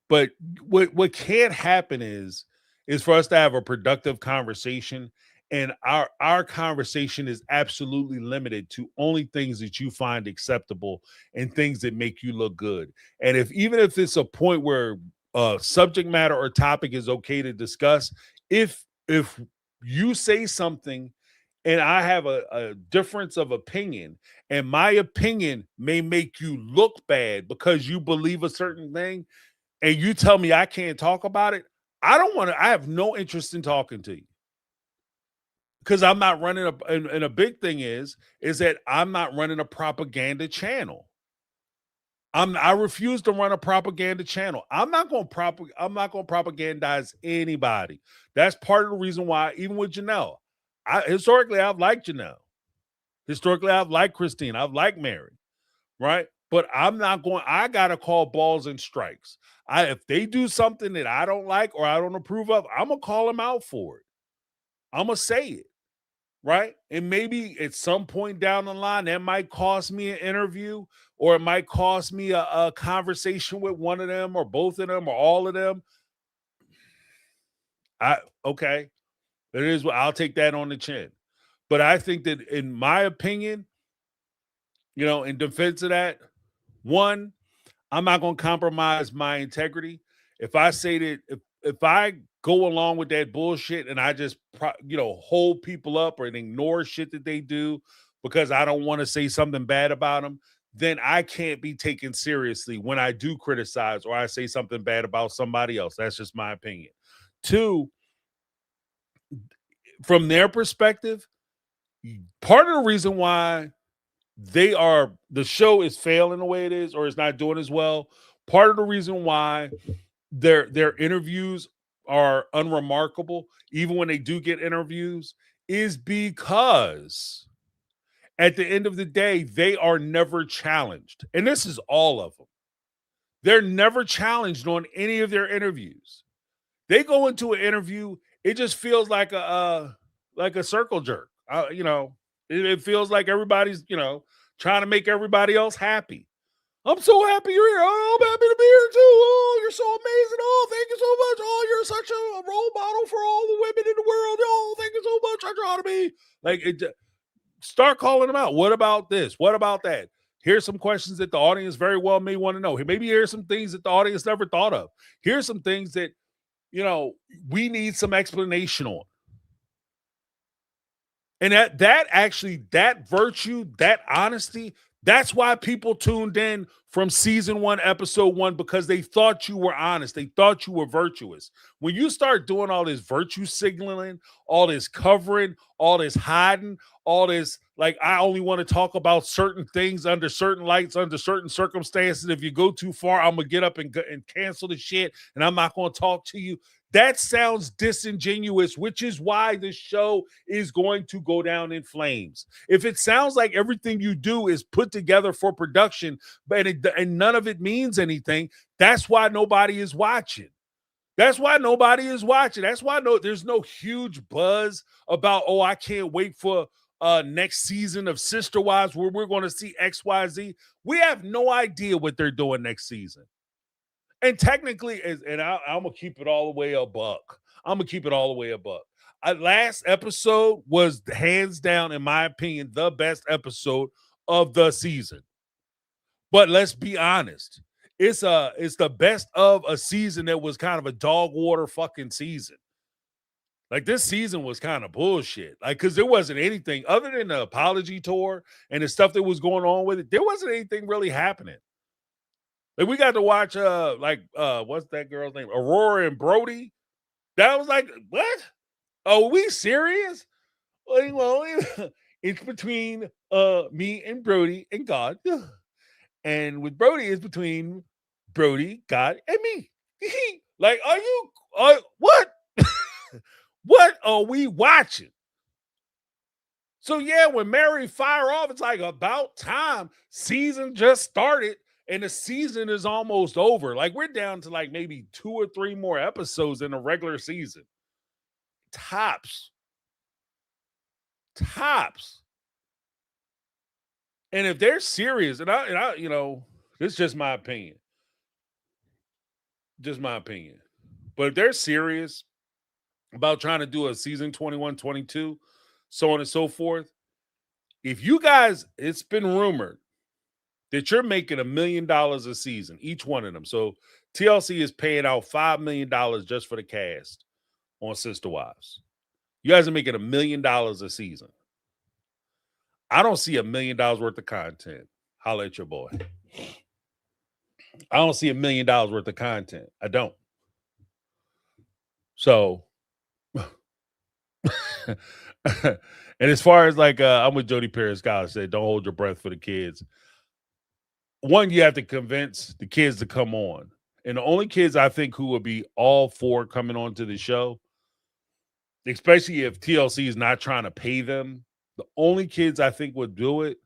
But what can't happen is for us to have a productive conversation, and our conversation is absolutely limited to only things that you find acceptable and things that make you look good. And even if it's a point where subject matter or topic is okay to discuss, if you say something and I have a difference of opinion, and my opinion may make you look bad because you believe a certain thing, and you tell me I can't talk about it, I have no interest in talking to you because I'm not running and a big thing is that I'm not running a propaganda channel. I refuse to run a propaganda channel. I'm not going to propagandize anybody. That's part of the reason why, even with Janelle, historically I've liked Janelle. Historically, I've liked Christine. I've liked Mary, right? But I gotta call balls and strikes. If they do something that I don't like or I don't approve of, I'm gonna call them out for it. I'm gonna say it, right? And maybe at some point down the line, that might cost me an interview, or it might cost me a conversation with one of them, or both of them, or all of them. Okay. It is what I'll take that on the chin. But I think that, in my opinion, in defense of that, one, I'm not going to compromise my integrity. If I say that, if I go along with that bullshit and I just hold people up or ignore shit that they do because I don't want to say something bad about them, then I can't be taken seriously when I do criticize or I say something bad about somebody else. That's just my opinion. Two, from their perspective, part of the reason why the show is failing the way it is or is not doing as well, part of the reason why their interviews are unremarkable, even when they do get interviews, is because at the end of the day, they are never challenged. And this is all of them. They're never challenged on any of their interviews. They go into an interview, it just feels like a circle jerk. It feels like everybody's, trying to make everybody else happy. I'm so happy you're here. Oh, I'm happy to be here too. Oh, you're so amazing. Oh, thank you so much. Oh, you're such a role model for all the women in the world. Oh, thank you so much. I try to be start calling them out. What about this? What about that? Here's some questions that the audience very well may want to know. Maybe here's some things that the audience never thought of. Here's some things that, we need some explanation on. And that virtue, that honesty, that's why people tuned in from season 1, episode 1, because they thought you were honest. They thought you were virtuous. When you start doing all this virtue signaling, all this covering, all this hiding, all this, like, I only want to talk about certain things under certain lights, under certain circumstances. If you go too far, I'm going to get up and cancel the shit, and I'm not going to talk to you. That sounds disingenuous, which is why the show is going to go down in flames. If it sounds like everything you do is put together for production, and none of it means anything, that's why nobody is watching. That's why nobody is watching. That's why there's no huge buzz about, oh, I can't wait for next season of Sister Wives where we're going to see XYZ. We have no idea what they're doing next season. And technically, I'm going to keep it all the way a buck. Last episode was hands down, in my opinion, the best episode of the season. But let's be honest. It's the best of a season that was kind of a dog water fucking season. Like, this season was kind of bullshit. Like, because there wasn't anything other than the apology tour and the stuff that was going on with it. There wasn't anything really happening. Like, we got to watch what's that girl's name? Aurora and Brody. That was like, what? Are we serious? Well, it's between me and Brody and God. And with Brody, it's between Brody, God, and me. Like, are you what? What are we watching? So yeah, when Mary fire off, it's like about time. Season just started. And the season is almost over. Like, we're down to like maybe 2 or 3 more episodes in a regular season. Tops. Tops. And if they're serious, and I, you know, this is just my opinion. Just my opinion. But if they're serious about trying to do a season 21, 22, so on and so forth, if you guys, it's been rumored that you're making $1 million a season, each one of them. So TLC is paying out $5 million just for the cast on Sister Wives. You guys are making $1 million a season. I don't see $1 million worth of content. Holla at your boy. I don't see $1 million worth of content. I don't. So, and as far as like, I'm with Jody Perry Scott said, don't hold your breath for the kids. One, you have to convince the kids to come on. And the only kids I think who would be all for coming on to the show, especially if TLC is not trying to pay them, the only kids I think would do it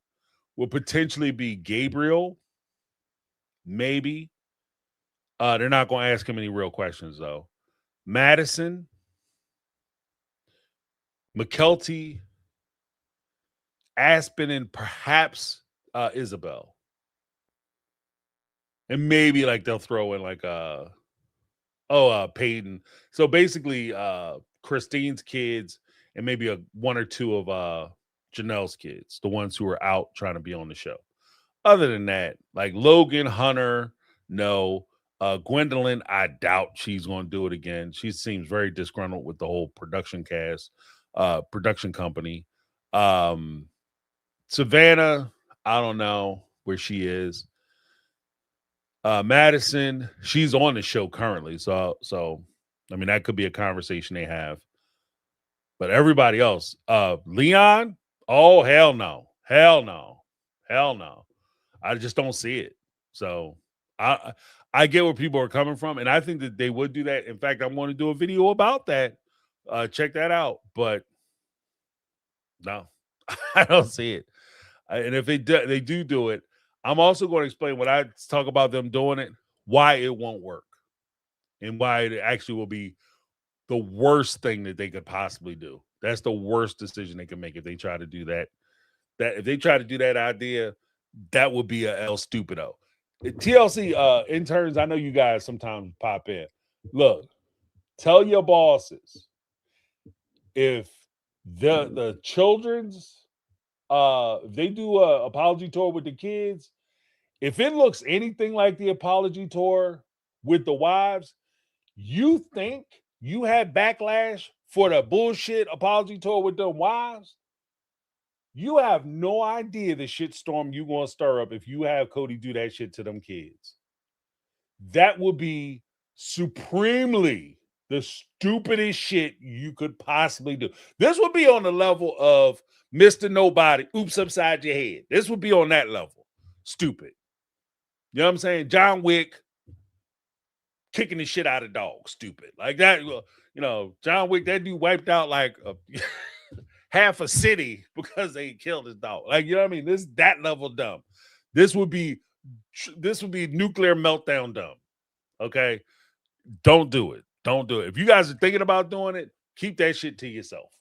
would potentially be Gabriel, maybe. They're not going to ask him any real questions, though. Madison, McKelty, Aspen, and perhaps Isabel. And maybe like they'll throw in like Peyton. So basically Christine's kids and maybe one or two of Janelle's kids, the ones who are out trying to be on the show. Other than that, like Logan, Hunter, no. Gwendolyn, I doubt she's going to do it again. She seems very disgruntled with the whole production company. Savannah, I don't know where she is. Madison, she's on the show currently. So I mean, that could be a conversation they have. But everybody else, Leon, oh, hell no. Hell no. Hell no. I just don't see it. So I get where people are coming from, and I think that they would do that. In fact, I'm going to do a video about that. Check that out. But no, I don't see it. And if they do it, I'm also going to explain when I talk about them doing it, why it won't work and why it actually will be the worst thing that they could possibly do. That's the worst decision they can make if they try to do that. If they try to do that idea, that would be a El Stupido. TLC interns, I know you guys sometimes pop in. Look, tell your bosses if the children's if they do a apology tour with the kids, if it looks anything like the apology tour with the wives, you think you had backlash for the bullshit apology tour with the wives? You have no idea the shitstorm you're going to stir up if you have Cody do that shit to them kids. That would be supremely the stupidest shit you could possibly do. This would be on the level of Mr. Nobody, oops, upside your head. This would be on that level. Stupid. You know what I'm saying? John Wick kicking the shit out of dogs. Stupid. Like that, you know, John Wick, that dude wiped out like half a city because they killed his dog. Like, you know what I mean? This that level dumb. This would be nuclear meltdown dumb. Okay? Don't do it. Don't do it. If you guys are thinking about doing it, keep that shit to yourself.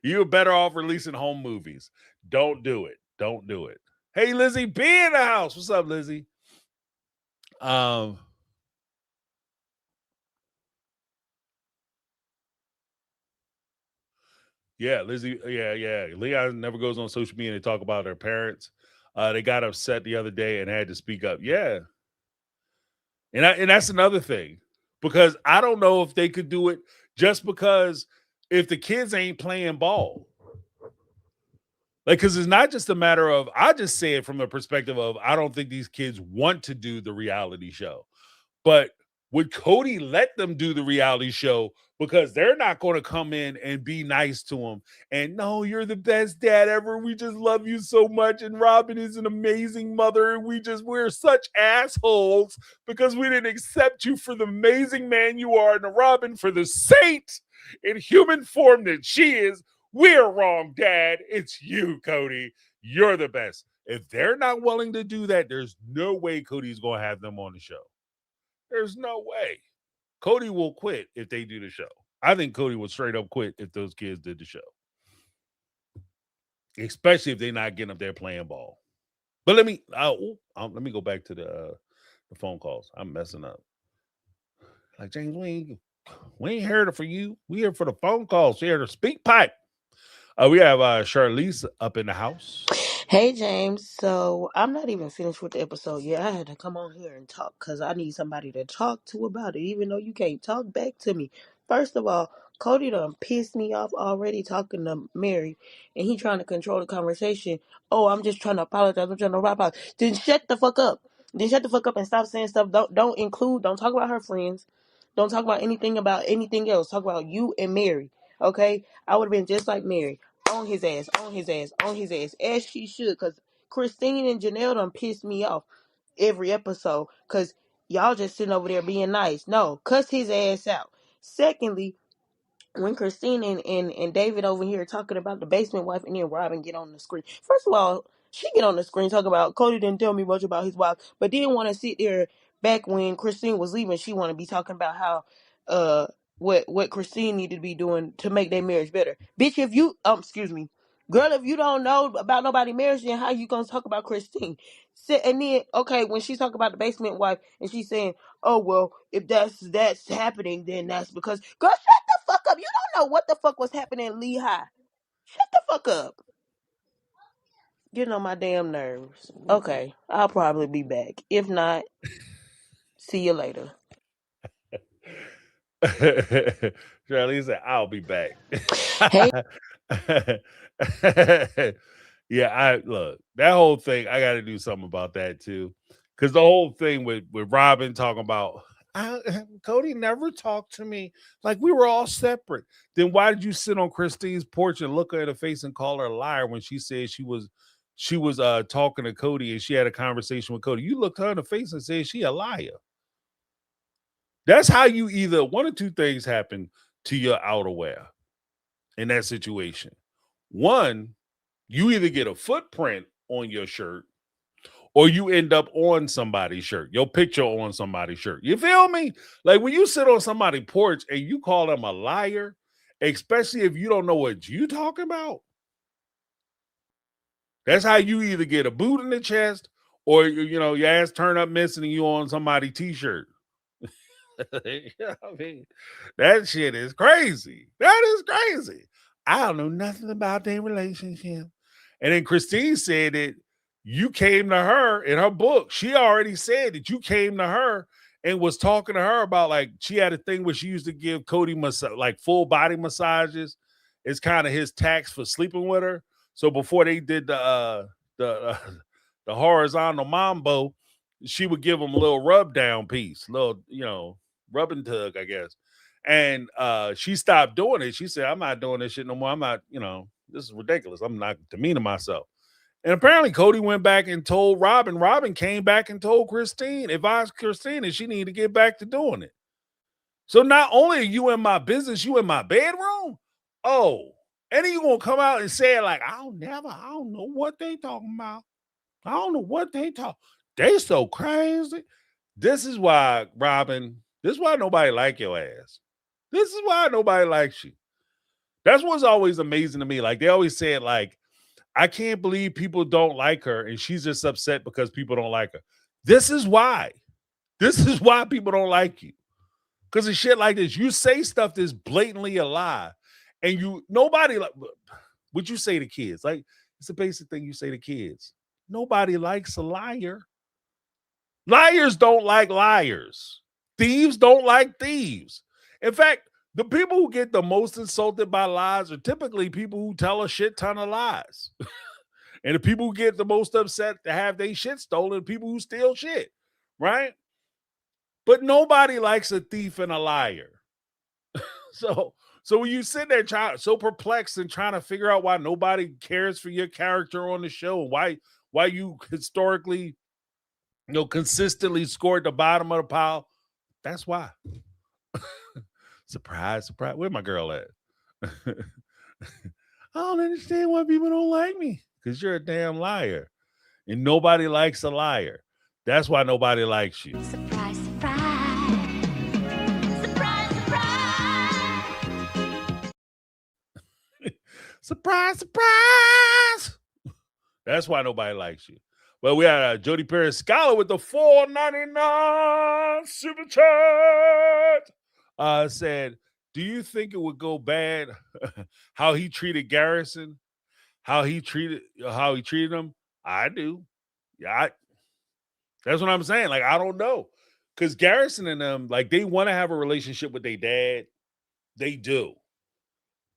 You're better off releasing home movies. Don't do it. Don't do it. Hey, Lizzie, be in the house. What's up, Lizzie? Yeah, Lizzie. Yeah. Leon never goes on social media to talk about their parents. They got upset the other day and had to speak up. Yeah. And that's another thing, because I don't know if they could do it just because if the kids ain't playing ball. Like, because it's not just a matter of, I just say it from the perspective of, I don't think these kids want to do the reality show. But would Cody let them do the reality show because they're not going to come in and be nice to him? And no, you're the best dad ever. We just love you so much. And Robin is an amazing mother. And we're such assholes because we didn't accept you for the amazing man you are. And Robin for the saint in human form that she is. We're wrong, Dad. It's you, Cody. You're the best. If they're not willing to do that, there's no way Cody's going to have them on the show. There's no way. Cody will quit if they do the show. I think Cody would straight up quit if those kids did the show, especially if they're not getting up there playing ball. But let me go back to the phone calls. I'm messing up. Like, James, we ain't heard it for you. We here for the phone calls. We here to speak pipe. We have Charlize up in the house. Hey, James. So I'm not even finished with the episode yet. I had to come on here and talk because I need somebody to talk to about it, even though you can't talk back to me. First of all, Cody done pissed me off already talking to Mary, and he trying to control the conversation. Oh, I'm just trying to apologize. I'm trying to apologize. Then shut the fuck up. Then shut the fuck up and stop saying stuff. Don't talk about her friends. Don't talk about anything else. Talk about you and Mary. Okay? I would have been just like Mary. On his ass, as she should, because Christine and Janelle done pissed me off every episode, because y'all just sitting over there being nice. No, cuss his ass out. Secondly, when Christine and David over here talking about the basement wife, and then Robin get on the screen. First of all, she get on the screen talking about Cody didn't tell me much about his wife, but didn't want to sit there back when Christine was leaving. She want to be talking about how what Christine needed to be doing to make their marriage better. Bitch, if you excuse me, girl, if you don't know about nobody marriage, then how you gonna talk about Christine? And then okay, when she's talking about the basement wife, and she's saying, oh well, if that's happening, then that's because girl, shut the fuck up. You don't know what the fuck was happening in Lehigh. Shut the fuck up. Getting on my damn nerves. Okay, I'll probably be back. If not, see you later. Charlie said, I'll be back. Hey. Yeah, I look, that whole thing, I got to do something about that too. Because the whole thing with Robin talking about, Cody never talked to me. Like we were all separate. Then why did you sit on Christine's porch and look her in the face and call her a liar when she said she was talking to Cody and she had a conversation with Cody? You looked her in the face and said she a liar. That's how you either one or two things happen to your outerwear in that situation. One, you either get a footprint on your shirt or you end up on somebody's shirt, your picture on somebody's shirt. You feel me? Like when you sit on somebody's porch and you call them a liar, especially if you don't know what you talking about, that's how you either get a boot in the chest or, your ass turn up missing and you on somebody's t-shirt. I mean, that shit is crazy. That is crazy. I don't know nothing about their relationship. And then Christine said that you came to her in her book. She already said that you came to her and was talking to her about, like, she had a thing where she used to give Cody like full body massages. It's kind of his tax for sleeping with her. So before they did the horizontal mambo, she would give him a little rub down piece, little, rub and tug, I guess. And she stopped doing it. She said, I'm not doing this shit no more. I'm not, this is ridiculous. I'm not demeaning myself. And apparently Cody went back and told Robin. Robin came back and told Christine, advised Christine that she needed to get back to doing it. So not only are you in my business, you in my bedroom. Oh, and then you going to come out and say it like, I don't know what they talking about. I don't know what they talk. They so crazy. This is why, Robin, this is why nobody like your ass. This is why nobody likes you. That's what's always amazing to me. Like, they always say it like, I can't believe people don't like her, and she's just upset because people don't like her. This is why. This is why people don't like you. Because of shit like this. You say stuff that's blatantly a lie, and nobody, like, what you say to kids? Like, it's the basic thing you say to kids. Nobody likes a liar. Liars don't like liars. Thieves don't like thieves. In fact, the people who get the most insulted by lies are typically people who tell a shit ton of lies. And the people who get the most upset to have their shit stolen are people who steal shit, right? But nobody likes a thief and a liar. So when you sit there so perplexed and trying to figure out why nobody cares for your character on the show, why you historically, consistently scored the bottom of the pile, that's why. Surprise, surprise. Where my girl at? I don't understand why people don't like me. Because you're a damn liar. And nobody likes a liar. That's why nobody likes you. Surprise, surprise. Surprise, surprise. Surprise, surprise. That's why nobody likes you. Well, we had Jody Perez Scholar with the $4.99 super chat. Said, do you think it would go bad how he treated Garrison? How he treated him? I do. Yeah, that's what I'm saying. Like, I don't know. Because Garrison and them, like, they want to have a relationship with their dad. They do.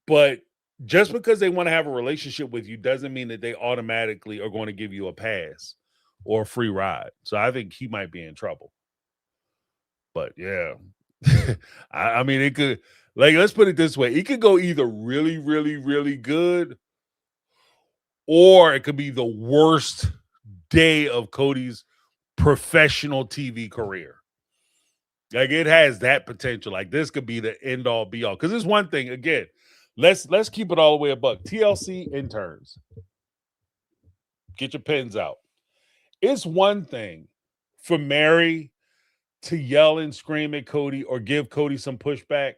But just because they want to have a relationship with you doesn't mean that they automatically are going to give you a pass or a free ride. So I think he might be in trouble. But yeah, I mean, it could, like, let's put it this way. It could go either really, really, really good, or it could be the worst day of Cody's professional TV career. Like, it has that potential. Like, this could be the end all be all. Because there's one thing, again, let's keep it all the way a buck. TLC interns, get your pens out. It's one thing for Mary to yell and scream at Cody or give Cody some pushback.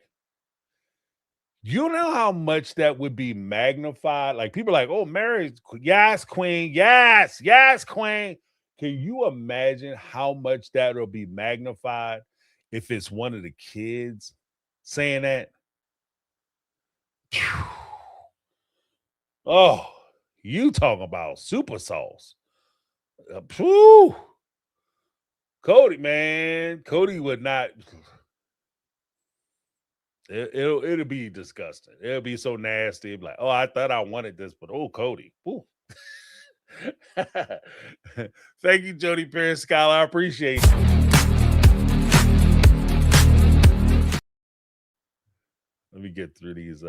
You know how much that would be magnified? Like, people are like, oh, Mary's, yes, queen, yes, queen. Can you imagine how much that will be magnified if it's one of the kids saying that? Oh, you talking about super sauce. Cody, man. Cody would not. It'll be disgusting. It'll be so nasty. It'll be like, oh, I thought I wanted this, but oh, Cody. Thank you, Jody Perez Scholar. I appreciate it. Let me get through these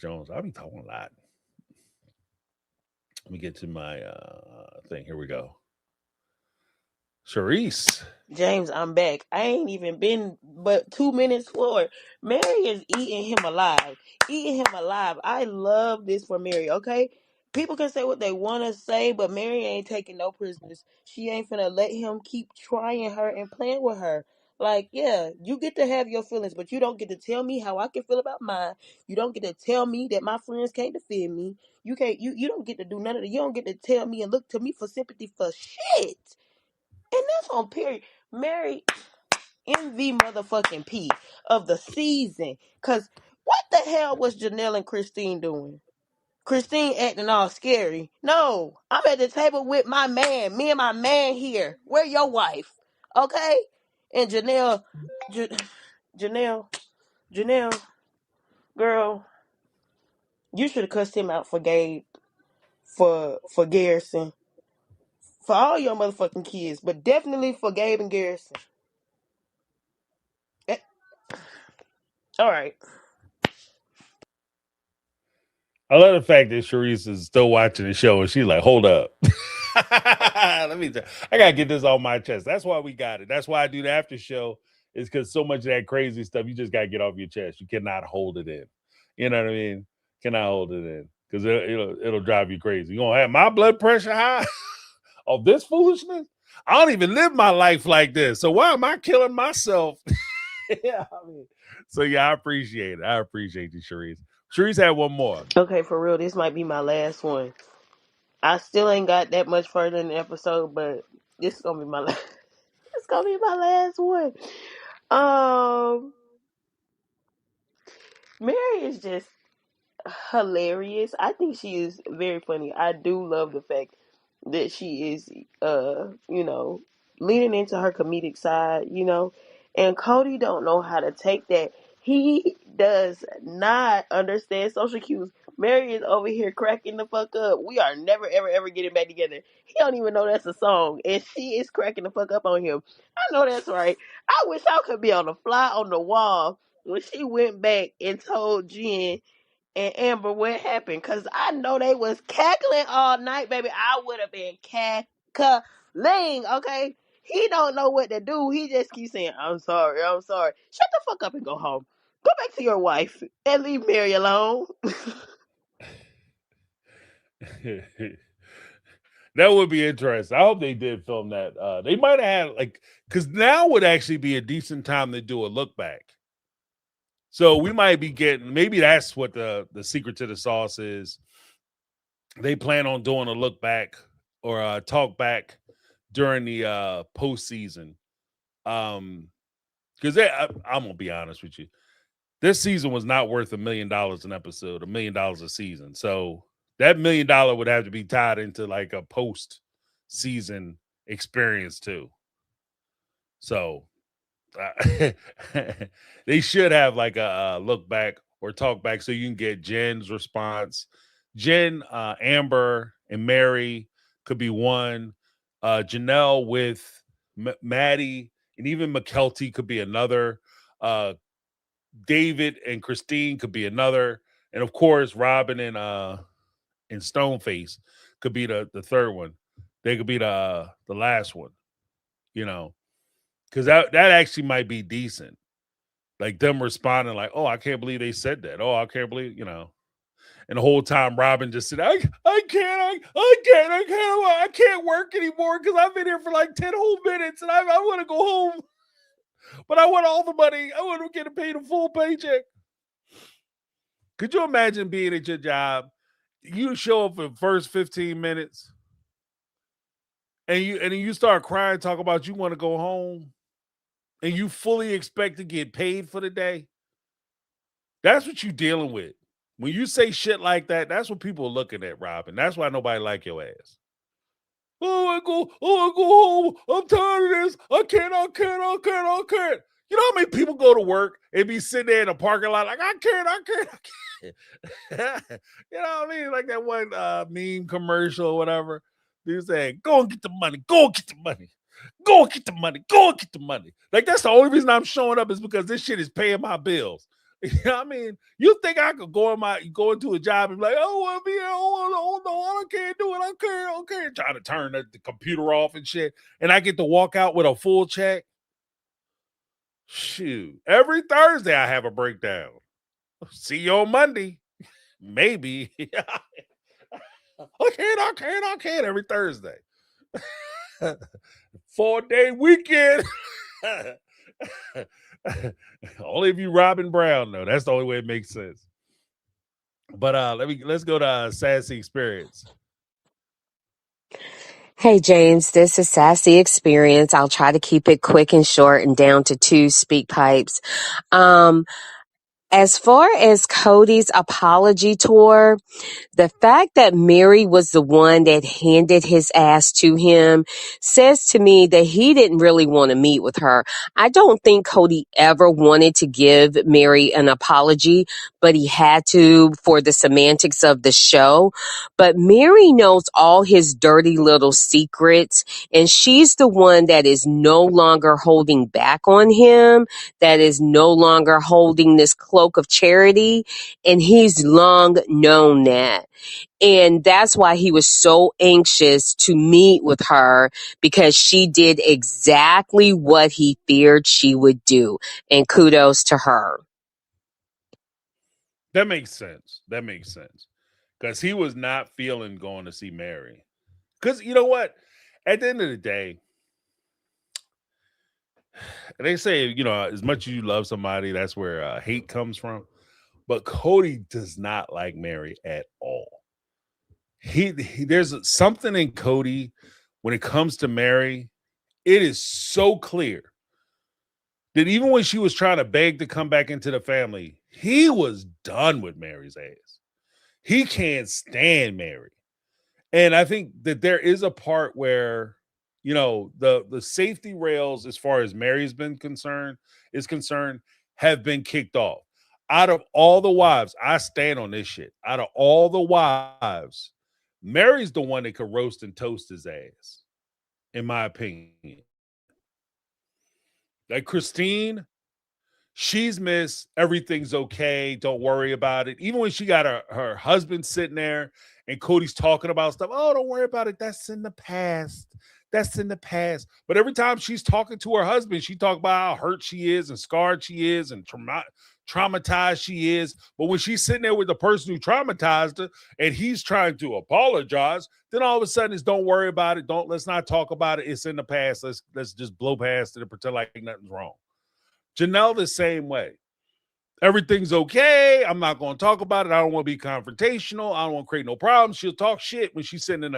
Jones. I'll be talking a lot. Let me get to my thing. Here we go. Charisse. James, I'm back. I ain't even been but 2 minutes forward. Mary is eating him alive. I love this for Mary, okay? People can say what they want to say, but Mary ain't taking no prisoners. She ain't finna let him keep trying her and playing with her. Like, yeah, you get to have your feelings, but you don't get to tell me how I can feel about mine. You don't get to tell me that my friends can't defend me. You don't get to do none of that. You don't get to tell me and look to me for sympathy for shit. And that's on period. Mary, MV motherfucking P of the season. Because what the hell was Janelle and Christine doing? Christine acting all scary. No, I'm at the table with my man. Me and my man here. Where your wife? Okay? And Janelle, girl, you should have cussed him out for Gabe, for Garrison, for all your motherfucking kids, but definitely for Gabe and Garrison. All right. I love the fact that Charisse is still watching the show and she's like, hold up. Let me tell you, I gotta get this off my chest. That's why we got it. That's why I do the after show, is because so much of that crazy stuff you just gotta get off your chest. You cannot hold it in. You know what I mean? Cannot hold it in. Because it'll drive you crazy. You gonna have my blood pressure high of this foolishness? I don't even live my life like this. So why am I killing myself? Yeah, I mean, so yeah, I appreciate it. I appreciate you, Charisse. Charisse had one more. Okay, for real, this might be my last one. I still ain't got that much further in the episode, but this is gonna be my last. It's gonna be my last one. Mary is just hilarious. I think she is very funny. I do love the fact that she is, leaning into her comedic side, and Cody don't know how to take that. He does not understand social cues. Mary is over here cracking the fuck up. We are never, ever, ever getting back together. He don't even know that's a song, and she is cracking the fuck up on him. I know that's right. I wish I could be on the fly on the wall when she went back and told Jen and Amber what happened, because I know they was cackling all night, baby. I would have been cackling, okay? He don't know what to do. He just keeps saying, I'm sorry. Shut the fuck up and go home. Go back to your wife and leave Mary alone. That would be interesting. I hope they did film that. They might have had, like, because now would actually be a decent time to do a look back. So we might be getting, maybe that's what the secret to the sauce is. They plan on doing a look back or a talk back during the postseason. Because I'm gonna be honest with you, this season was not worth $1 million an episode, $1 million a season. So that $1 million would have to be tied into like a post season experience too. So they should have like a look back or talk back so you can get Jen's response. Jen, Amber, and Mary could be one. Janelle with Maddie and even McKelty could be another. David and Christine could be another. And of course, Robin and Stoneface could be the third one. They could be the last one, you know. Because that actually might be decent. Like them responding like, oh, I can't believe they said that. Oh, I can't believe, you know. And the whole time Robin just said, I can't work anymore because I've been here for like 10 whole minutes and I want to go home. But I want all the money. I want to get paid a full paycheck. Could you imagine being at your job? You show up for the first 15 minutes and then you start crying, talk about you want to go home. And you fully expect to get paid for the day, that's what you're dealing with. When you say shit like that, that's what people are looking at, Robin. That's why nobody like your ass. I go home. I'm tired of this. I can't. You know how many people go to work and be sitting there in the parking lot like, I can't. You know what I mean? Like that one meme commercial or whatever. They say, go and get the money. Go and get the money. Go and get the money. Go and get the money. Like that's the only reason I'm showing up is because this shit is paying my bills. You know what I mean? You think I could go into a job and be like, oh, I mean, oh no, I can't do it. I can't. Trying to turn the computer off and shit. And I get to walk out with a full check. Shoot. Every Thursday I have a breakdown. See you on Monday. Maybe. I can't every Thursday. 4-day weekend. Only if you Robin Brown, though. That's the only way it makes sense. But let's go to Sassy Experience. Hey, James, this is Sassy Experience. I'll try to keep it quick and short and down to 2 speak pipes. As far as Cody's apology tour, the fact that Mary was the one that handed his ass to him says to me that he didn't really want to meet with her. I don't think Cody ever wanted to give Mary an apology, but he had to for the semantics of the show. But Mary knows all his dirty little secrets, and she's the one that is no longer holding back on him, that is no longer holding this cloak of charity, and he's long known that. And that's why he was so anxious to meet with her, because she did exactly what he feared she would do. And kudos to her. That makes sense. Because he was not feeling going to see Mary. Because you know what? At the end of the day, they say, you know, as much as you love somebody, that's where hate comes from. But Cody does not like Mary at all. There's something in Cody when it comes to Mary. It is so clear that even when she was trying to beg to come back into the family, he was done with Mary's ass. He can't stand Mary. And I think that there is a part where, you know, the safety rails, as far as Mary's been concerned, have been kicked off. Out of all the wives, I stand on this shit. Out of all the wives, Mary's the one that could roast and toast his ass, in my opinion. Like Christine, she's missed. Everything's okay. Don't worry about it. Even when she got her husband sitting there and Cody's talking about stuff. Oh, don't worry about it. That's in the past. But every time she's talking to her husband, she talks about how hurt she is and scarred she is and traumatized she is. But when she's sitting there with the person who traumatized her and he's trying to apologize, then all of a sudden it's don't worry about it. Let's not talk about it. It's in the past. Let's just blow past it and pretend like nothing's wrong. Janelle the same way. Everything's okay. I'm not going to talk about it. I don't want to be confrontational. I don't want to create no problems. She'll talk shit when she's sitting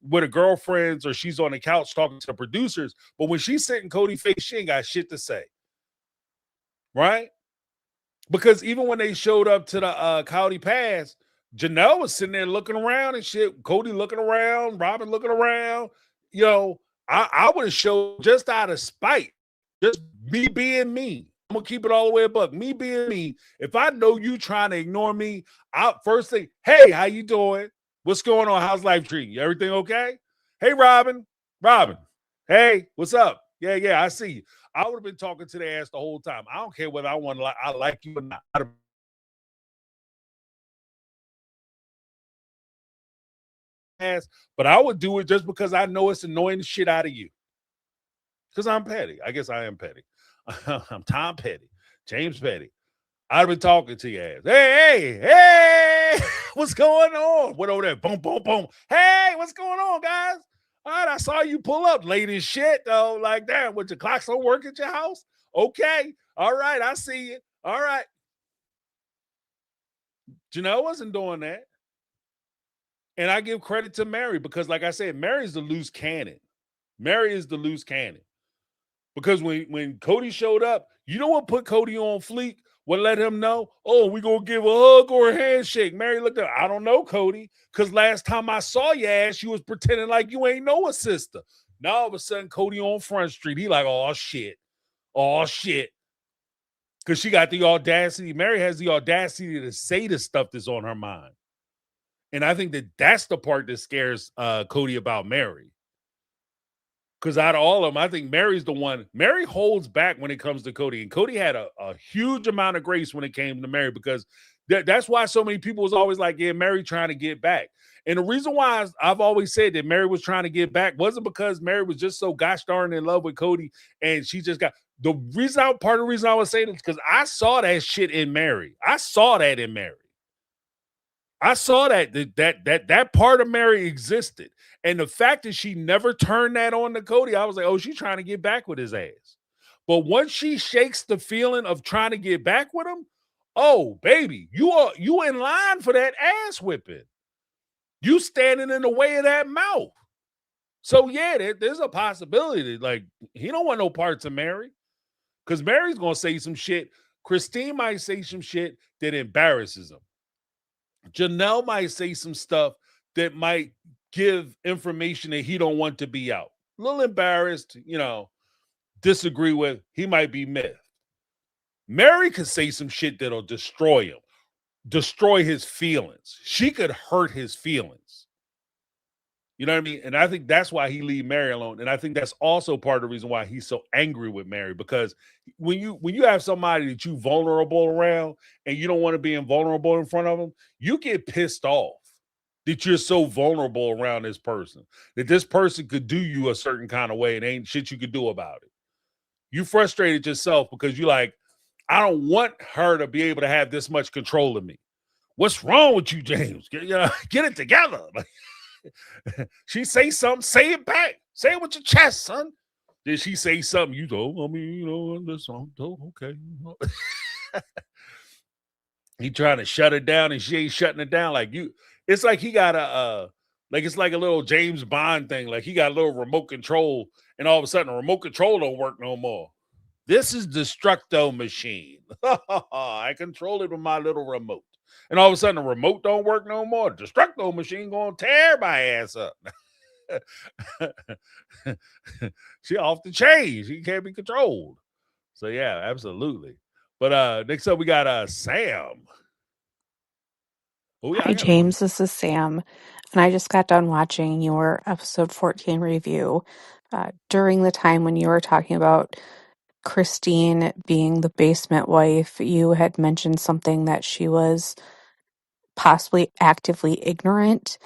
with her girlfriends or she's on the couch talking to the producers. But when she's sitting Cody face, she ain't got shit to say. Right? Because even when they showed up to the Coyote Pass, Janelle was sitting there looking around and shit. Cody looking around, Robin looking around. You know, I would have showed just out of spite, just me being me. I'm gonna keep it all the way a buck. Me being me. If I know you trying to ignore me, I first thing, hey, how you doing? What's going on? How's life treating you? Everything okay? Hey, Robin. Hey, what's up? Yeah, I see you. I would have been talking to their ass the whole time. I don't care whether I like you or not. But I would do it just because I know it's annoying the shit out of you. Because I'm petty. I guess I am petty. I'm Tom Petty, James Petty. I've been talking to your ass. Hey, what's going on? Went over there, boom, boom, boom. Hey, what's going on, guys? All right, I saw you pull up late as shit, though. Like, damn, with your clocks don't work at your house? Okay. All right, I see you. All right. Janelle wasn't doing that. And I give credit to Mary because, like I said, Mary's the loose cannon. Mary is the loose cannon. Because when Cody showed up, you know what put Cody on fleek? What let him know? Oh, we gonna give a hug or a handshake. Mary looked at I don't know, Cody. Because last time I saw your ass, you was pretending like you ain't know a sister. Now all of a sudden, Cody on Front Street, he like, oh shit. Because she got the audacity. Mary has the audacity to say the stuff that's on her mind. And I think that's the part that scares Cody about Mary. Because out of all of them, I think Mary's the one. Mary holds back when it comes to Cody. And Cody had a huge amount of grace when it came to Mary because that's why so many people was always like, yeah, Mary trying to get back. And the reason why I've always said that Mary was trying to get back wasn't because Mary was just so gosh darn in love with Cody and she just got – part of the reason I was saying it is because I saw that shit in Mary. I saw that in Mary. I saw that part of Mary existed. And the fact that she never turned that on to Cody, I was like, oh, she's trying to get back with his ass. But once she shakes the feeling of trying to get back with him, oh, baby, you in line for that ass whipping. You standing in the way of that mouth. So, yeah, there's a possibility that, like, he don't want no parts of Mary. Because Mary's going to say some shit. Christine might say some shit that embarrasses him. Janelle might say some stuff that might give information that he don't want to be out. A little embarrassed, disagree with. He might be miffed. Mary could say some shit that'll destroy him, destroy his feelings. She could hurt his feelings. You know what I mean? And I think that's why he leave Mary alone. And I think that's also part of the reason why he's so angry with Mary, because when you have somebody that you vulnerable around and you don't want to be invulnerable in front of them, you get pissed off that you're so vulnerable around this person, that this person could do you a certain kind of way and ain't shit you could do about it. You frustrated yourself because you like, I don't want her to be able to have this much control of me. What's wrong with you, James? Get it together. She say something, say it back. Say it with your chest, son. Did she say something? You know, I mean, this song, okay. He trying to shut it down and she ain't shutting it down. Like you, it's like he got it's like a little James Bond thing. Like he got a little remote control and all of a sudden the remote control don't work no more. This is Destructo Machine. I control it with my little remote. And all of a sudden the remote don't work no more. Destructo Machine gonna tear my ass up. She off the chain. She can't be controlled. So yeah, absolutely. But next up we got Sam. Oh, yeah, Hi, James. This is Sam. And I just got done watching your episode 14 review. During the time when you were talking about Christine being the basement wife, you had mentioned something that she was possibly actively ignorant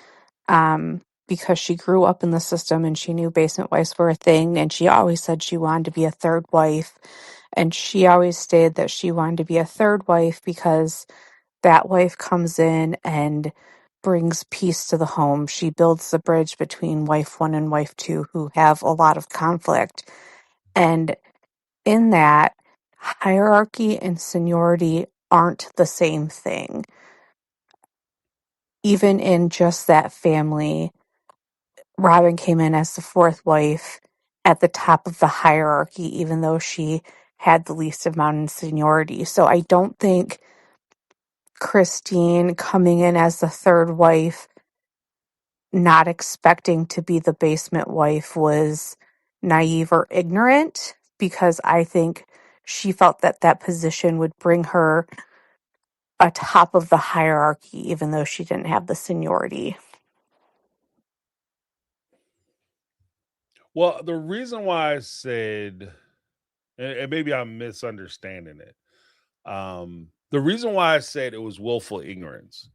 because she grew up in the system and she knew basement wives were a thing. And she always said she wanted to be a third wife. And she always stated that she wanted to be a third wife because that wife comes in and brings peace to the home. She builds the bridge between wife one and wife two who have a lot of conflict. And in that, hierarchy and seniority aren't the same thing. Even in just that family, Robin came in as the fourth wife at the top of the hierarchy, even though she had the least amount in seniority. So I don't think Christine coming in as the third wife, not expecting to be the basement wife, was naive or ignorant, because I think she felt that that position would bring her atop of the hierarchy, even though she didn't have the seniority. Well, the reason why I said, and maybe I'm misunderstanding it. The reason why I said it was willful ignorance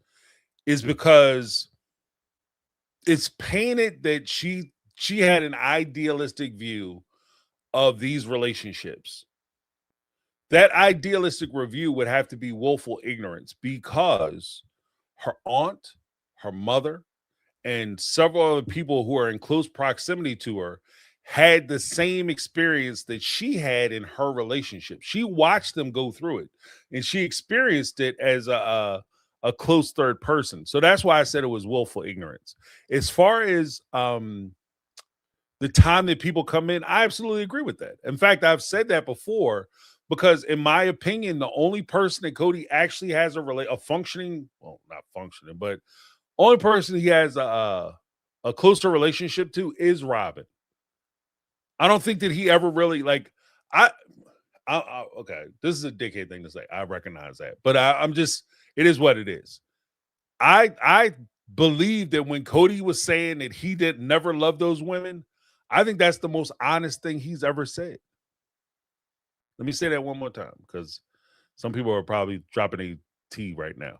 is because it's painted that she had an idealistic view of these relationships. That idealistic review would have to be willful ignorance because her aunt, her mother, and several other people who are in close proximity to her had the same experience that she had in her relationship. She watched them go through it, and she experienced it as a close third person. So that's why I said it was willful ignorance. As far as the time that people come in, I absolutely agree with that. In fact, I've said that before because, in my opinion, the only person that Cody actually has a functioning, well, not functioning, but only person he has a closer relationship to is Robin. I don't think that he ever really like. Okay, this is a dickhead thing to say. I recognize that, but I'm just. It is what it is. I believe that when Cody was saying that he did never love those women, I think that's the most honest thing he's ever said. Let me say that one more time because some people are probably dropping a T right now.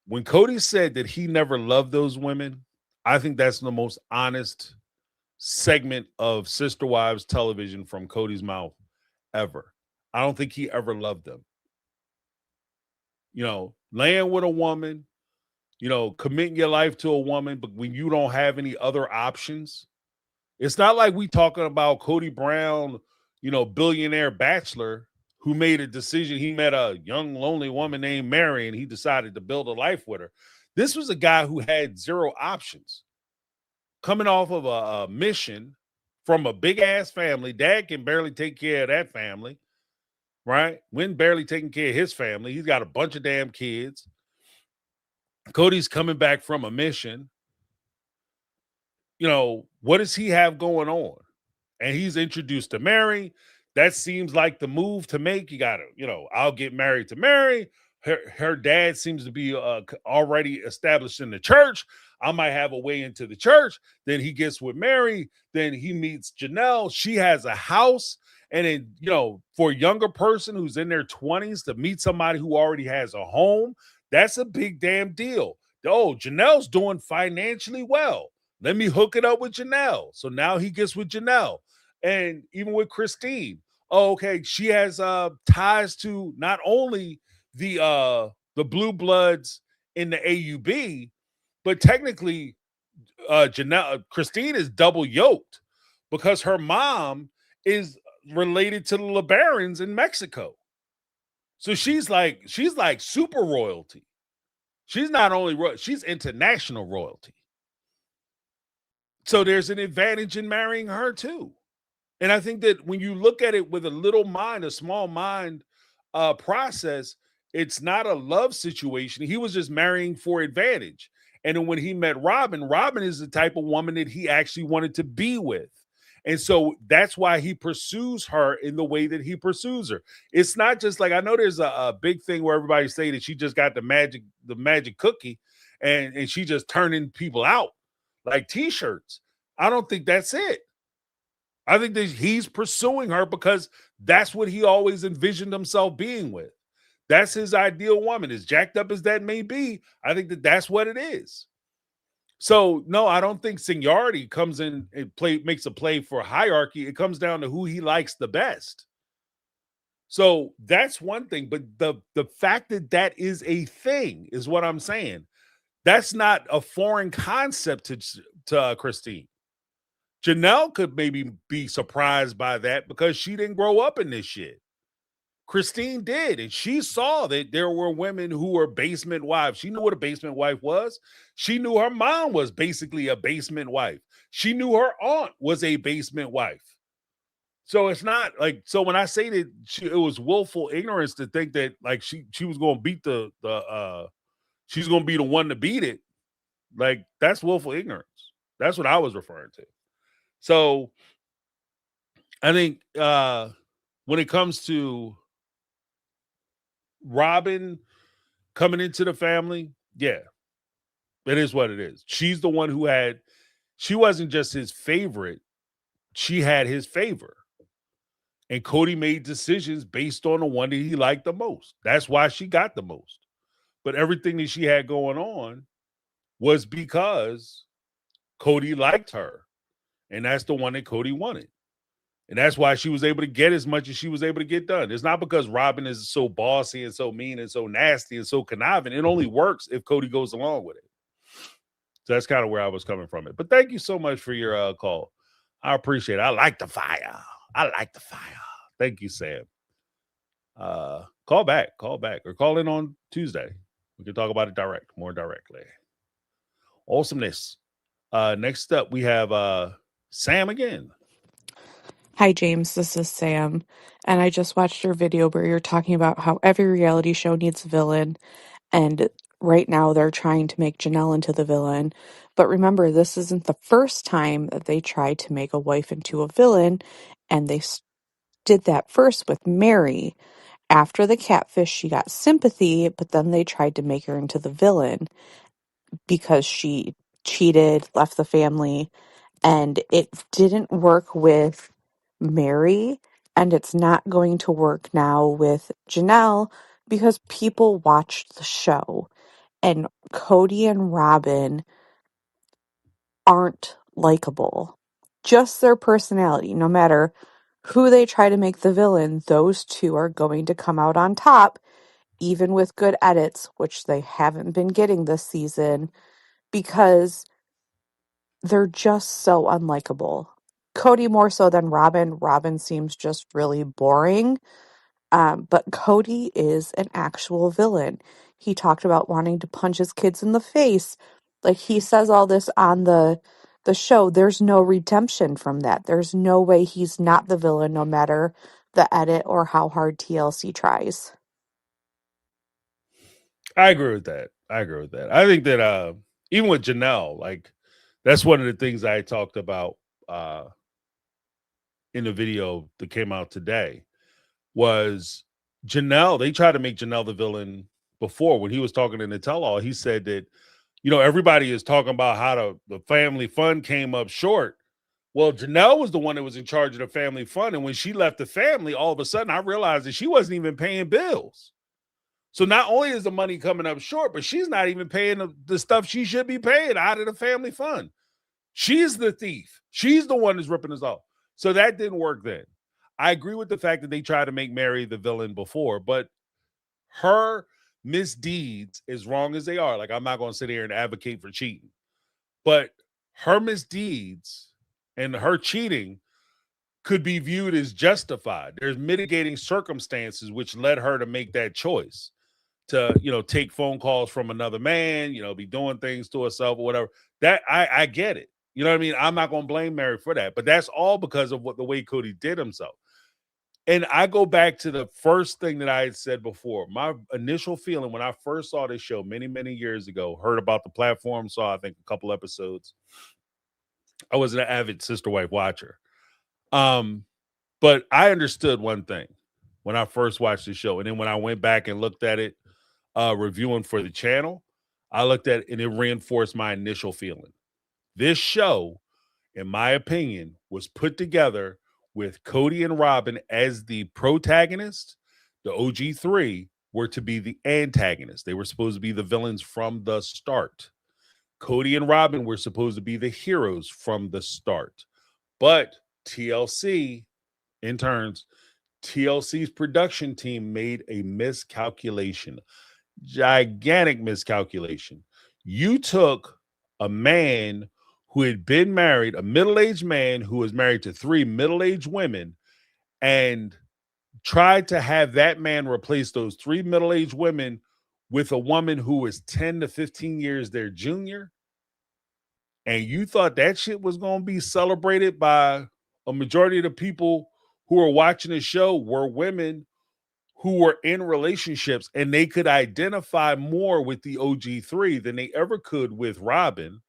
When Cody said that he never loved those women, I think that's the most honest segment of Sister Wives television from Cody's mouth ever. I don't think he ever loved them. You know, laying with a woman, you know, committing your life to a woman, but when you don't have any other options, it's not like we talking about Cody Brown, you know, billionaire bachelor who made a decision. He met a young, lonely woman named Mary and he decided to build a life with her. This was a guy who had zero options. Coming off of a mission from a big ass family. Dad can barely take care of that family, right? Wynn barely taking care of his family. He's got a bunch of damn kids. Cody's coming back from a mission. You know, what does he have going on? And he's introduced to Mary. That seems like the move to make. You got to, you know, I'll get married to Mary. Her dad seems to be already established in the church. I might have a way into the church. Then he gets with Mary. Then he meets Janelle. She has a house. And then, you know, for a younger person who's in their 20s to meet somebody who already has a home, that's a big damn deal. Oh, Janelle's doing financially well. Let me hook it up with Janelle. So now he gets with Janelle. And even with Christine. Oh, okay. She has ties to not only the Blue Bloods in the AUB, but technically Janelle Christine is double yoked because her mom is related to the LeBarons in Mexico. So she's like super royalty. She's not only she's international royalty. So there's an advantage in marrying her too. And I think that when you look at it with a little mind, a small mind process, it's not a love situation. He was just marrying for advantage. And then when he met Robin, Robin is the type of woman that he actually wanted to be with. And so that's why he pursues her in the way that he pursues her. It's not just like, I know there's a big thing where everybody say that she just got the magic cookie and she just turning people out like t-shirts. I don't think that's it. I think that he's pursuing her because that's what he always envisioned himself being with. That's his ideal woman. As jacked up as that may be, I think that that's what it is. So, no, I don't think seniority comes in and makes a play for hierarchy. It comes down to who he likes the best. So that's one thing. But the fact that that is a thing is what I'm saying. That's not a foreign concept to Christine. Janelle could maybe be surprised by that because she didn't grow up in this shit. Christine did, and she saw that there were women who were basement wives. She knew what a basement wife was. She knew her mom was basically a basement wife. She knew her aunt was a basement wife. So it's not like, so when I say that it was willful ignorance to think that like she was going to beat she's going to be the one to beat it, like that's willful ignorance. That's what I was referring to. So I think when it comes to Robin coming into the family, yeah, it is what it is. She's the one who she wasn't just his favorite, she had his favor. And Cody made decisions based on the one that he liked the most. That's why she got the most. But everything that she had going on was because Cody liked her. And that's the one that Cody wanted. And that's why she was able to get as much as she was able to get done. It's not because Robin is so bossy and so mean and so nasty and so conniving. It only works if Cody goes along with it. So that's kind of where I was coming from it. But thank you so much for your call. I appreciate it. I like the fire. Thank you, Sam. Call back, or call in on Tuesday. We can talk about it more directly. Awesomeness. Next up, we have Sam again. Hi, James. This is Sam. And I just watched your video where you're talking about how every reality show needs a villain. And right now they're trying to make Janelle into the villain. But remember, this isn't the first time that they tried to make a wife into a villain. And they did that first with Mary. After the catfish, she got sympathy, but then they tried to make her into the villain because she cheated, left the family, and it didn't work with Mary, and it's not going to work now with Janelle because people watched the show, and Cody and Robin aren't likable. Just their personality, no matter who they try to make the villain, those two are going to come out on top, even with good edits, which they haven't been getting this season, because they're just so unlikable. Cody more so than Robin. Robin seems just really boring. But Cody is an actual villain. He talked about wanting to punch his kids in the face. Like, he says all this on the show. There's no redemption from that. There's no way he's not the villain, no matter the edit or how hard TLC tries. I agree with that. I think that even with Janelle, like that's one of the things I talked about in the video that came out today was Janelle. They tried to make Janelle the villain before. When he was talking in the tell-all, he said that, everybody is talking about how the family fund came up short. Well, Janelle was the one that was in charge of the family fund. And when she left the family, all of a sudden I realized that she wasn't even paying bills. So not only is the money coming up short, but she's not even paying the stuff she should be paying out of the family fund. She's the thief. She's the one that's ripping us off. So that didn't work then. I agree with the fact that they tried to make Mary the villain before, but her misdeeds, as wrong as they are, like I'm not going to sit here and advocate for cheating, but her misdeeds and her cheating could be viewed as justified. There's mitigating circumstances which led her to make that choice to, take phone calls from another man, be doing things to herself or whatever. That I get it. You know what I mean? I'm not going to blame Mary for that, but that's all because of the way Cody did himself. And I go back to the first thing that I had said before. My initial feeling when I first saw this show many, many years ago, heard about the platform, saw I think a couple episodes. I was an avid Sister Wife watcher. But I understood one thing when I first watched the show. And then when I went back and looked at it, reviewing for the channel, I looked at it and it reinforced my initial feeling. This show, in my opinion, was put together with Cody and Robin as the protagonist. The OG3 were to be the antagonists. They were supposed to be the villains from the start. Cody and Robin were supposed to be the heroes from the start. But TLC's production team made a miscalculation. Gigantic miscalculation. You took a man who had been married, a middle-aged man who was married to 3 middle-aged women, and tried to have that man replace those 3 middle-aged women with a woman who was 10 to 15 years their junior, and you thought that shit was going to be celebrated by a majority of the people who are watching the show were women who were in relationships, and they could identify more with the OG3 than they ever could with Robin.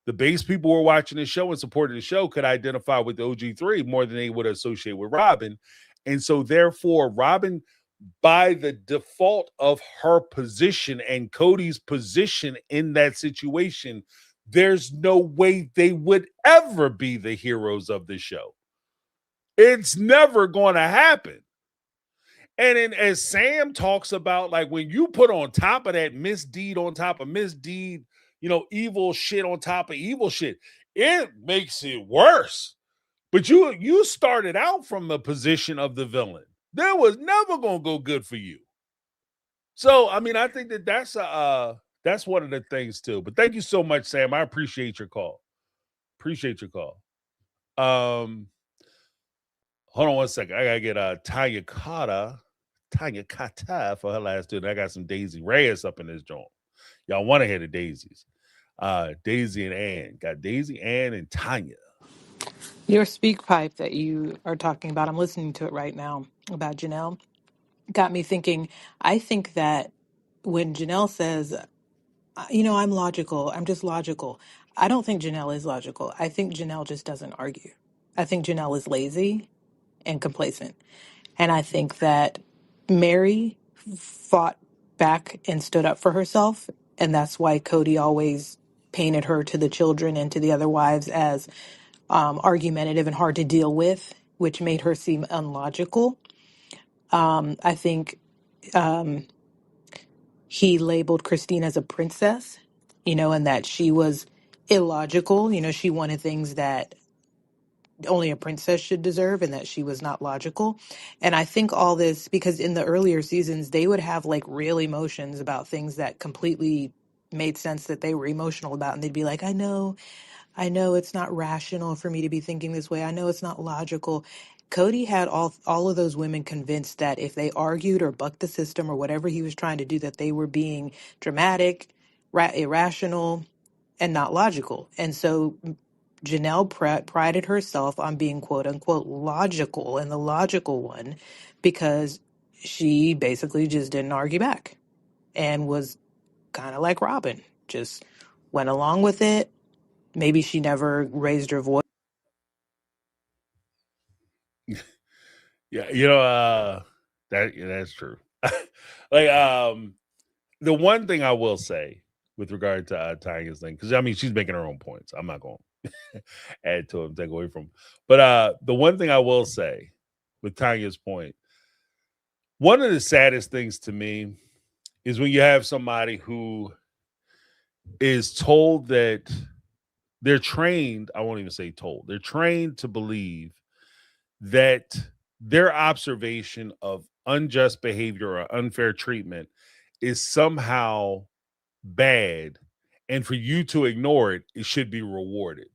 The base people who were watching the show and supporting the show could identify with the OG3 more than they would associate with Robin. And so therefore, Robin, by the default of her position and Cody's position in that situation, there's no way they would ever be the heroes of the show. It's never going to happen. And then as Sam talks about, like when you put on top of that misdeed on top of misdeed, evil shit on top of evil shit, it makes it worse. But you started out from the position of the villain. That was never going to go good for you. So, I mean, I think that's one of the things too. But thank you so much, Sam. I appreciate your call. Hold on one second. I gotta get Tanya Kata for her last tune. I got some Daisy Reyes up in this joint. Y'all want to hear the Daisies. Daisy and Ann. Got Daisy, Ann, and Tanya. Your speak pipe that you are talking about, I'm listening to it right now about Janelle, got me thinking. I think that when Janelle says, I'm logical, I'm just logical, I don't think Janelle is logical. I think Janelle just doesn't argue. I think Janelle is lazy and complacent. And I think that Mary fought back and stood up for herself. And that's why Cody always painted her to the children and to the other wives as argumentative and hard to deal with, which made her seem unlogical. I think he labeled Christine as a princess, and that she was illogical. She wanted things that only a princess should deserve and that she was not logical. And I think all this, because in the earlier seasons, they would have like real emotions about things that completely made sense that they were emotional about. And they'd be like, I know it's not rational for me to be thinking this way. I know it's not logical. Cody had all of those women convinced that if they argued or bucked the system or whatever he was trying to do, that they were being dramatic, irrational, and not logical. And so Janelle prided herself on being quote unquote logical and the logical one because she basically just didn't argue back and was kind of like Robin, just went along with it. Maybe she never raised her voice. Yeah, that's true. Like the one thing I will say with regard to Tanya's thing, because I mean she's making her own points. I'm not going to add to it and take away from. But the one thing I will say with Tanya's point, one of the saddest things to me is when you have somebody who is told that they're trained. I won't even say told. They're trained to believe that their observation of unjust behavior or unfair treatment is somehow bad, and for you to ignore it, it should be rewarded.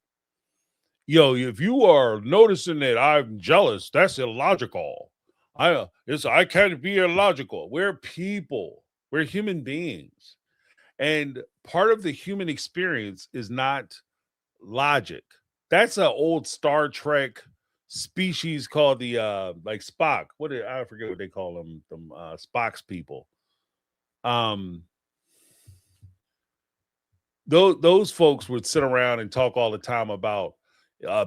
If you are noticing that I'm jealous, that's illogical. I can't be illogical. We're people. We're human beings. And part of the human experience is not logic. That's an old Star Trek species called the like Spock. I forget what they call them Spock's people. Those folks would sit around and talk all the time about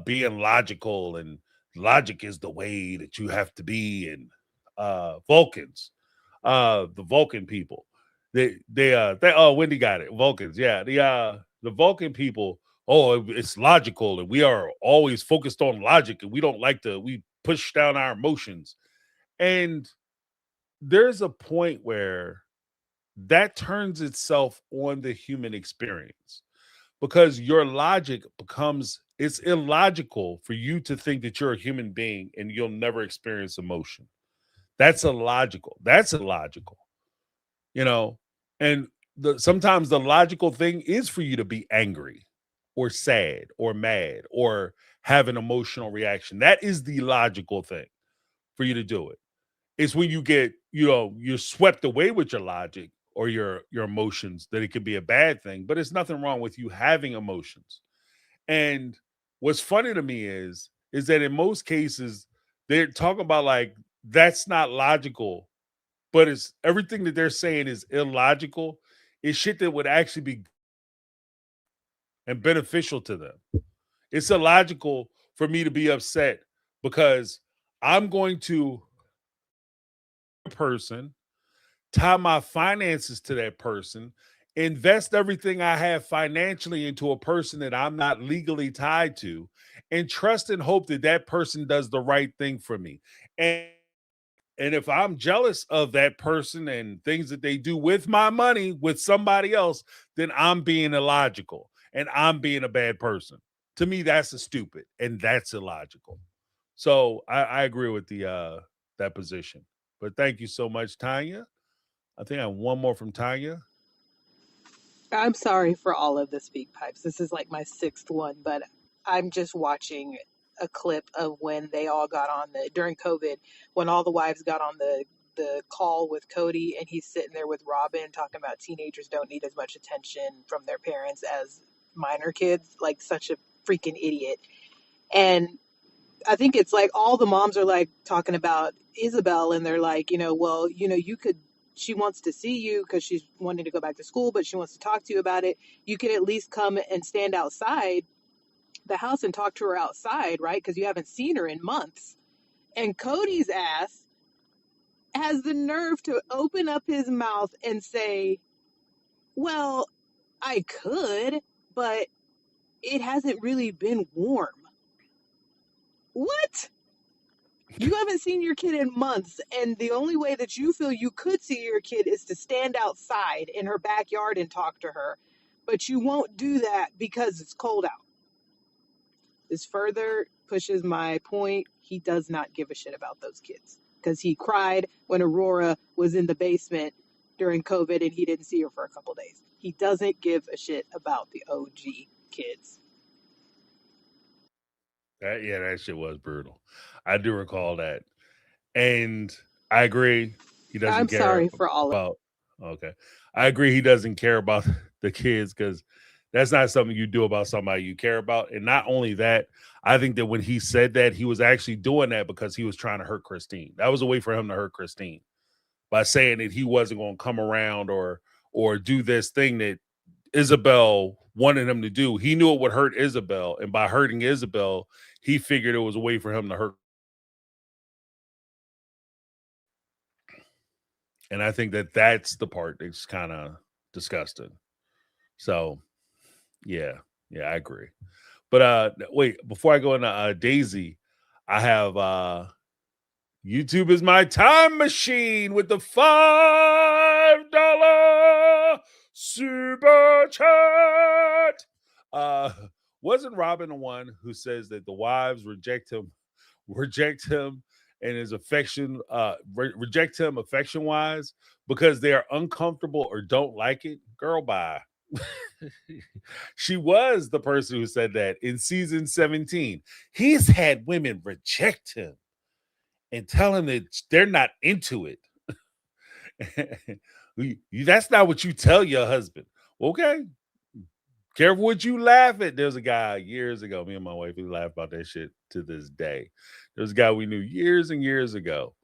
being logical, and logic is the way that you have to be. And Vulcans, the Vulcan people, they Wendy got it. Vulcans, yeah, the Vulcan people. Oh, it's logical, and we are always focused on logic, and we don't like we push down our emotions. And there's a point where that turns itself on the human experience, because your logic becomes, it's illogical for you to think that you're a human being and you'll never experience emotion. That's illogical. And sometimes the logical thing is for you to be angry or sad or mad or have an emotional reaction. That is the logical thing for you to do it. It's when you get, you're swept away with your logic or your emotions that it could be a bad thing. But it's nothing wrong with you having emotions. And what's funny to me is that in most cases they're talking about like that's not logical, but it's everything that they're saying is illogical. It's shit that would actually be and beneficial to them. It's illogical for me to be upset because I'm going to person, tie my finances to that person, invest everything I have financially into a person that I'm not legally tied to, and trust and hope that that person does the right thing for me. And if I'm jealous of that person and things that they do with my money with somebody else, then I'm being illogical and I'm being a bad person. To me, that's a stupid and that's illogical. So I agree with the that position. But thank you so much, Tanya. I think I have one more from Tanya. I'm sorry for all of the speak pipes. This is like my sixth one, but I'm just watching a clip of when they all got on during COVID, when all the wives got on the call with Cody, and he's sitting there with Robin talking about teenagers don't need as much attention from their parents as minor kids, like such a freaking idiot. And I think it's like all the moms are like talking about Isabel, and they're like, well, you could, she wants to see you because she's wanting to go back to school, but she wants to talk to you about it. You could at least come and stand outside the house and talk to her outside, right? Because you haven't seen her in months. And Cody's ass has the nerve to open up his mouth and say, well, I could, but it hasn't really been warm. What? You haven't seen your kid in months, and the only way that you feel you could see your kid is to stand outside in her backyard and talk to her, but you won't do that because it's cold out. This further pushes my point. He does not give a shit about those kids because he cried when Aurora was in the basement during COVID and he didn't see her for a couple days. He doesn't give a shit about the OG kids. That shit was brutal. I do recall that. And I agree. He doesn't I'm care sorry for all of about okay. I agree he doesn't care about the kids because that's not something you do about somebody you care about. And not only that, I think that when he said that, he was actually doing that because he was trying to hurt Christine. That was a way for him to hurt Christine by saying that he wasn't going to come around or do this thing that Isabel wanted him to do. He knew it would hurt Isabel, and by hurting Isabel, he figured it was a way for him to hurt. And I think that that's the part that's kind of disgusting. So, yeah, I agree. But wait, before I go into Daisy, I have YouTube is my time machine with the $5 super chat. Wasn't Robin the one who says that the wives reject him and his affection, reject him affection wise because they are uncomfortable or don't like it? Girl, bye. She was the person who said that in season 17. He's had women reject him and tell him that they're not into it. That's not what you tell your husband. Okay. Careful what you laugh at. There's a guy years ago, me and my wife, we laugh about that shit to this day. There's a guy we knew years and years ago.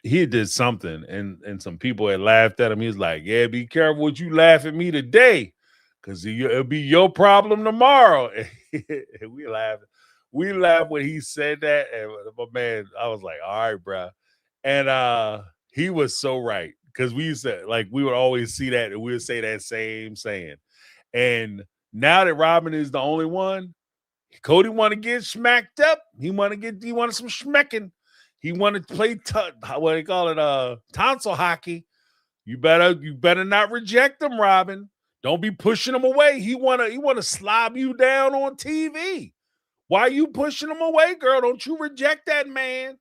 He did something and some people had laughed at him. He was like, yeah, be careful what you laugh at me today because it'll be your problem tomorrow. And we laughed when he said that. And my man, I was like, all right, bro. And he was so right because we used to, like, we would always see that and we would say that same saying. And now that Robin is the only one, Cody want to get smacked up. He wanted some schmecking. He wanted to play what they call it, tonsil hockey. You better not reject him, Robin. Don't be pushing him away. He wanna slob you down on TV. Why are you pushing him away, girl? Don't you reject that man.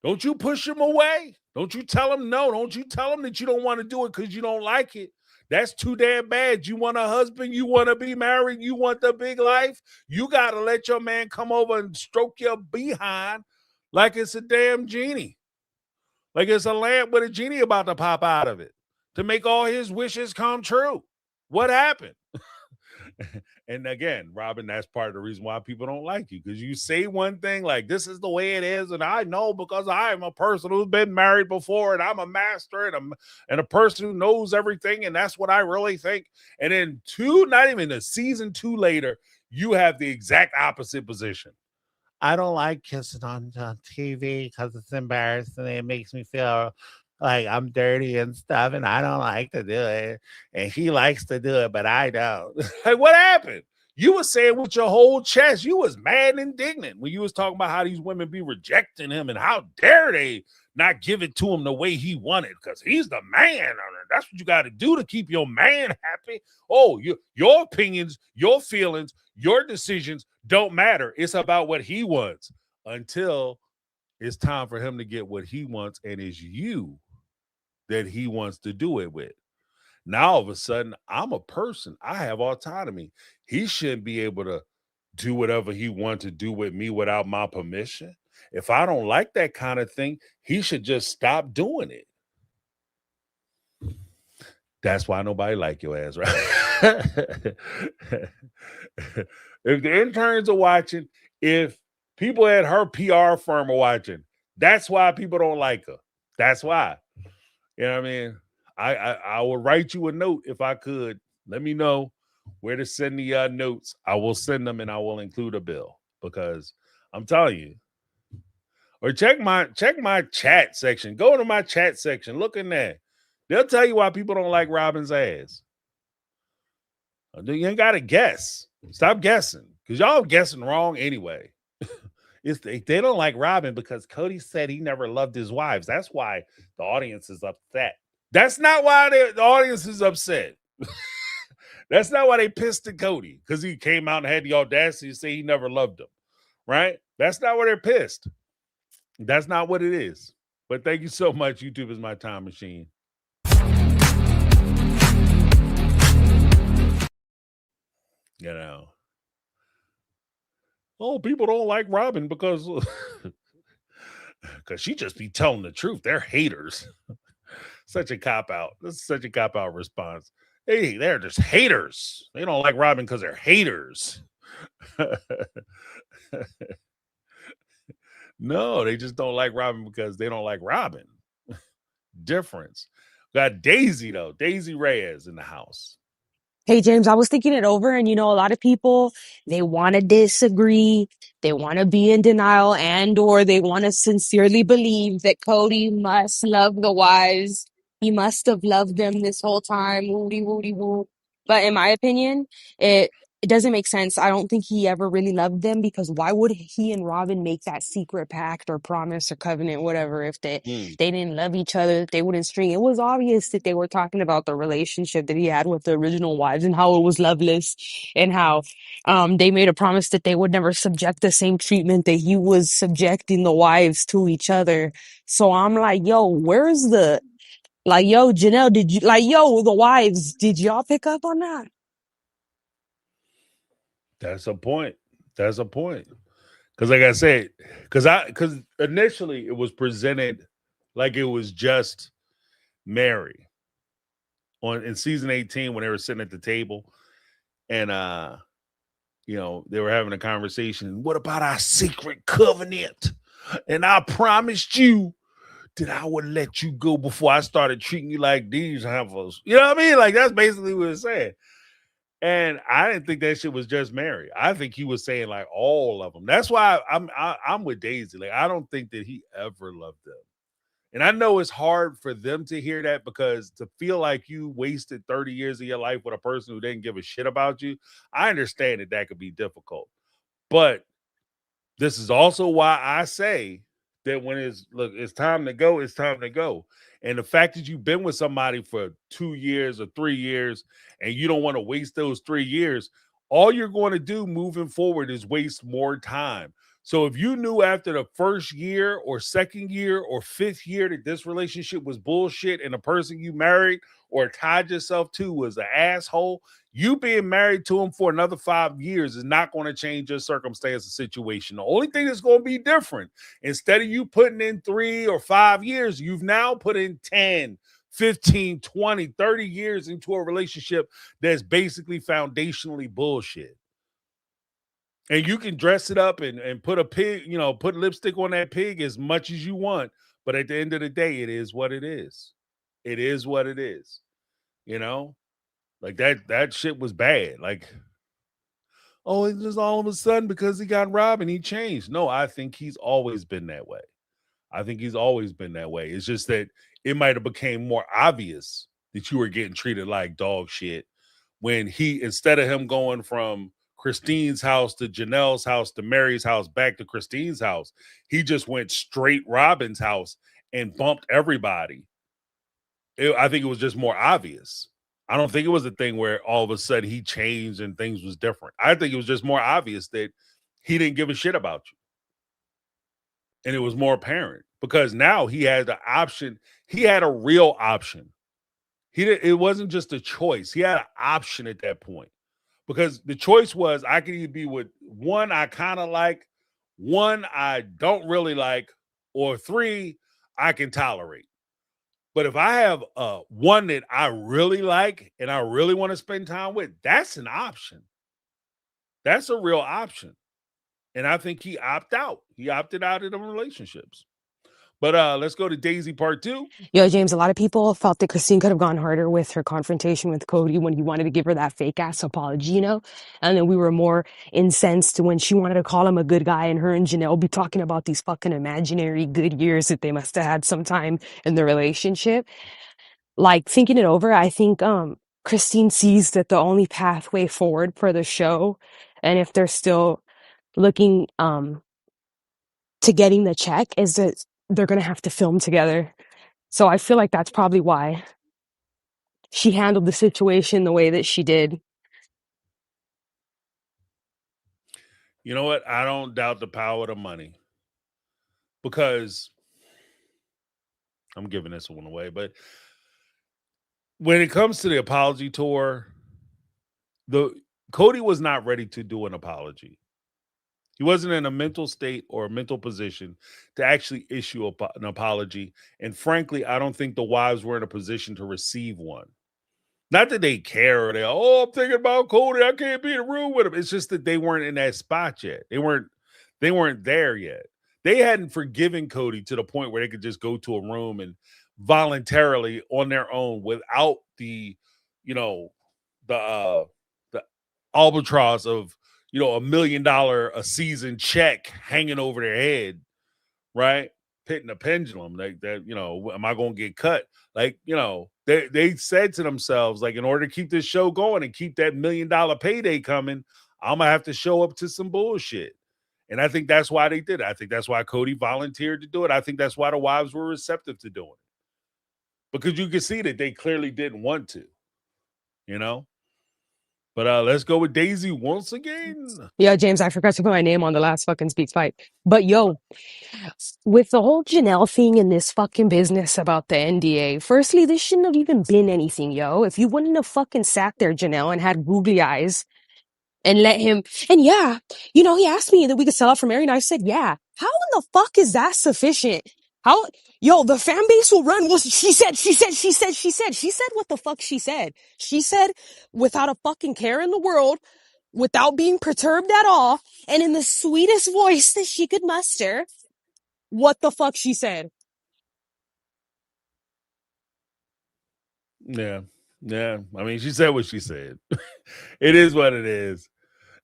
Don't you push him away. Don't you tell him no. Don't you tell him that you don't want to do it because you don't like it. That's too damn bad. You want a husband. You want to be married. You want the big life. You got to let your man come over and stroke your behind. like it's a damn genie. Like it's a lamp with a genie about to pop out of it to make all his wishes come true. What happened? And again, Robin, that's part of the reason why people don't like you, because you say one thing like this is the way it is, and I know because I'm a person who's been married before, and I'm a master and a person who knows everything, and that's what I really think. And then not even a season 2 later, you have the exact opposite position. I don't like kissing on TV because it's embarrassing. It makes me feel like I'm dirty and stuff, and I don't like to do it. And he likes to do it, but I don't. Like, what happened? You was saying with your whole chest, you was mad and indignant when you was talking about how these women be rejecting him and how dare they not give it to him the way he wanted, because he's the man. That's what you got to do to keep your man happy. Oh, your opinions, your feelings, your decisions don't matter. It's about what he wants until it's time for him to get what he wants, and it's you that he wants to do it with. Now, all of a sudden, I'm a person. I have autonomy. He shouldn't be able to do whatever he wants to do with me without my permission. If I don't like that kind of thing, he should just stop doing it. That's why nobody like your ass, right? If the interns are watching, if people at her PR firm are watching, that's why people don't like her. That's why. You know what I mean? I will write you a note if I could. Let me know where to send the notes. I will send them, and I will include a bill, because I'm telling you. Or check my chat section. Go to my chat section. Look in there. They'll tell you why people don't like Robin's ass. You ain't got to guess. Stop guessing, because y'all guessing wrong anyway. They don't like Robin because Cody said he never loved his wives. That's why the audience is upset. That's not why the audience is upset. That's not why they pissed at Cody, because he came out and had the audacity to say he never loved them, right? That's not why they're pissed. That's not what it is. But thank you so much. YouTube is my time machine. You know. Oh, people don't like Robin because she just be telling the truth. They're haters. Such a cop-out. This is such a cop-out response. Hey, they're just haters. They don't like Robin because they're haters. No, they just don't like Robin because they don't like Robin. Difference. Got Daisy, though. Daisy Reyes in the house. Hey, James, I was thinking it over, and a lot of people, they want to disagree. They want to be in denial, or they want to sincerely believe that Cody must love the wives. He must have loved them this whole time. Woody, woody, woo. But in my opinion, it doesn't make sense. I don't think he ever really loved them, because why would he and Robin make that secret pact or promise or covenant, whatever, if they didn't love each other, that they wouldn't string? It was obvious that they were talking about the relationship that he had with the original wives and how it was loveless, and how they made a promise that they would never subject the same treatment that he was subjecting the wives to each other. So I'm like, yo, where's the, like, yo, Janelle, did you, like, yo, the wives, did y'all pick up on that? That's a point. That's a point. Because like I said, because initially it was presented like it was just Mary in season 18 when they were sitting at the table, and they were having a conversation. What about our secret covenant? And I promised you that I would let you go before I started treating you like these heifers. You know what I mean? Like, that's basically what it's saying. And I didn't think that shit was just Mary. I think he was saying like all of them. That's why I'm with Daisy. Like, I don't think that he ever loved them. And I know it's hard for them to hear that, because to feel like you wasted 30 years of your life with a person who didn't give a shit about you, I understand that could be difficult. But this is also why I say that when it's time to go, it's time to go. And the fact that you've been with somebody for 2 years or 3 years and you don't want to waste those 3 years, all you're going to do moving forward is waste more time. So if you knew after the first year or second year or fifth year that this relationship was bullshit and the person you married or tied yourself to was an asshole, you being married to him for another 5 years is not going to change your circumstance or situation. The only thing that's going to be different, instead of you putting in 3 or 5 years, you've now put in 10, 15, 20, 30 years into a relationship that's basically foundationally bullshit. And you can dress it up and put a pig, put lipstick on that pig as much as you want. But at the end of the day, it is what it is. It is what it is. Like that shit was bad. Like, oh, it's just all of a sudden because he got robbed and he changed. No, I think he's always been that way. I think he's always been that way. It's just that it might have became more obvious that you were getting treated like dog shit when instead of him going from Christine's house to Janelle's house to Mary's house back to Christine's house, he just went straight Robin's house and bumped everybody. I think it was just more obvious. I don't think it was a thing where all of a sudden he changed and things was different. I think it was just more obvious that he didn't give a shit about you. And it was more apparent because now he had the option. He had a real option. It wasn't just a choice. He had an option at that point because the choice was I could either be with one I kind of like, one I don't really like, or 3 I can tolerate. But if I have one that I really like and I really want to spend time with, that's an option. That's a real option. And I think he opted out. He opted out of the relationships. But let's go to Daisy part 2. Yo, James, a lot of people felt that Christine could have gone harder with her confrontation with Cody when he wanted to give her that fake ass apology, And then we were more incensed when she wanted to call him a good guy and her and Janelle be talking about these fucking imaginary good years that they must have had sometime in the relationship. Like, thinking it over, I think Christine sees that the only pathway forward for the show, and if they're still looking to getting the check, is that they're going to have to film together. So I feel like that's probably why she handled the situation the way that she did. You know what? I don't doubt the power of the money because I'm giving this one away. But when it comes to the apology tour, Cody was not ready to do an apology. He wasn't in a mental state or a mental position to actually issue an apology. And frankly, I don't think the wives were in a position to receive one. Not that they care. I'm thinking about Cody. I can't be in a room with him. It's just that they weren't in that spot yet. They weren't there yet. They hadn't forgiven Cody to the point where they could just go to a room and voluntarily on their own without the albatross of $1 million a season check hanging over their head, right? Pitting a pendulum like that. Am I going to get cut? Like, they said to themselves, like, in order to keep this show going and keep that $1 million payday coming, I'm gonna have to show up to some bullshit. And I think that's why they did it. I think that's why Cody volunteered to do it. I think that's why the wives were receptive to doing it. Because you can see that they clearly didn't want to, But let's go with Daisy once again. Yeah, James, I forgot to put my name on the last fucking Speaks Pipe. But yo, with the whole Janelle thing in this fucking business about the NDA, firstly, this shouldn't have even been anything, yo. If you wouldn't have fucking sat there, Janelle, and had googly eyes and let him, and yeah, he asked me that we could sell out for Mary, and I said, yeah. How in the fuck is that sufficient? The fan base will run. Well, she said what the fuck she said. She said, without a fucking care in the world, without being perturbed at all, and in the sweetest voice that she could muster, what the fuck she said. Yeah. I mean, she said what she said. It is what it is.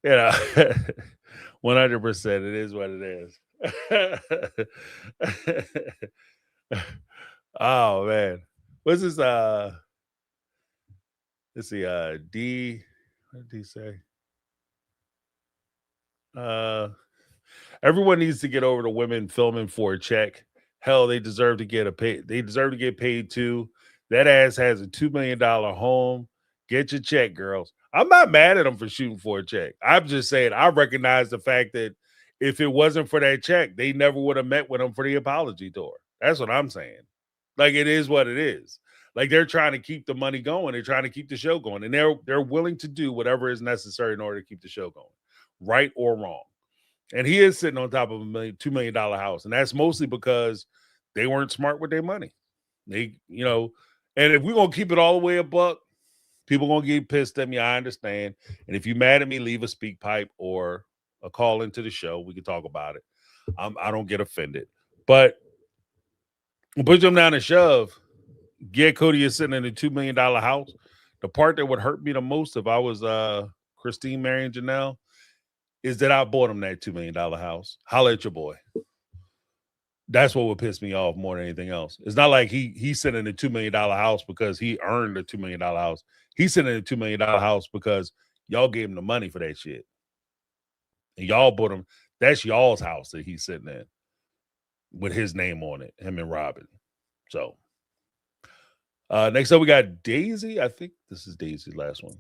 100%. It is what it is. Oh man, what's this? Let's see. D. What did he say? Everyone needs to get over to women filming for a check. Hell, they deserve to get They deserve to get paid too. That ass has a $2 million home. Get your check, girls. I'm not mad at them for shooting for a check. I'm just saying I recognize the fact that if it wasn't for that check, they never would have met with him for the apology tour. That's what I'm saying. Like, it is what it is. Like, they're trying to keep the money going. They're trying to keep the show going. And they're willing to do whatever is necessary in order to keep the show going, right or wrong. And he is sitting on top of $2 million house. And that's mostly because they weren't smart with their money. They, and if we're going to keep it all the way a buck, people going to get pissed at me. I understand. And if you're mad at me, leave a speak pipe or a call into the show. We can talk about it. I don't get offended. But push them down and shove. Yeah, Cody is sitting in a $2 million house. The part that would hurt me the most if I was Christine, Mary, and Janelle is that I bought him that $2 million house. Holla at your boy. That's what would piss me off more than anything else. It's not like he's sitting in a $2 million house because he earned a $2 million house. He's sitting in a $2 million house because y'all gave him the money for that shit. And y'all bought him. That's y'all's house that he's sitting in with his name on it, him and Robin. So next up we got Daisy. I think this is Daisy's last one.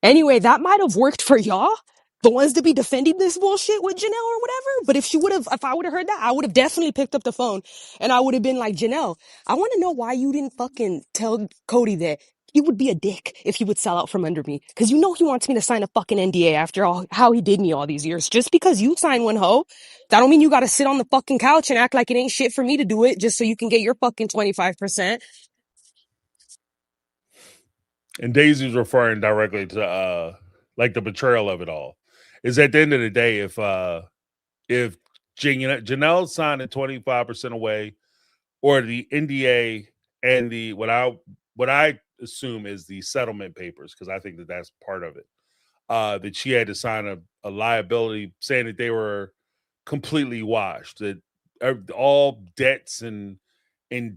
Anyway, that might have worked for y'all, the ones to be defending this bullshit with Janelle or whatever. But if I would have heard that, I would have definitely picked up the phone and I would have been like, Janelle, I want to know why you didn't fucking tell Cody that he would be a dick if he would sell out from under me. Because you know he wants me to sign a fucking NDA after all how he did me all these years. Just because you sign one, hoe, that don't mean you got to sit on the fucking couch and act like it ain't shit for me to do it just so you can get your fucking 25%. And Daisy's referring directly to like the betrayal of it all. Is at the end of the day, if Janelle signed a 25% away, or the NDA and the what I assume is the settlement papers, because I think that that's part of it, that she had to sign a liability saying that they were completely washed, that all debts and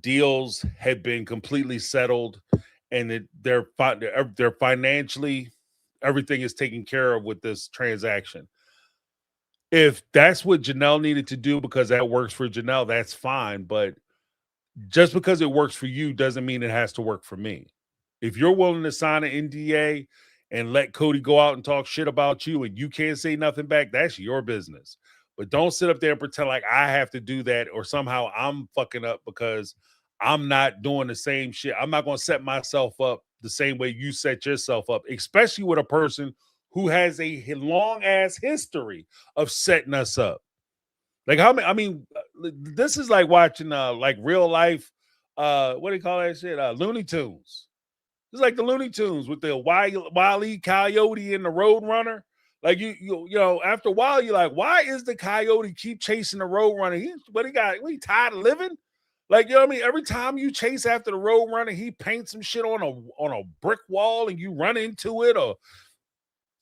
deals had been completely settled, and that they're financially, everything is taken care of with this transaction. If that's what Janelle needed to do because that works for Janelle, that's fine. But just because it works for you doesn't mean it has to work for me. If you're willing to sign an NDA and let Cody go out and talk shit about you and you can't say nothing back, that's your business. But don't sit up there and pretend like I have to do that or somehow I'm fucking up because I'm not doing the same shit. I'm not going to set myself up the same way you set yourself up, especially with a person who has a long ass history of setting us up. Like, how many? I mean, this is like watching like real life. What do you call that shit? Looney Tunes. It's like the Looney Tunes with the Wile E. Coyote and the Road Runner. Like you know, after a while, you're like, why is the coyote keep chasing the Road Runner? He tired of living? Like, you know what I mean? Every time you chase after the Road Runner, he paints some shit on a brick wall and you run into it, or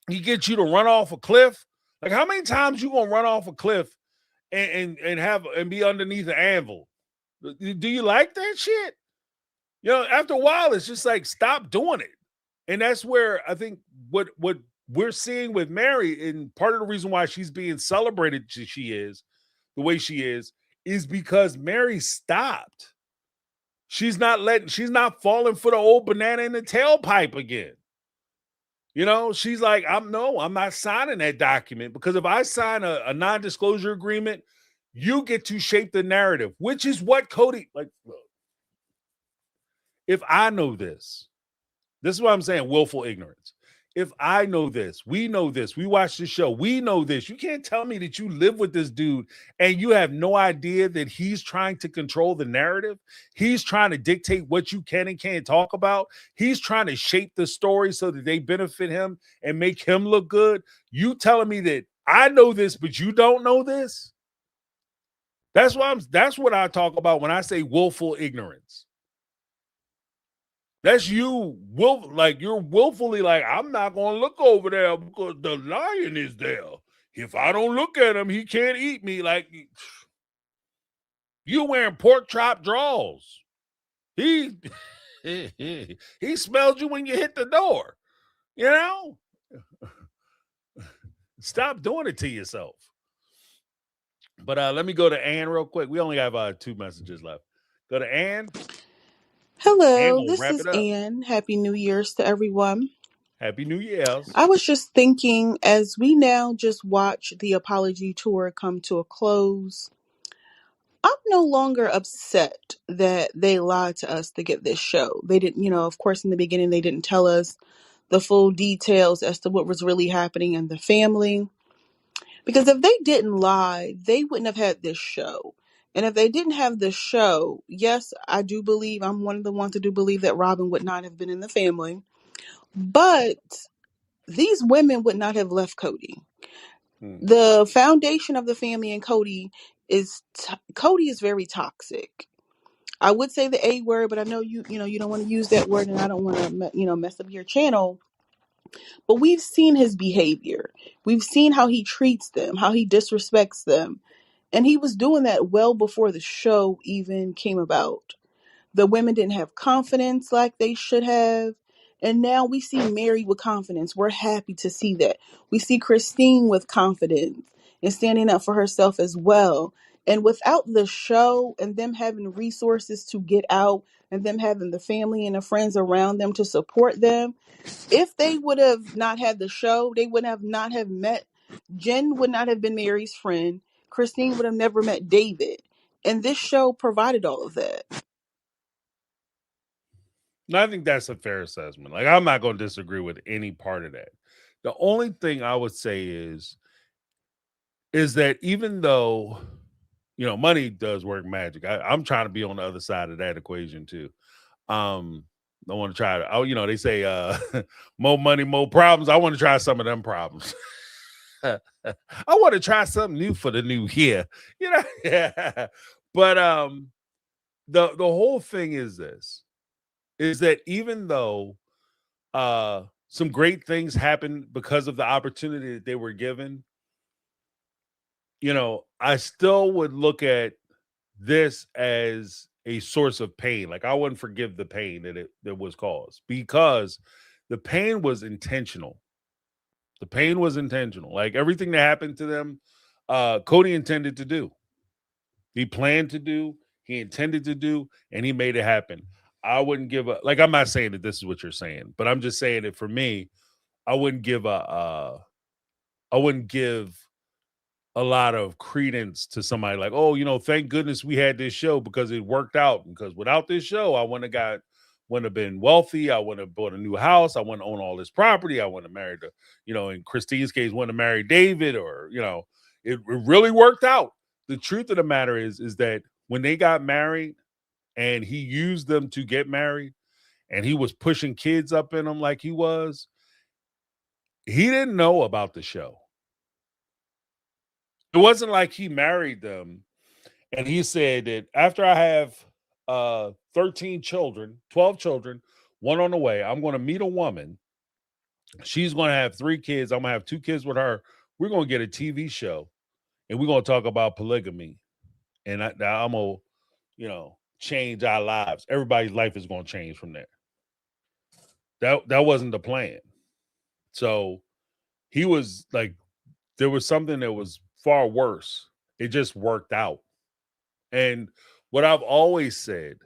he gets you to run off a cliff. Like, how many times you gonna run off a cliff and be underneath an anvil? Do you like that shit? You know, after a while, it's just like, stop doing it. And that's where I think what we're seeing with Mary, and part of the reason why she's being celebrated the way she is because Mary stopped. She's not falling for the old banana in the tailpipe again. You know, she's like, I'm not signing that document, because if I sign a non-disclosure agreement, you get to shape the narrative, which is what Cody, like, look, if I know this is what I'm saying, willful ignorance. If I know this, we know this, we watch the show, we know this. You can't tell me that you live with this dude and you have no idea that he's trying to control the narrative. He's trying to dictate what you can and can't talk about. He's trying to shape the story so that they benefit him and make him look good. You telling me that I know this, but you don't know this? That's what I talk about when I say willful ignorance. That's you, you're willfully like, I'm not going to look over there because the lion is there. If I don't look at him, he can't eat me. Like, you wearing pork chop drawers. He smelled you when you hit the door. You know? Stop doing it to yourself. But let me go to Ann real quick. We only have 2 messages left. Go to Ann. Hello, Ann, this wrap is it up. Ann. Happy New Year's to everyone. Happy New Year's. I was just thinking, as we now just watch the apology tour come to a close, I'm no longer upset that they lied to us to get this show. They didn't, of course, in the beginning, they didn't tell us the full details as to what was really happening in the family. Because if they didn't lie, they wouldn't have had this show. And if they didn't have this show, yes, I do believe, I'm one of the ones that do believe that Robin would not have been in the family. But these women would not have left Cody. The foundation of the family and Cody is very toxic. I would say the A word, but I know you don't want to use that word, and I don't want to mess up your channel. But we've seen his behavior. We've seen how he treats them, how he disrespects them. And he was doing that well before the show even came about. The women didn't have confidence like they should have. And now we see Mary with confidence. We're happy to see that. We see Christine with confidence and standing up for herself as well. And without the show and them having resources to get out and them having the family and the friends around them to support them, if they would have not had the show, they would have not have met. Jen would not have been Mary's friend. Christine would have never met David. And this show provided all of that. No, I think that's a fair assessment. Like, I'm not going to disagree with any part of that. The only thing I would say is that even though, money does work magic, I'm trying to be on the other side of that equation too. I want to try to, they say more money, more problems. I want to try some of them problems. I want to try something new for the new year, yeah. But the whole thing is that even though some great things happened because of the opportunity that they were given, I still would look at this as a source of pain. Like, I wouldn't forgive the pain that was caused, because the pain was intentional. The pain was intentional. Like, everything that happened to them, Cody intended to do. He planned to do, he intended to do, and he made it happen. I wouldn't give a, like, I'm not saying that this is what you're saying, but I'm just saying that for me, I wouldn't give a lot of credence to somebody like, oh, thank goodness we had this show because it worked out. Because without this show, I wouldn't have been wealthy. I wouldn't have bought a new house. I wouldn't own all this property. I wouldn't have married, in Christine's case, wouldn't have married David, or, it really worked out. The truth of the matter is that when they got married and he used them to get married and he was pushing kids up in them like he didn't know about the show. It wasn't like he married them and he said that after I have 13 children, 12 children, one on the way, I'm going to meet a woman. She's going to have 3 kids. I'm going to have 2 kids with her. We're going to get a TV show and we're going to talk about polygamy. And I'm going to, change our lives. Everybody's life is going to change from there. That wasn't the plan. So he was like, there was something that was far worse. It just worked out. And what I've always said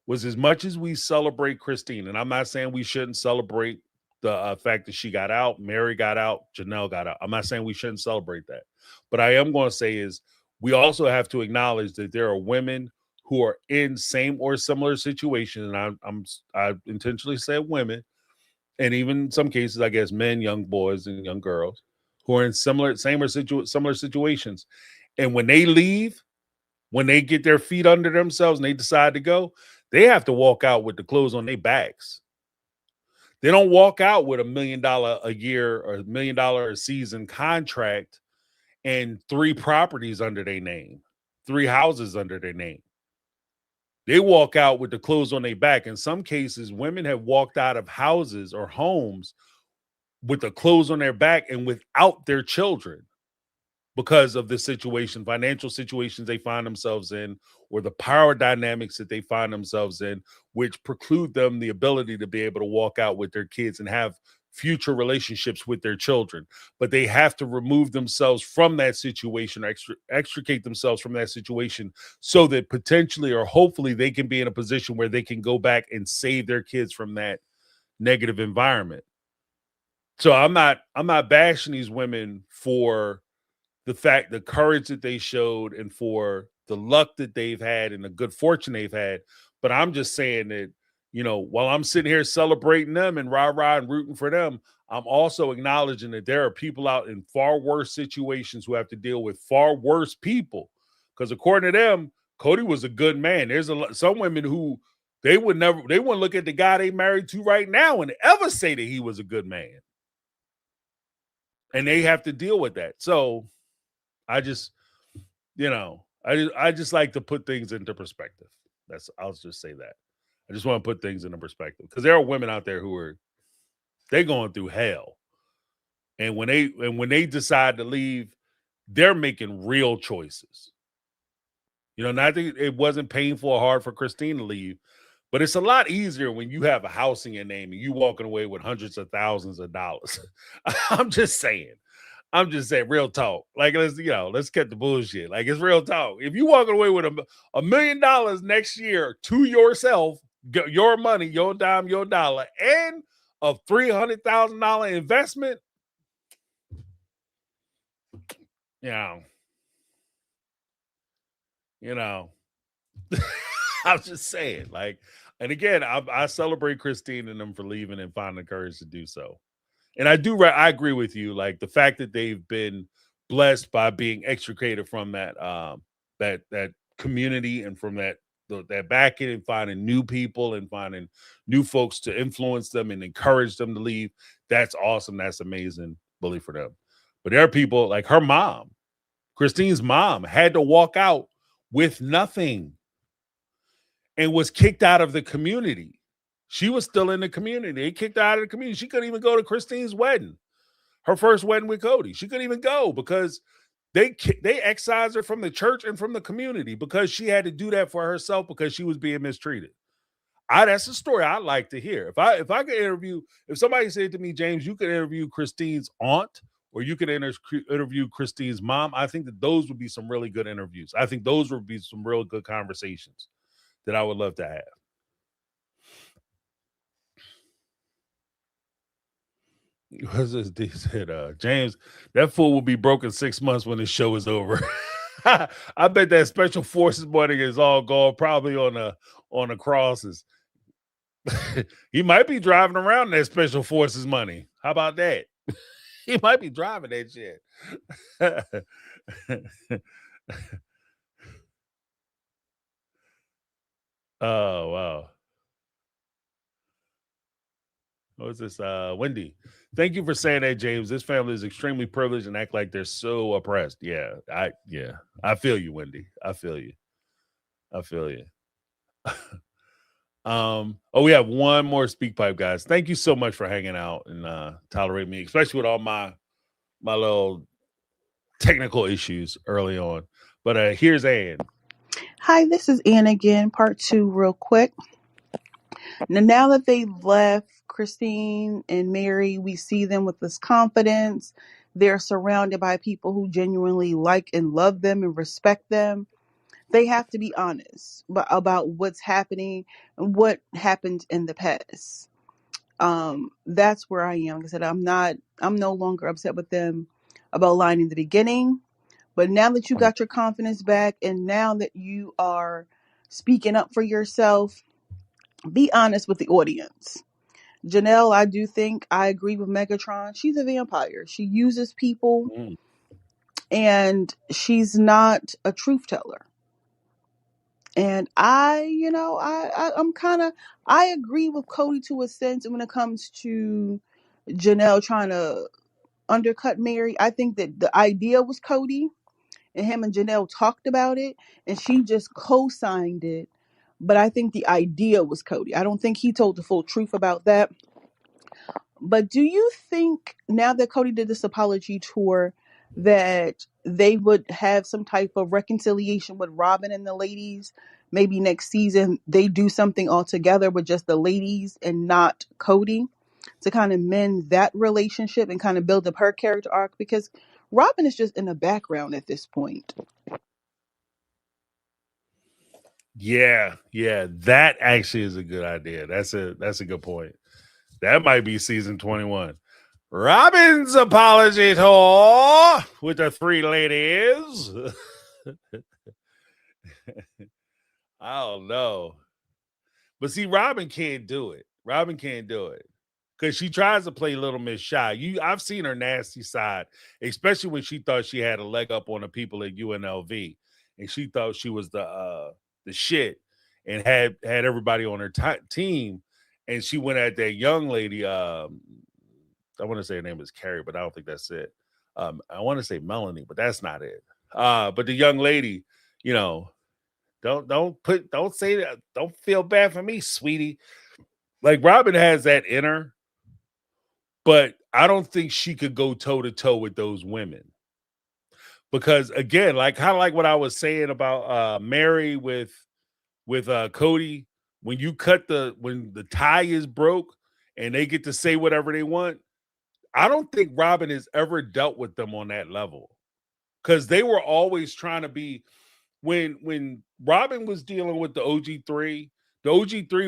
was, as much as we celebrate Christine, and I'm not saying we shouldn't celebrate the fact that she got out, Mary got out, Janelle got out. I'm not saying we shouldn't celebrate that. But I am going to say is we also have to acknowledge that there are women who are in same or similar situations. And I intentionally said women, and even in some cases, I guess men, young boys and young girls who are in similar situations. And when they leave, when they get their feet under themselves and they decide to go, they have to walk out with the clothes on their backs. They don't walk out with $1 million a year or $1 million a season contract and 3 properties under their name, 3 houses under their name. They walk out with the clothes on their back. In some cases, women have walked out of houses or homes with the clothes on their back and without their children because of the situation, financial situations they find themselves in, or the power dynamics that they find themselves in, which preclude them the ability to be able to walk out with their kids and have future relationships with their children. But they have to remove themselves from that situation, or extricate themselves from that situation, so that potentially or hopefully they can be in a position where they can go back and save their kids from that negative environment. So I'm not bashing these women for the courage that they showed and for the luck that they've had and the good fortune they've had. But I'm just saying that, while I'm sitting here celebrating them and rah-rah and rooting for them, I'm also acknowledging that there are people out in far worse situations who have to deal with far worse people. Because according to them, Cody was a good man. There's some women who they wouldn't look at the guy they married to right now and ever say that he was a good man. And they have to deal with that. So I just, I just like to put things into perspective. I'll just say that. I just want to put things into perspective because there are women out there who they're going through hell. And when they decide to leave, they're making real choices. Not that it wasn't painful or hard for Christine to leave, but it's a lot easier when you have a house in your name and you walking away with hundreds of thousands of dollars. I'm just saying, real talk. Like, let's cut the bullshit. Like, it's real talk. If you walking away with $1 million next year to yourself, your money, your dime, your dollar, and a $300,000 investment, I'm just saying, like, and again, I celebrate Christine and them for leaving and finding the courage to do so. And I agree with you. Like the fact that they've been blessed by being extricated from that that community and from that backing and finding new people and finding new folks to influence them and encourage them to leave. That's awesome. That's amazing. Bully for them. But there are people like her mom, Christine's mom, had to walk out with nothing and was kicked out of the community. She was still in the community. They kicked her out of the community. She couldn't even go to Christine's wedding, her first wedding with Cody. She couldn't even go because they excised her from the church and from the community because she had to do that for herself because she was being mistreated. That's a story I'd like to hear. If I could interview, if somebody said to me, James, you could interview Christine's aunt or you could interview Christine's mom, I think that those would be some really good interviews. I think those would be some real good conversations that I would love to have. What's this? He said, James, that fool will be broke in 6 months when the show is over. I bet that special forces money is all gone, probably on the crosses. He might be driving around that special forces money. How about that? He might be driving that shit. Oh, wow. What's this? Wendy. Thank you for saying that, James. This family is extremely privileged and act like they're so oppressed. Yeah. I feel you, Wendy. I feel you. We have one more speak pipe, guys. Thank you so much for hanging out and tolerating me, especially with all my little technical issues early on. But here's Ann. Hi, this is Ann again, part 2 real quick. Now that they left Christine and Mary, we see them with this confidence. They're surrounded by people who genuinely like and love them and respect them. They have to be honest about what's happening and what happened in the past. That's where I am. Like I said, I'm no longer upset with them about lying in the beginning. But now that you got your confidence back and now that you are speaking up for yourself, be honest with the audience. Janelle, I do think I agree with Megatron. She's a vampire. She uses people and she's not a truth teller. And I agree with Cody to a sense when it comes to Janelle trying to undercut Mary. I think that the idea was Cody and him and Janelle talked about it and she just co-signed it. But I think the idea was Cody. I don't think he told the full truth about that. But do you think now that Cody did this apology tour that they would have some type of reconciliation with Robin and the ladies? Maybe next season they do something all together with just the ladies and not Cody to kind of mend that relationship and kind of build up her character arc, because Robin is just in the background at this point. Yeah, that actually is a good idea. That's a good point. That might be season 21. Robin's apology tour with the three ladies. I don't know. But see, Robin can't do it. Robin can't do it. Because she tries to play Little Miss Shy. I've seen her nasty side, especially when she thought she had a leg up on the people at UNLV. And she thought she was the shit and had everybody on her team. And she went at that young lady. I want to say her name is Carrie, but I don't think that's it. I want to say Melanie, but that's not it. But the young lady, don't say that. Don't feel bad for me, sweetie. Like Robin has that in her, but I don't think she could go toe to toe with those women. Because again, like kind of like what I was saying about Mary with Cody, when the tie is broke and they get to say whatever they want, I don't think Robin has ever dealt with them on that level. Because they were always trying to be when Robin was dealing with the OG3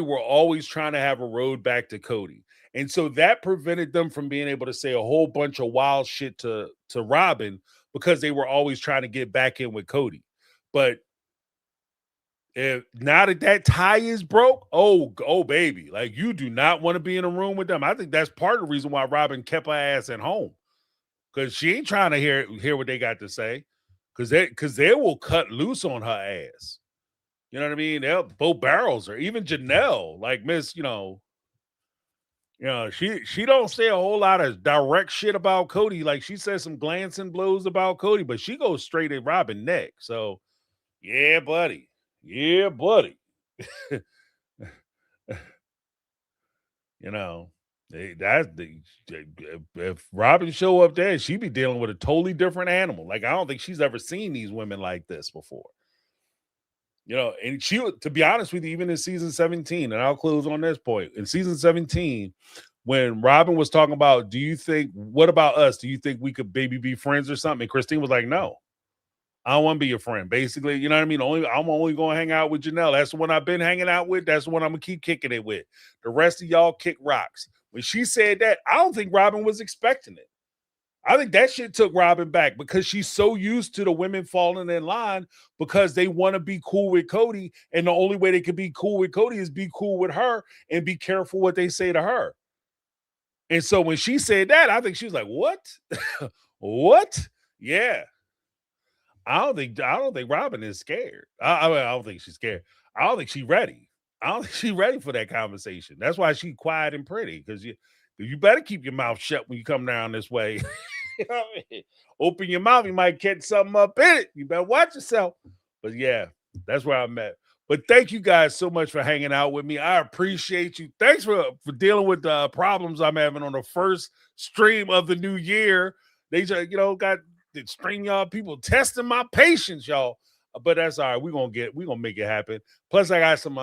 were always trying to have a road back to Cody. And so that prevented them from being able to say a whole bunch of wild shit to Robin because they were always trying to get back in with Cody. But now that tie is broke, oh baby, like you do not want to be in a room with them. I think that's part of the reason why Robin kept her ass at home. Because she ain't trying to hear what they got to say. Because they will cut loose on her ass. You know what I mean? They'll both barrels her. Even Janelle, like Miss, she don't say a whole lot of direct shit about Cody. Like she says some glancing blows about Cody, but she goes straight at Robin neck. So yeah, buddy. Yeah, buddy. If Robin show up there, she'd be dealing with a totally different animal. Like I don't think she's ever seen these women like this before. And she, to be honest with you, even in season 17, and I'll close on this point. In season 17, when Robin was talking about, what about us? Do you think we could maybe be friends or something? And Christine was like, no, I don't want to be your friend. Basically, you know what I mean? I'm only going to hang out with Janelle. That's the one I've been hanging out with. That's the one I'm going to keep kicking it with. The rest of y'all kick rocks. When she said that, I don't think Robin was expecting it. I think that shit took Robin back because she's so used to the women falling in line because they want to be cool with Cody. And the only way they can be cool with Cody is be cool with her and be careful what they say to her. And so when she said that, I think she was like, what? What? Yeah. I don't think Robin is scared. I don't think she's scared. I don't think she's ready. I don't think she's ready for that conversation. That's why she's quiet and pretty, because you better keep your mouth shut when you come down this way. You know what I mean? Open your mouth, you might catch something up in it. You better watch yourself. But yeah, that's where I'm at. But thank you guys so much for hanging out with me. I appreciate you. Thanks for dealing with the problems I'm having on the first stream of the new year. They just, got the stream y'all people testing my patience, y'all. But that's all right. We're gonna make it happen. Plus, I got some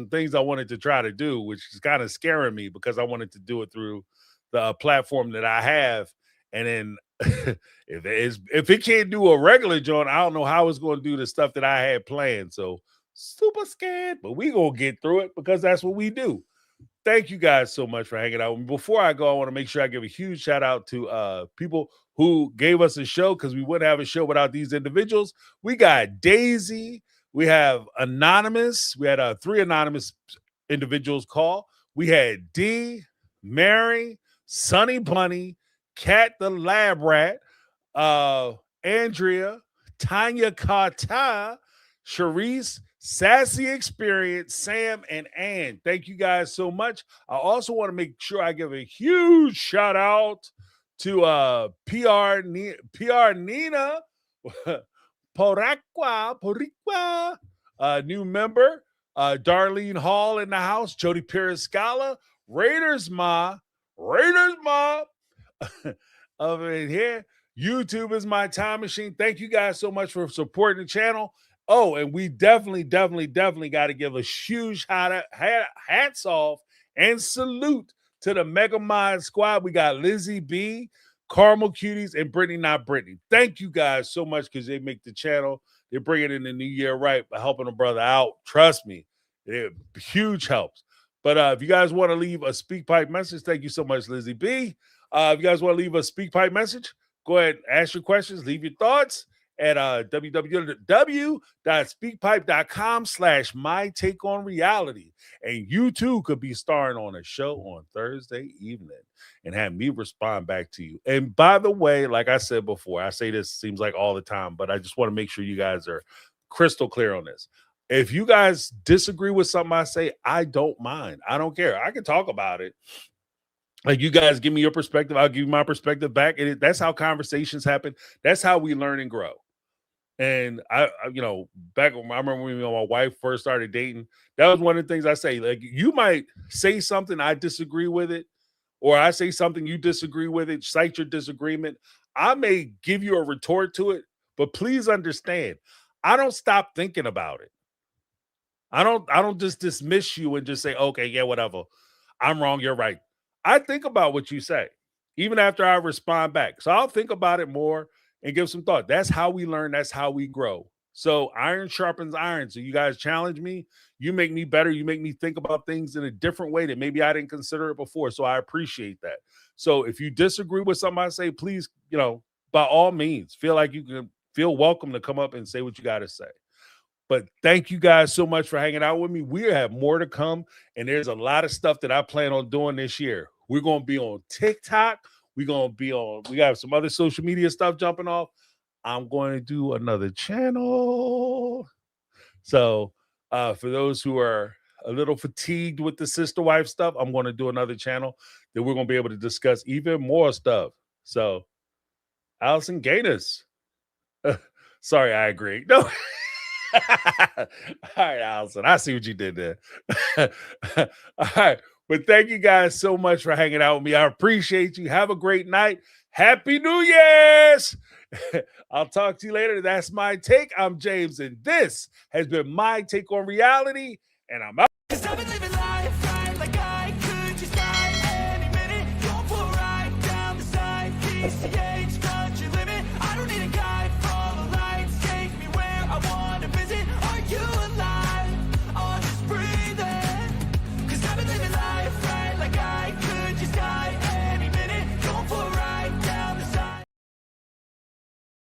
things I wanted to try to do, which is kind of scaring me because I wanted to do it through the platform that I have. And then if it can't do a regular joint, I don't know how it's going to do the stuff that I had planned. So super scared, but we gonna get through it because that's what we do. Thank you guys so much for hanging out with me. Before I go, I want to make sure I give a huge shout out to people who gave us a show, because we wouldn't have a show without these individuals. We got Daisy. We have Anonymous. We had 3 anonymous individuals call. We had D, Mary, Sunny Bunny, Cat the Lab Rat, Andrea, Tanya Carta, Sharice, Sassy Experience, Sam, and Ann. Thank you guys so much. I also want to make sure I give a huge shout out to PR Nina Poraqua, new member, Darlene Hall in the house, Jody Periscala, Raiders Ma over in here. YouTube is my time machine. Thank you guys so much for supporting the channel. Oh, and we definitely got to give a huge hats off and salute to the Mega Mind Squad. We got Lizzie B, Caramel Cuties, and Brittany Not Brittany. Thank you guys so much, because they make the channel. They bring it in the new year right by helping a brother out. Trust me, it huge helps. But if you guys want to leave a speak pipe message, thank you so much, Lizzie B. If you guys want to leave a speak pipe message, go ahead, ask your questions, leave your thoughts at www.speakpipe.com/mytakeonreality. And you too could be starring on a show on Thursday evening and have me respond back to you. And by the way, like I said before, I say this seems like all the time, but I just want to make sure you guys are crystal clear on this. If you guys disagree with something I say, I don't mind. I don't care. I can talk about it. Like, you guys give me your perspective, I'll give you my perspective back. And that's how conversations happen. That's how we learn and grow. And I back when I remember when my wife first started dating, that was one of the things I say. Like, you might say something, I disagree with it, or I say something, you disagree with it, cite your disagreement. I may give you a retort to it, but please understand, I don't stop thinking about it. I don't just dismiss you and just say, okay, yeah, whatever. I'm wrong, you're right. I think about what you say, even after I respond back. So I'll think about it more and give some thought. That's how we learn. That's how we grow. So iron sharpens iron. So you guys challenge me. You make me better. You make me think about things in a different way that maybe I didn't consider it before. So I appreciate that. So if you disagree with something I say, please, by all means, feel like you can feel welcome to come up and say what you got to say. But thank you guys so much for hanging out with me. We have more to come, and there's a lot of stuff that I plan on doing this year. We're going to be on TikTok. We got some other social media stuff jumping off. I'm going to do another channel. So for those who are a little fatigued with the sister wife stuff, I'm going to do another channel that we're going to be able to discuss even more stuff. So Allison Gaines. Sorry, I agree. No. All right, Allison. I see what you did there. All right. But thank you guys so much for hanging out with me. I appreciate you. Have a great night. Happy New Year's. I'll talk to you later. That's my take. I'm James, and this has been My Take on Reality. And I'm out.